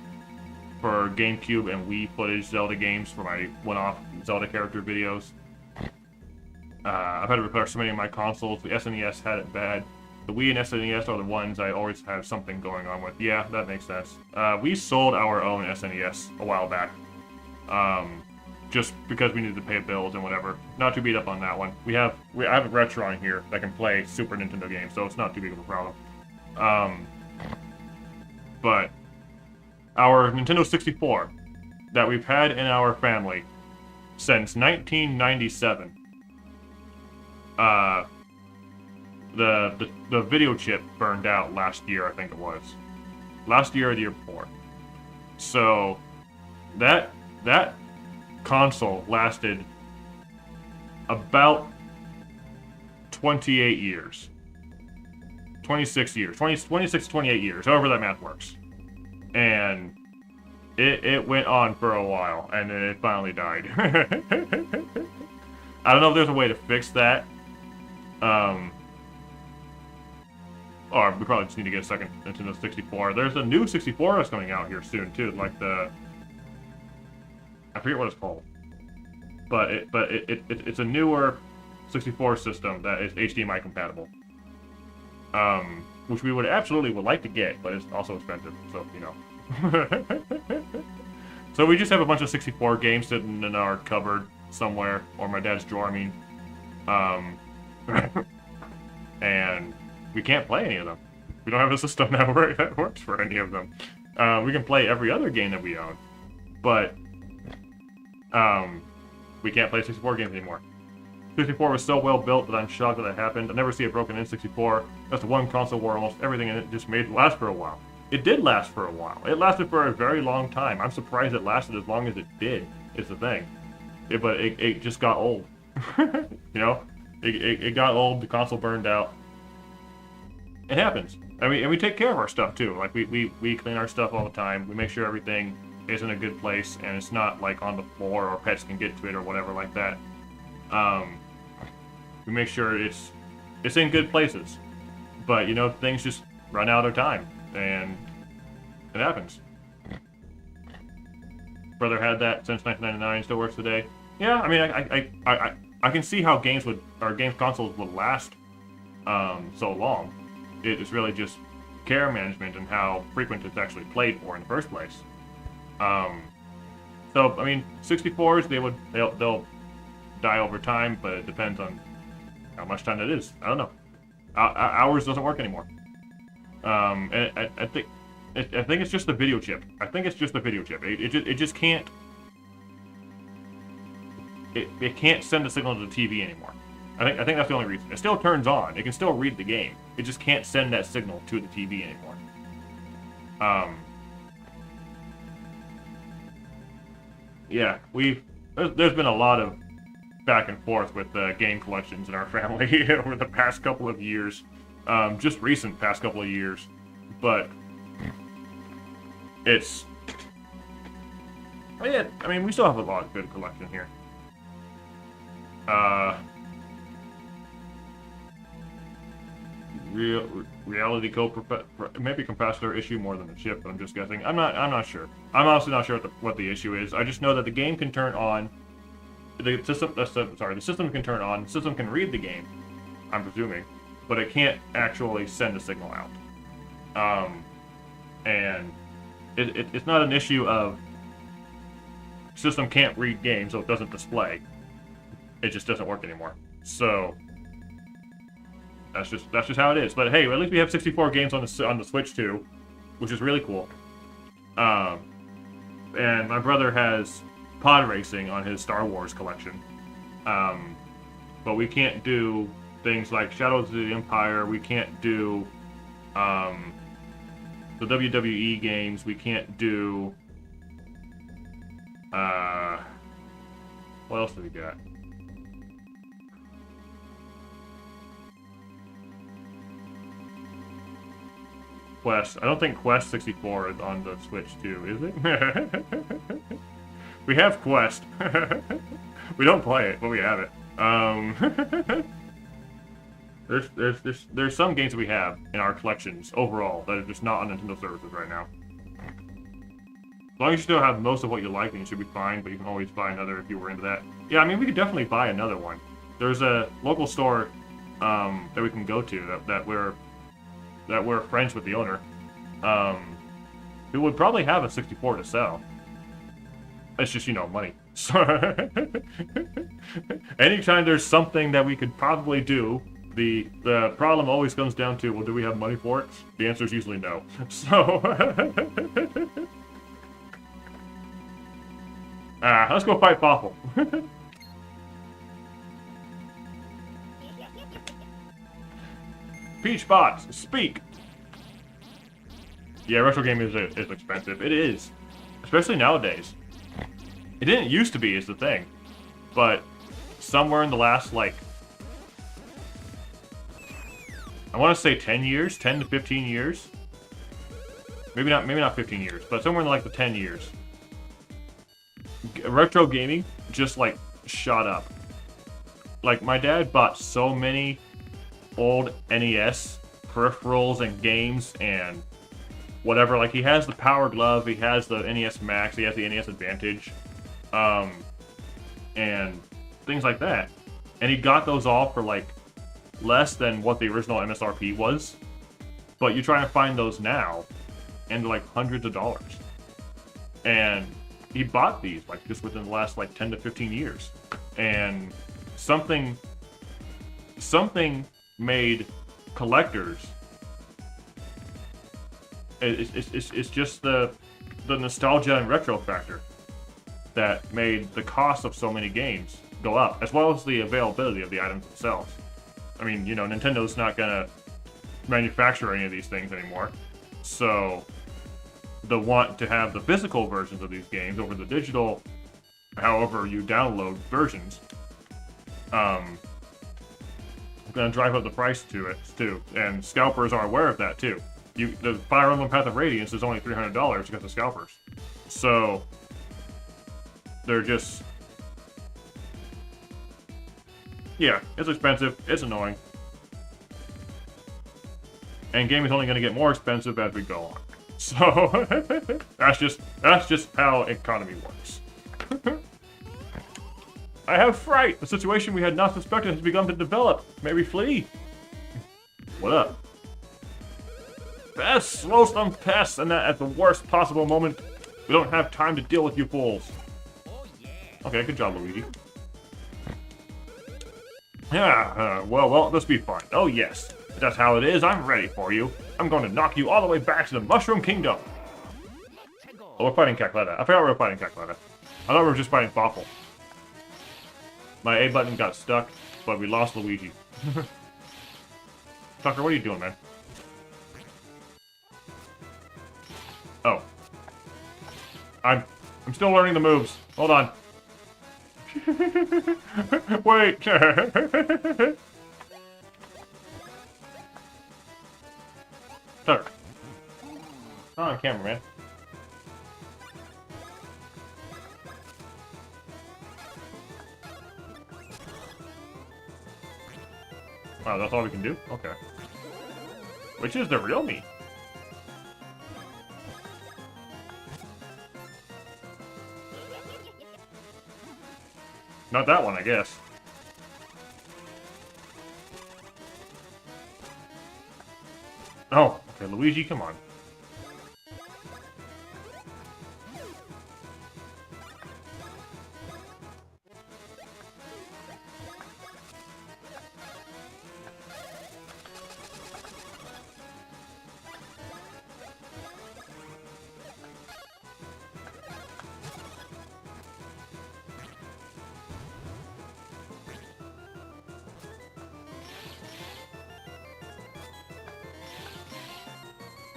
for GameCube and Wii footage Zelda games for my one-off Zelda character videos. I've had to repair so many of my consoles. The SNES had it bad. The Wii and SNES are the ones I always have something going on with. Yeah, that makes sense. We sold our own SNES a while back. Just because we needed to pay bills and whatever. Not too beat up on that one. I have a Retron here that can play Super Nintendo games, so it's not too big of a problem. But our Nintendo 64 that we've had in our family since 1997. The video chip burned out last year, I think it was. Last year or the year before. So that console lasted about 28 years. 26 years. 26 to 28 years, however that math works. And it went on for a while, and then it finally died. I don't know if there's a way to fix that. Or we probably just need to get a second Nintendo 64. There's a new 64 that's coming out here soon, too. Like I forget what it's called. But it's a newer 64 system that is HDMI compatible. Which we would like to get, but it's also expensive, so, you know. So we just have a bunch of 64 games sitting in our cupboard somewhere, or my dad's drawer, I mean. And we can't play any of them. We don't have a system that works for any of them. We can play every other game that we own, but we can't play 64 games anymore. 64 was so well built that I'm shocked that it happened. I never see a broken N64. That's the one console where almost everything in it just made it last for a while. It did last for a while. It lasted for a very long time. I'm surprised it lasted as long as it did, is the thing. But it just got old. You know? It got old, the console burned out. It happens. And we take care of our stuff too. Like we clean our stuff all the time. We make sure everything is in a good place and it's not like on the floor or pets can get to it or whatever like that. We make sure it's in good places. But you know, things just run out of time and it happens. Brother had that since 1999, still works today. Yeah, I mean I can see how games consoles would last so long. It is really just care management and how frequent it's actually played for in the first place. So I mean, 64s they'll die over time, but it depends on how much time it is. I don't know. Ours doesn't work anymore. And I think it's just the video chip. I think it's just the video chip. It just can't. It can't send a signal to the TV anymore. I think that's the only reason. It still turns on. It can still read the game. It just can't send that signal to the TV anymore. Yeah, there's been a lot of back and forth with game collections in our family over the past couple of years. Just recent past couple of years. But it's... Yeah, I mean, we still have a lot of good collection here. Reality code maybe capacitor issue more than the chip, but I'm just guessing. I'm not sure. I'm honestly not sure what the issue is. I just know that the game can turn on. The system can turn on. The system can read the game, I'm presuming, but it can't actually send a signal out. And it's not an issue of system can't read games, so it doesn't display. It just doesn't work anymore. So that's just how it is. But hey, at least we have 64 games on the Switch too, which is really cool. And my brother has pod racing on his Star Wars collection. But we can't do things like Shadows of the Empire. We can't do the WWE games. We can't do what else do we got? Quest. I don't think Quest 64 is on the Switch too, is it? We have Quest. We don't play it, but we have it. There's some games that we have in our collections overall that are just not on Nintendo services right now. As long as you still have most of what you like, then you should be fine, but you can always buy another if you were into that. Yeah, I mean, we could definitely buy another one. There's a local store that we can go to that we're that we're friends with the owner, who would probably have a 64 to sell. It's just, you know, money. So anytime there's something that we could probably do, the problem always comes down to, well, do we have money for it? The answer is usually no. So let's go fight Fawful. Peach Bots, speak! Yeah, retro gaming is expensive. It is. Especially nowadays. It didn't used to be, is the thing. But somewhere in the last, like, I want to say 10 years, 10 to 15 years. Maybe not 15 years, but somewhere in like the 10 years. Retro gaming just like shot up. Like my dad bought so many old NES peripherals and games and whatever. Like he has the Power Glove, he has the NES Max, he has the NES Advantage, and things like that. And he got those all for like less than what the original MSRP was. But you try and find those now, and they're like hundreds of dollars. And he bought these like just within the last like 10 to 15 years. And something made collectors. It's just the nostalgia and retro factor that made the cost of so many games go up, as well as the availability of the items themselves. I mean, you know, Nintendo's not gonna manufacture any of these things anymore, so the want to have the physical versions of these games over the digital, however you download versions, gonna drive up the price to it too, and scalpers are aware of that too. The Fire Emblem Path of Radiance is only $300 because of scalpers, so they're just, yeah, it's expensive, it's annoying, and gaming's only gonna get more expensive as we go on. So that's just how economy works. I have fright. The situation we had not suspected has begun to develop. May we flee? What up? Pests, slow some pests, and that at the worst possible moment. We don't have time to deal with you fools. Okay, good job, Luigi. Yeah, well, this be fun. Oh yes, if that's how it is. I'm ready for you. I'm going to knock you all the way back to the Mushroom Kingdom. Oh, we're fighting Cacletta. I forgot we were fighting Cacletta. I thought we were just fighting Fawful. My A button got stuck, but we lost Luigi. Tucker, what are you doing, man? Oh. I'm still learning the moves. Hold on. Wait. Tucker. Not on camera, man. Wow, that's all we can do? Okay. Which is the real me? Not that one, I guess. Oh, okay, Luigi, come on.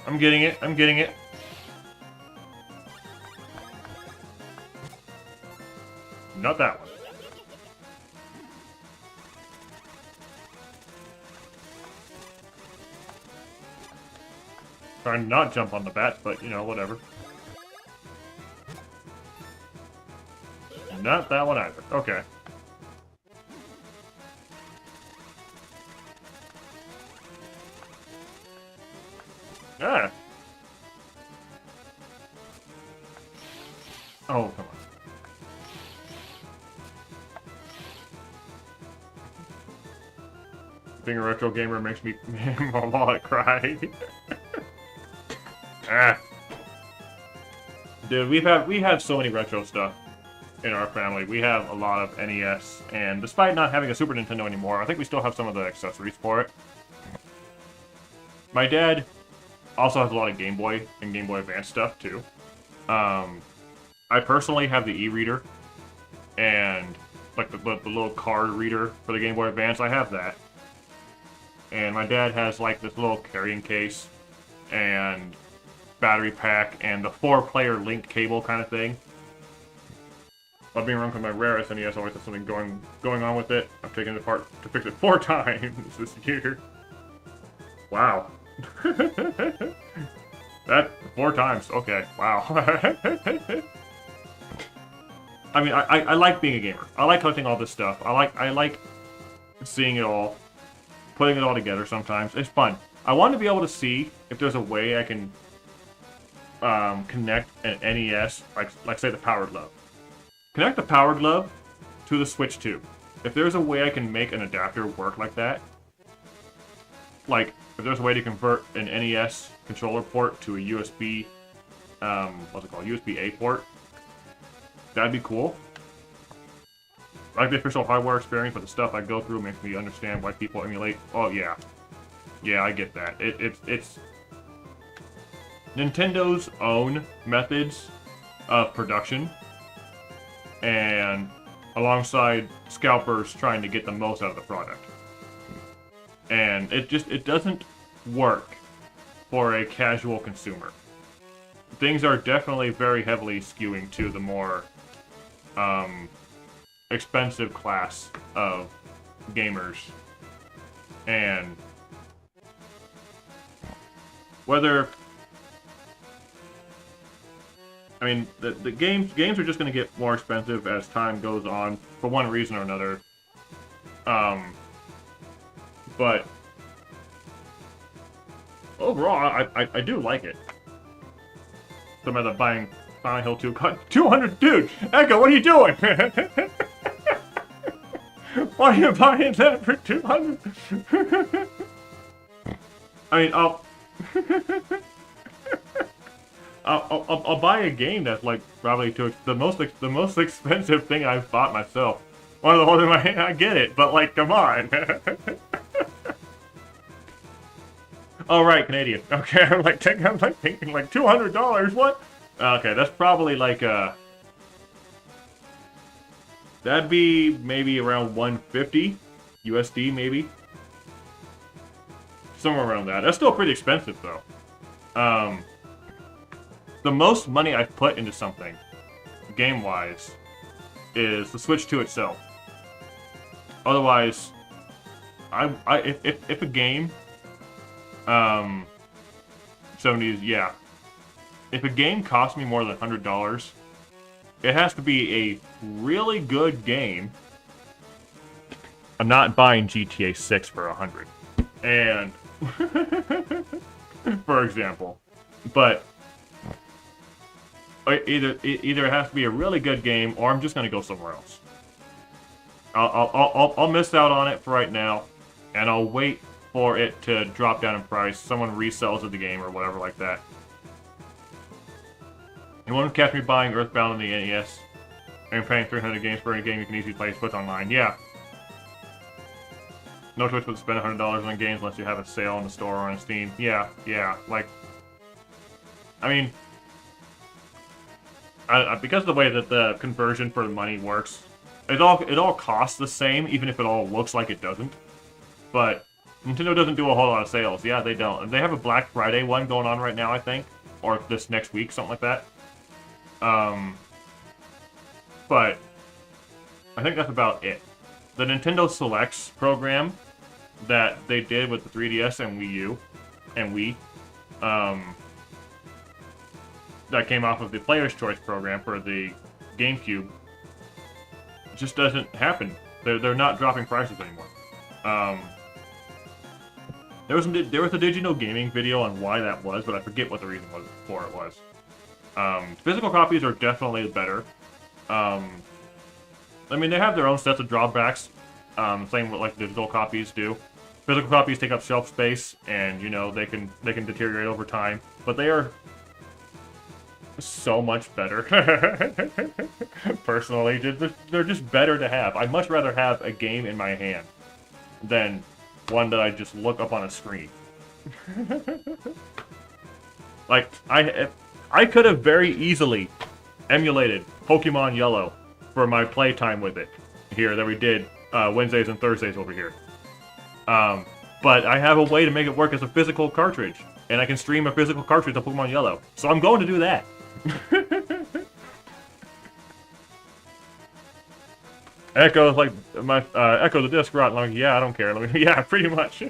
I'm getting it. I'm getting it. Not that one. Trying to not jump on the bats, but, you know, whatever. Not that one either. Okay. Ah. Oh, come on. being a retro gamer makes me my wallet cry. Ah. Dude, we have so many retro stuff in our family. We have a lot of NES, and despite not having a Super Nintendo anymore, I think we still have some of the accessories for it. My dad also has a lot of Game Boy and Game Boy Advance stuff, too. I personally have the e-reader, and like the little card reader for the Game Boy Advance, I have that. And my dad has like this little carrying case, and battery pack, and the 4-player linked cable kind of thing. While being wrong with my rarest NES, always has something going on with it. I've taken it apart to fix it 4 times this year. Wow. That 4 times. Okay. Wow. I mean, I like being a gamer. I like collecting all this stuff. I like seeing it all, putting it all together. Sometimes it's fun. I want to be able to see if there's a way I can connect an NES, like say the Power Glove. Connect the Power Glove to the Switch 2. If there's a way I can make an adapter work like that, like if there's a way to convert an NES controller port to a USB, what's it called, USB-A port, that'd be cool. I like the official hardware experience, but the stuff I go through makes me understand why people emulate. Oh yeah, yeah, I get that. It's Nintendo's own methods of production, and alongside scalpers trying to get the most out of the product. And it doesn't work for a casual consumer. Things are definitely very heavily skewing to the more expensive class of gamers. And whether, I mean, the games are just going to get more expensive as time goes on, for one reason or another. But overall, I do like it. Some of the buying Silent Hill 2 cut 200, dude. Echo, what are you doing? Why are you buying that for 200? I mean, I'll buy a game that's like probably the most expensive thing I've bought myself. One of the holding my hand, I get it, but like, come on. Oh right, Canadian. Okay, I'm like thinking like $200. What? Okay, that's probably like that'd be maybe around 150 USD, maybe somewhere around that. That's still pretty expensive though. The most money I've put into something, game-wise, is the Switch 2 itself. Otherwise, if a game, 70s, yeah. If a game costs me more than $100, it has to be a really good game. I'm not buying GTA 6 for $100, and for example, but either it has to be a really good game, or I'm just gonna go somewhere else. I'll miss out on it for right now, and I'll wait for it to drop down in price. Someone resells the game or whatever like that. You won't catch me buying Earthbound on the NES and paying 300 games for a game you can easily play Switch online. Yeah. No choice but to spend $100 on games unless you have a sale in the store or on Steam. Yeah, yeah. Like, I mean, because of the way that the conversion for the money works, it all costs the same, even if it all looks like it doesn't. But Nintendo doesn't do a whole lot of sales. Yeah, they don't. And they have a Black Friday one going on right now, I think, or this next week, something like that. But I think that's about it. The Nintendo Selects program that they did with the 3DS and Wii U and Wii, that came off of the Player's Choice program for the GameCube, just doesn't happen. They're not dropping prices anymore. There was a Digital Gaming video on why that was, but I forget what the reason was for it was. Physical copies are definitely better. I mean, they have their own sets of drawbacks, same with like digital copies do. Physical copies take up shelf space, and you know they can deteriorate over time, but they are so much better. Personally, they're just better to have. I'd much rather have a game in my hand than one that I just look up on a screen. Like, I could have very easily emulated Pokemon Yellow for my playtime with it here that we did Wednesdays and Thursdays over here. But I have a way to make it work as a physical cartridge, and I can stream a physical cartridge of Pokemon Yellow. So I'm going to do that. Echo like my Echo the disc rot. Like, yeah, I don't care. Yeah, pretty much.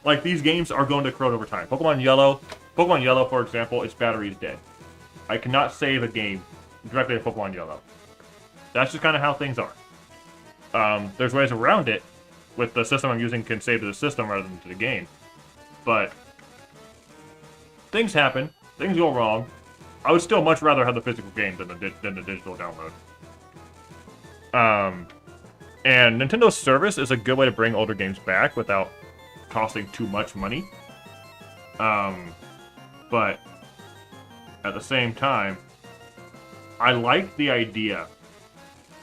Like, these games are going to corrode over time. Pokemon Yellow, for example, its battery is dead. I cannot save a game directly to Pokemon Yellow. That's just kind of how things are. There's ways around it. With the system I'm using, can save to the system rather than to the game. But things happen. Things go wrong. I would still much rather have the physical game than the digital download. And Nintendo's service is a good way to bring older games back without costing too much money. But at the same time, I like the idea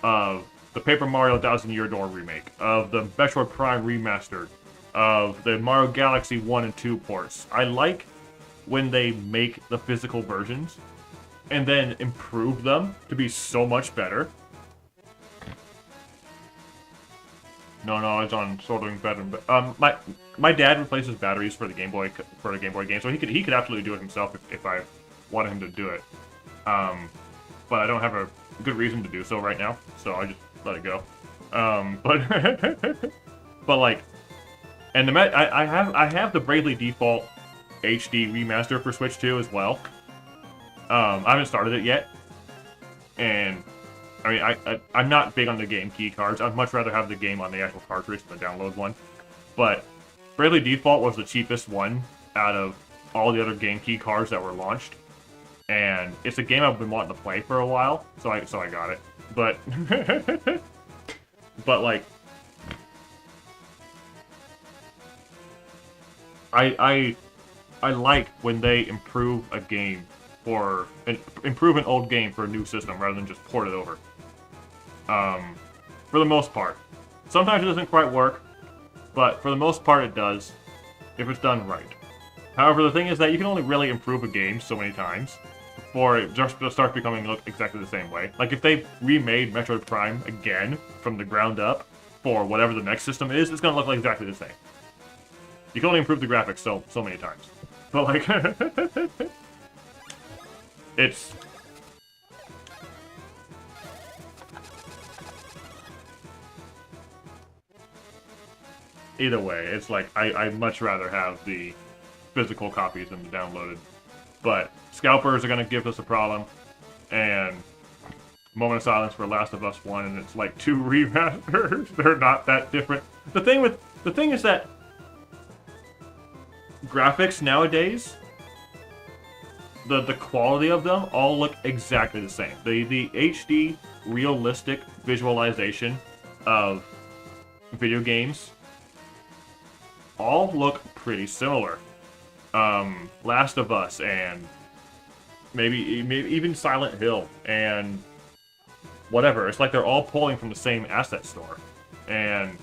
of the Paper Mario Thousand Year Door remake, of the Metroid Prime remastered, of the Mario Galaxy 1 and 2 ports. I like when they make the physical versions and then improve them to be so much better. No, it's on soldering better. My dad replaces batteries for the Game Boy game, so he could absolutely do it himself if I wanted him to do it. But I don't have a good reason to do so right now, so I just let it go. But like, and I have the Bravely Default HD remaster for Switch 2 as well. I haven't started it yet, and I mean I'm not big on the game key cards. I'd much rather have the game on the actual cartridge than the download one. But Bravely Default was the cheapest one out of all the other game key cards that were launched, and it's a game I've been wanting to play for a while, so I got it. But but like, I like when they improve a game improve an old game for a new system rather than just port it over. For the most part. Sometimes it doesn't quite work, but for the most part it does, if it's done right. However, the thing is that you can only really improve a game so many times before it just starts becoming look exactly the same way. Like, if they remade Metroid Prime again from the ground up for whatever the next system is, it's gonna look like exactly the same. You can only improve the graphics so many times. But like, it's... Either way, it's like, I'd much rather have the physical copies than the downloaded. But scalpers are going to give us a problem, and moment of silence for Last of Us 1, and it's like 2 remasters. They're not that different. The thing is that graphics nowadays, the quality of them all look exactly the same. The HD realistic visualization of video games all look pretty similar. Last of Us and maybe even Silent Hill and whatever. It's like they're all pulling from the same asset store, and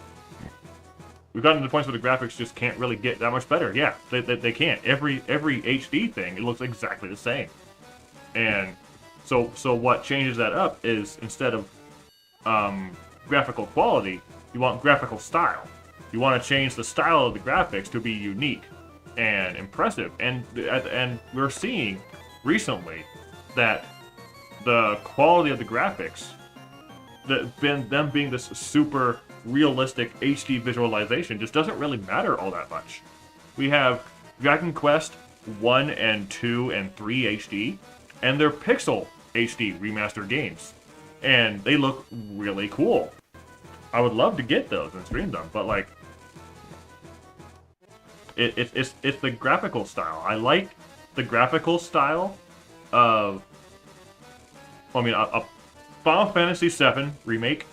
we've gotten to the point where the graphics just can't really get that much better. Yeah, they can't. Every HD thing, it looks exactly the same. And so what changes that up is, instead of graphical quality, you want graphical style. You want to change the style of the graphics to be unique and impressive. And we're seeing recently that the quality of the graphics, them being this super realistic HD visualization, just doesn't really matter all that much. We have Dragon Quest 1 and 2 and 3 HD, and they're Pixel HD remastered games, and they look really cool. I would love to get those and stream them, but like, it's the graphical style. I like the graphical style of, I mean, a Final Fantasy VII remake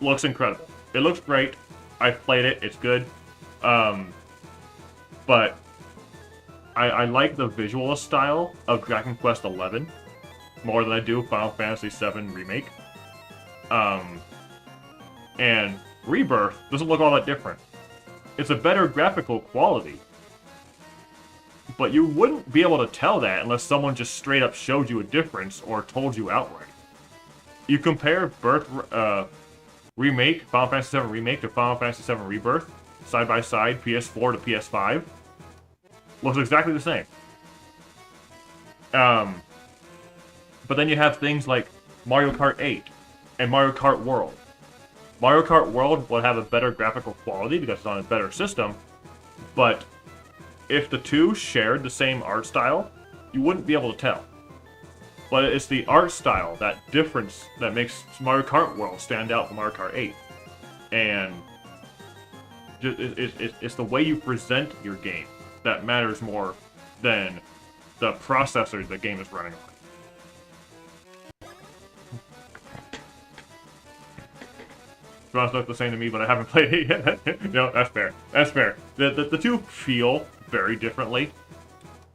looks incredible. It looks great. I've played it. It's good. but I like the visual style of Dragon Quest XI more than I do Final Fantasy VII Remake. And Rebirth doesn't look all that different. It's a better graphical quality. But you wouldn't be able to tell that unless someone just straight up showed you a difference or told you outright. You compare Remake, Final Fantasy VII Remake to Final Fantasy VII Rebirth, side by side, PS4 to PS5. Looks exactly the same. But then you have things like Mario Kart 8 and Mario Kart World. Mario Kart World will have a better graphical quality because it's on a better system, but if the two shared the same art style, you wouldn't be able to tell. But it's the art style, that difference, that makes Mario Kart World stand out from Mario Kart 8. And it's the way you present your game that matters more than the processor the game is running on. Ron's look the same to me, but I haven't played it yet. No, that's fair. That's fair. The two feel very differently.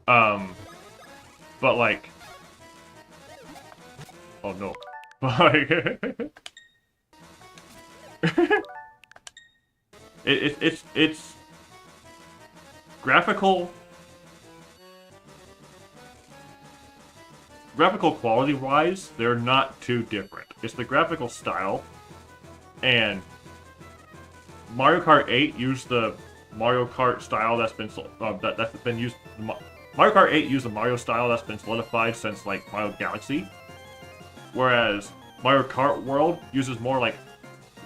But like... Oh no. But like... it's... Graphical quality-wise, they're not too different. It's the graphical style. And Mario Kart 8 used the Mario Kart style that's been used. Mario Kart 8 used the Mario style that's been solidified since like Mario Galaxy, whereas Mario Kart World uses more like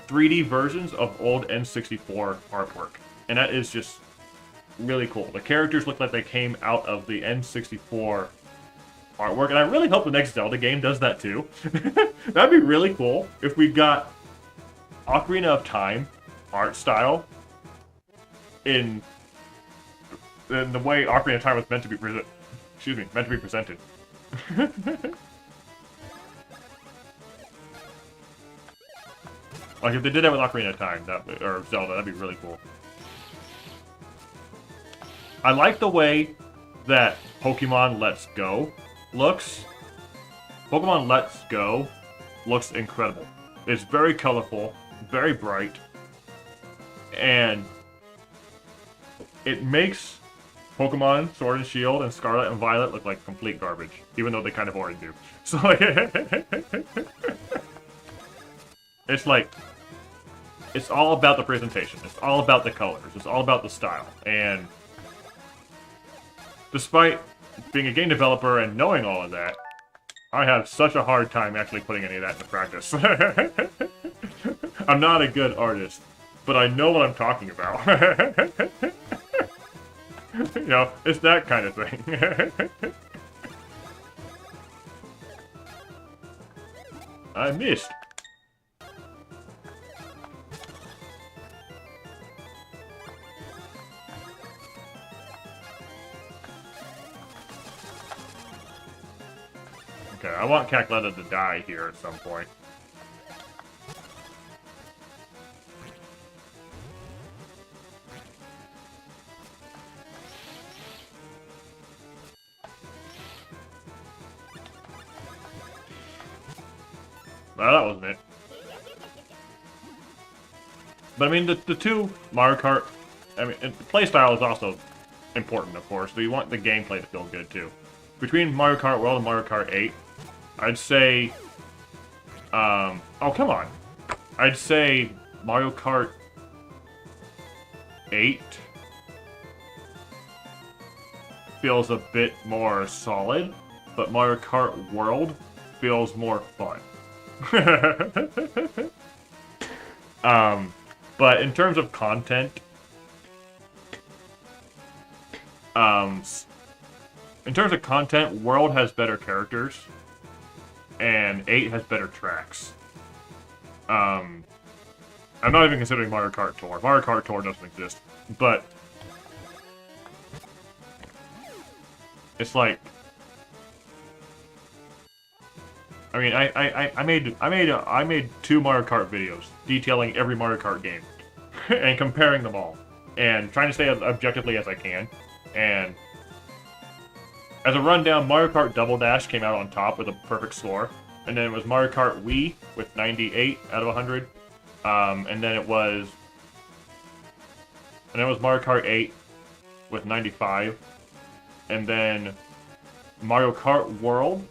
3D versions of old N64 artwork, and that is just really cool. The characters look like they came out of the N64 artwork, and I really hope the next Zelda game does that too. That'd be really cool if we got Ocarina of Time art style in the way Ocarina of Time was meant to be presented. Like if they did that with Ocarina of Time, or Zelda, that'd be really cool. I like the way that Pokemon Let's Go looks. Pokemon Let's Go looks incredible. It's very colorful, very bright, and it makes Pokemon Sword and Shield and Scarlet and Violet look like complete garbage, even though they kind of already do. So like, it's like, it's all about the presentation. It's all about the colors. It's all about the style. And despite being a game developer and knowing all of that, I have such a hard time actually putting any of that into practice. I'm not a good artist, but I know what I'm talking about. You know, it's that kind of thing. I missed. Okay, I want Cackletta to die here at some point. Well, that wasn't it. But I mean, the two Mario Kart, I mean, the playstyle is also important, of course, so you want the gameplay to feel good, too. Between Mario Kart World and Mario Kart 8, I'd say, oh, come on. I'd say Mario Kart 8 feels a bit more solid, but Mario Kart World feels more fun. But in terms of content, World has better characters, and 8 has better tracks. I'm not even considering Mario Kart Tour. Mario Kart Tour doesn't exist, but it's like, I mean, I made 2 Mario Kart videos detailing every Mario Kart game and comparing them all. and trying to stay as objectively as I can. And as a rundown, Mario Kart Double Dash came out on top with a perfect score. And then it was Mario Kart Wii with 98 out of 100. And then it was Mario Kart 8 with 95. And then Mario Kart World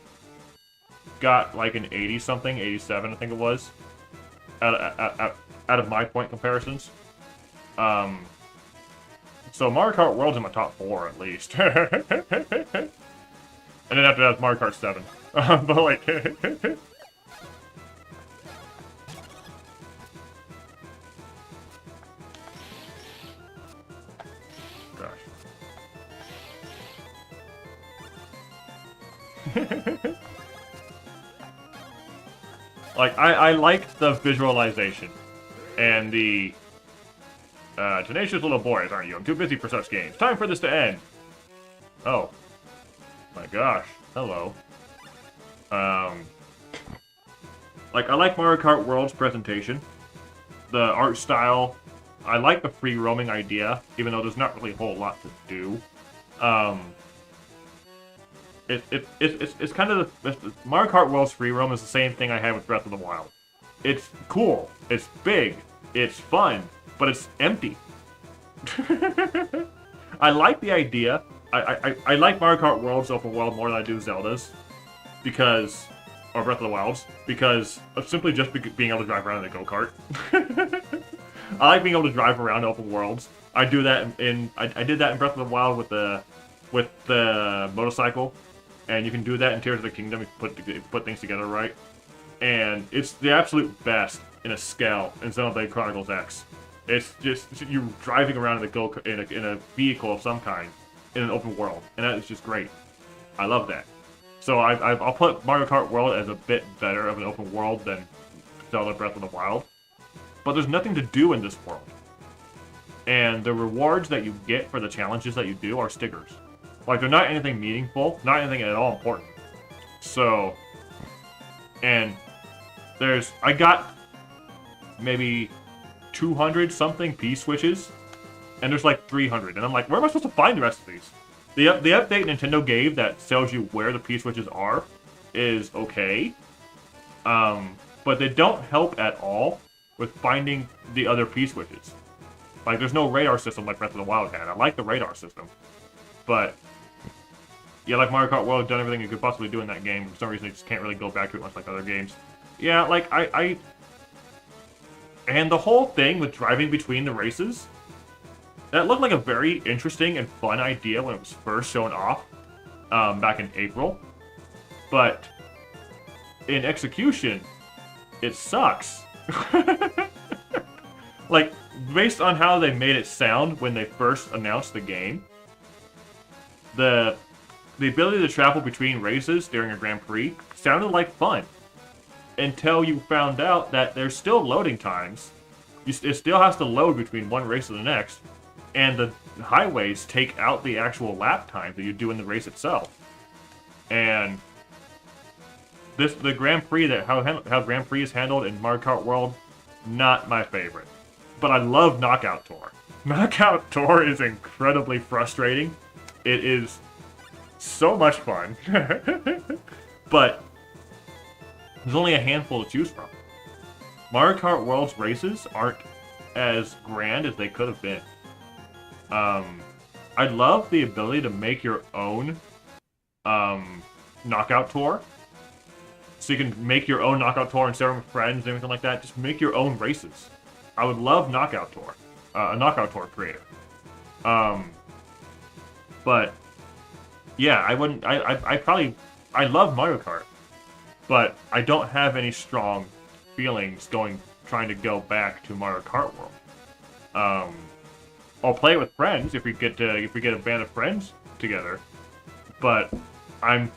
got like an 80-something, 87 I think it was, out of my point comparisons. So Mario Kart World's in my top 4 at least. And then after that, it's Mario Kart 7. But like... Gosh. Like, I like the visualization. And the... tenacious little boys, aren't you? I'm too busy for such games. Time for this to end. Oh. My gosh. Hello. Like, I like Mario Kart World's presentation. The art style. I like the free roaming idea, even though there's not really a whole lot to do. It's kind of the Mario Kart World's free roam is the same thing I had with Breath of the Wild. It's cool. It's big. It's fun. But it's empty. I like the idea. I like Mario Kart World's open world more than I do Zelda's. Because... Or Breath of the Wild's. Because of simply just being able to drive around in a go-kart. I like being able to drive around open worlds. I do that I did that in Breath of the Wild with the motorcycle. And you can do that in Tears of the Kingdom if you put things together right. And it's the absolute best in a scale in Xenoblade Chronicles X. It's just you driving around in a vehicle of some kind in an open world, and that is just great. I love that. So I'll put Mario Kart World as a bit better of an open world than Zelda Breath of the Wild. But there's nothing to do in this world, and the rewards that you get for the challenges that you do are stickers. Like, they're not anything meaningful, not anything at all important. So, and I got maybe 200 something P-switches, and there's like 300, and I'm like, where am I supposed to find the rest of these? The update Nintendo gave that tells you where the P-switches are is okay, but they don't help at all with finding the other P-switches. Like, there's no radar system like Breath of the Wild had. I like the radar system, but yeah, like Mario Kart World, done everything you could possibly do in that game. For some reason, you just can't really go back to it much like other games. Yeah, like, and the whole thing with driving between the races, that looked like a very interesting and fun idea when it was first shown off back in April. But in execution, it sucks. Like, based on how they made it sound when they first announced the game, the ability to travel between races during a Grand Prix sounded like fun. Until you found out that there's still loading times. It still has to load between one race and the next. And the highways take out the actual lap time that you do in the race itself. And the Grand Prix, how Grand Prix is handled in Mario Kart World, not my favorite. But I love Knockout Tour. Knockout Tour is incredibly frustrating. It is so much fun. But there's only a handful to choose from. Mario Kart World's races aren't as grand as they could have been. I love the ability to make your own Knockout Tour. So you can make your own Knockout Tour and share them with friends and everything like that. Just make your own races. I would love Knockout Tour. A Knockout Tour creator. But yeah, I wouldn't. I love Mario Kart, but I don't have any strong feelings trying to go back to Mario Kart World. I'll play it with friends if we get a band of friends together, but I'm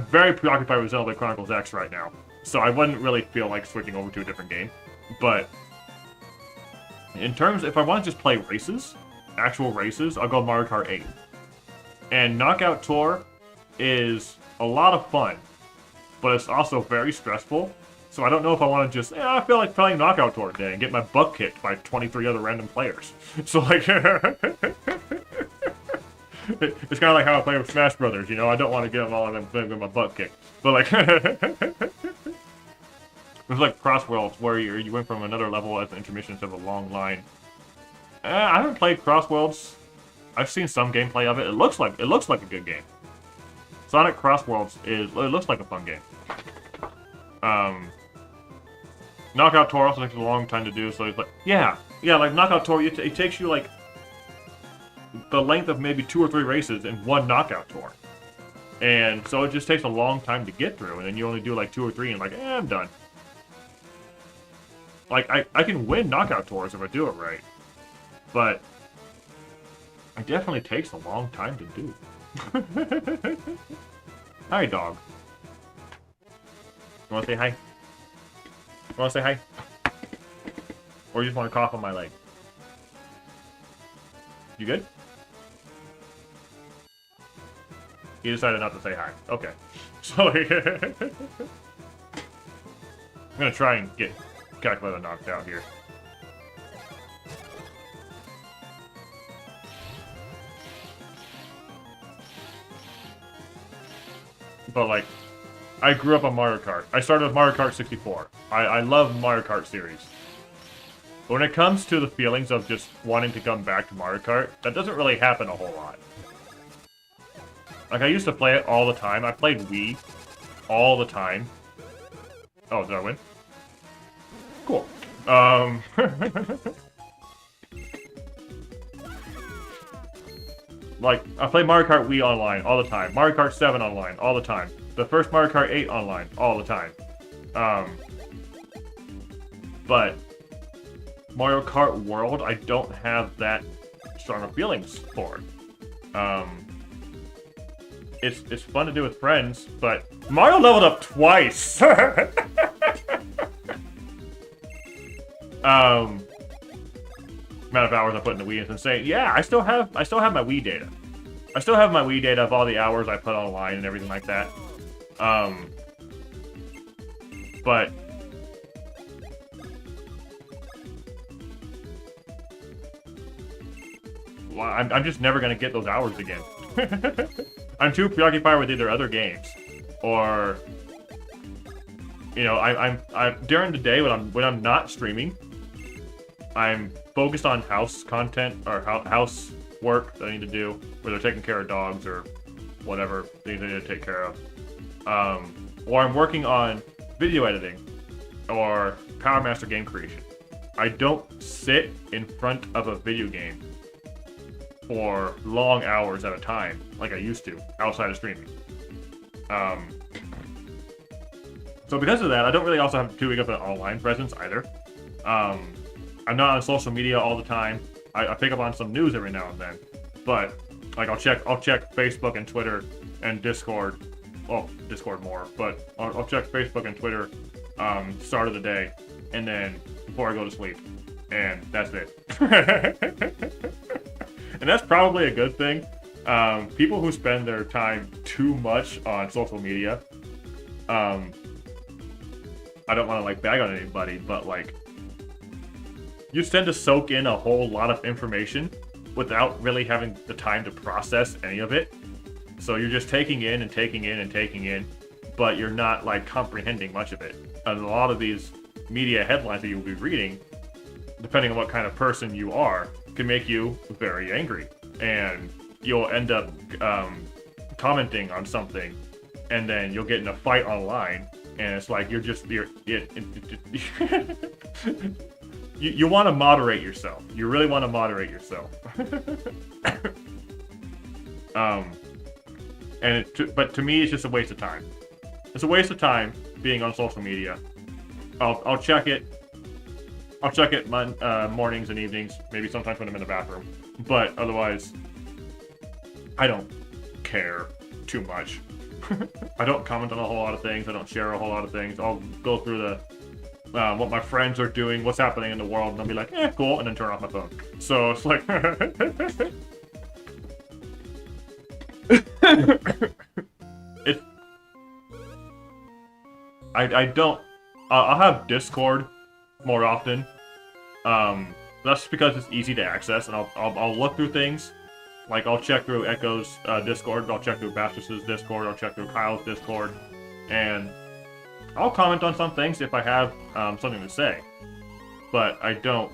very preoccupied with Xenoblade Chronicles X right now, so I wouldn't really feel like switching over to a different game. But in terms, if I want to just play races, actual races, I'll go Mario Kart 8. And Knockout Tour is a lot of fun, but it's also very stressful So I don't know if I want to just, I feel like playing Knockout Tour today and get my butt kicked by 23 other random players. So like, it's kind of like how I play with Smash Brothers, you know? I don't want to get them all and then get my butt kicked. But like, it's like Crossworlds, where you went from another level as an intermission to a long line. I haven't played Crossworlds. I've seen some gameplay of it. It looks like a good game. Sonic Crossworlds it looks like a fun game. Knockout Tour also takes a long time to do, so it's like, yeah, like Knockout Tour, it takes you like the length of maybe 2 or 3 races in one Knockout Tour. And so it just takes a long time to get through, and then you only do like 2 or 3 and like, I'm done. Like, I can win Knockout Tours if I do it right, but it definitely takes a long time to do. Hi, dog. You wanna say hi? You wanna say hi? Or you just wanna cough on my leg? You good? You decided not to say hi. Okay. So, I'm gonna try and get Calculator knocked out here. But, like, I grew up on Mario Kart. I started with Mario Kart 64. I love Mario Kart series. But when it comes to the feelings of just wanting to come back to Mario Kart, that doesn't really happen a whole lot. Like, I used to play it all the time. I played Wii all the time. Oh, did I win? Cool. Like, I play Mario Kart Wii online all the time. Mario Kart 7 online all the time. The first Mario Kart 8 online all the time. But Mario Kart World, I don't have that strong of feelings for. It's fun to do with friends, but Mario leveled up twice. Amount of hours I put in the Wii is insane. Yeah, I still have my Wii data. I still have my Wii data of all the hours I put online and everything like that. But well, I'm just never gonna get those hours again. I'm too preoccupied with either other games, or you know, I'm during the day when I'm not streaming, I'm focused on house content or house work that I need to do, where they're taking care of dogs or whatever things I need to take care of. Or I'm working on video editing or Power Master game creation. I don't sit in front of a video game for long hours at a time like I used to outside of streaming. So because of that, I don't really also have too big of an online presence either. I'm not on social media all the time. I pick up on some news every now and then, but like I'll check Facebook and Twitter and Discord. Well, Discord more, but I'll check Facebook and Twitter start of the day, and then before I go to sleep, and that's it. And that's probably a good thing. People who spend their time too much on social media, I don't want to like bag on anybody, but like, you tend to soak in a whole lot of information without really having the time to process any of it. So you're just taking in and taking in and taking in, but you're not like comprehending much of it. And a lot of these media headlines that you'll be reading, depending on what kind of person you are, can make you very angry. And you'll end up commenting on something, and then you'll get in a fight online, and it's like you want to moderate yourself. You really want to moderate yourself. But to me, it's just a waste of time. It's a waste of time being on social media. I'll check it. I'll check it mornings and evenings, maybe sometimes when I'm in the bathroom. But otherwise, I don't care too much. I don't comment on a whole lot of things. I don't share a whole lot of things. I'll go through the what my friends are doing, what's happening in the world, and I'll be like, cool, and then turn off my phone. So it's like, I'll have Discord more often. That's because it's easy to access, and I'll look through things. Like, I'll check through Echo's Discord, I'll check through Bastus's Discord, I'll check through Kyle's Discord, and I'll comment on some things if I have something to say. But I don't.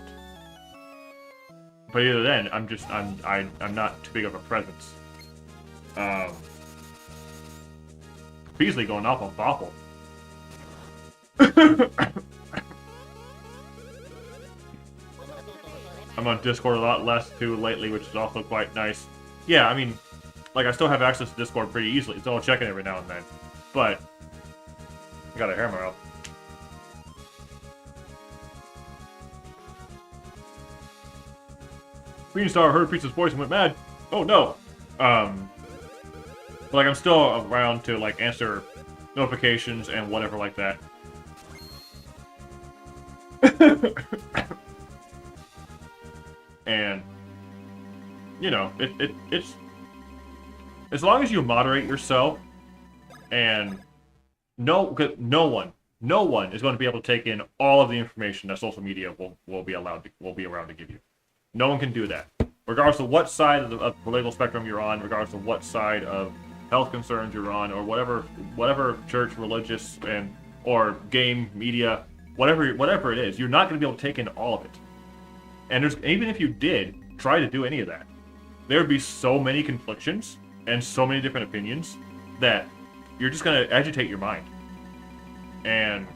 But either then, I'm not too big of a presence. Beasley going off on Boffle. I'm on Discord a lot less too lately, which is also quite nice. Yeah, I mean, like, I still have access to Discord pretty easily, so I'll check it every now and then. But I got a hair in my mouth. Queenstar heard Pizza's voice and went mad. Oh no. But like, I'm still around to like answer notifications and whatever like that. And you know, it's as long as you moderate yourself, and no one is going to be able to take in all of the information that social media will be around to give you. No one can do that, regardless of what side of the political spectrum you're on, regardless of what side of health concerns you're on, or whatever church, religious, and or game, media, whatever it is. You're not going to be able to take in all of it. And even if you did try to do any of that, there would be so many conflictions and so many different opinions that you're just going to agitate your mind. And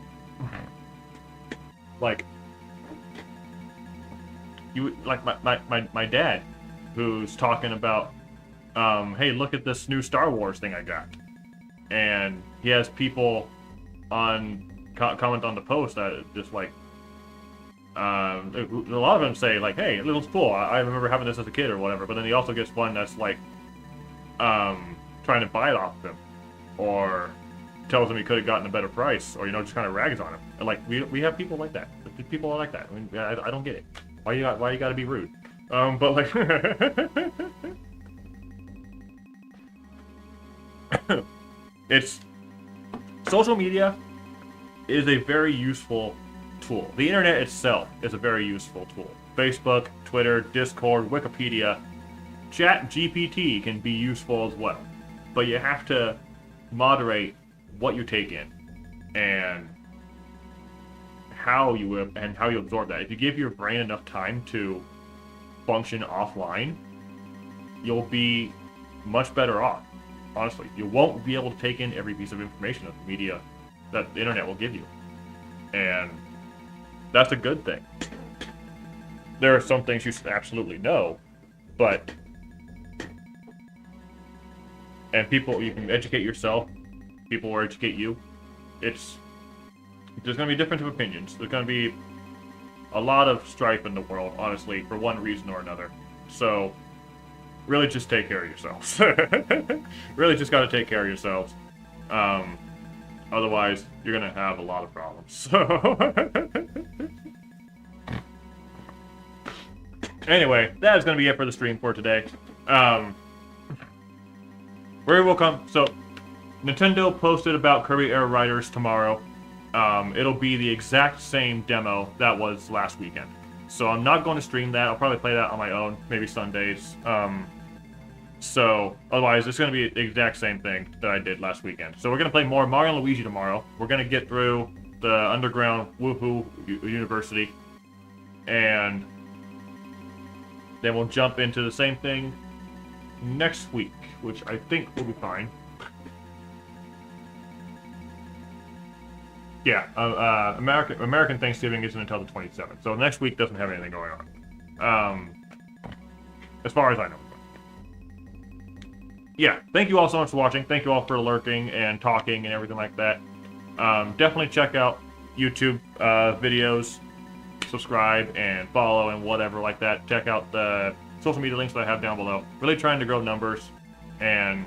like, you like my dad, who's talking about, hey, look at this new Star Wars thing I got, and he has people comment on the post that just like, a lot of them say like, hey, it looks cool, I remember having this as a kid or whatever, but then he also gets one that's like, trying to buy it off of him, or tells him he could have gotten a better price, or, you know, just kind of rags on him. And like, we have people like that. People are like that. I mean, I don't get it. Why you got to be rude? But like, it's social media is a very useful tool. The internet itself is a very useful tool. Facebook, Twitter, Discord, Wikipedia, ChatGPT can be useful as well. But you have to moderate what you take in and how you absorb that. If you give your brain enough time to function offline, you'll be much better off. Honestly, you won't be able to take in every piece of information that the media, that the internet will give you, and that's a good thing. There are some things you should absolutely know, but you can educate yourself. People will educate you. There's going to be different opinions. There's going to be a lot of strife in the world, honestly, for one reason or another. So, really just take care of yourselves. Really just got to take care of yourselves. Otherwise, you're going to have a lot of problems. So, anyway, that is going to be it for the stream for today. Where will come... So, Nintendo posted about Kirby Air Riders tomorrow. It'll be the exact same demo that was last weekend. So I'm not going to stream that. I'll probably play that on my own, maybe Sundays. So otherwise, it's going to be the exact same thing that I did last weekend. So we're going to play more Mario and Luigi tomorrow. We're going to get through the underground Woohoo University. And then we'll jump into the same thing next week, which I think will be fine. Yeah, American Thanksgiving isn't until the 27th, so next week doesn't have anything going on. As far as I know. Yeah, thank you all so much for watching. Thank you all for lurking and talking and everything like that. Definitely check out YouTube videos, subscribe and follow and whatever like that. Check out the social media links that I have down below. Really trying to grow numbers and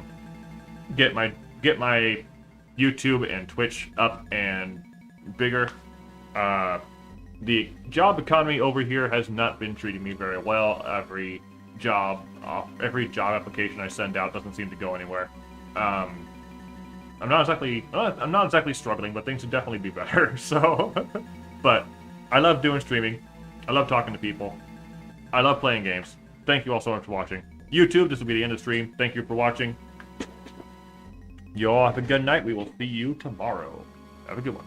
get my YouTube and Twitch up and bigger. The job economy over here has not been treating me very well. Every job application I send out doesn't seem to go anywhere. I'm not exactly struggling, but things would definitely be better. So, but I love doing streaming. I love talking to people. I love playing games. Thank you all so much for watching. YouTube, this will be the end of the stream. Thank you for watching. You all have a good night. We will see you tomorrow. Have a good one.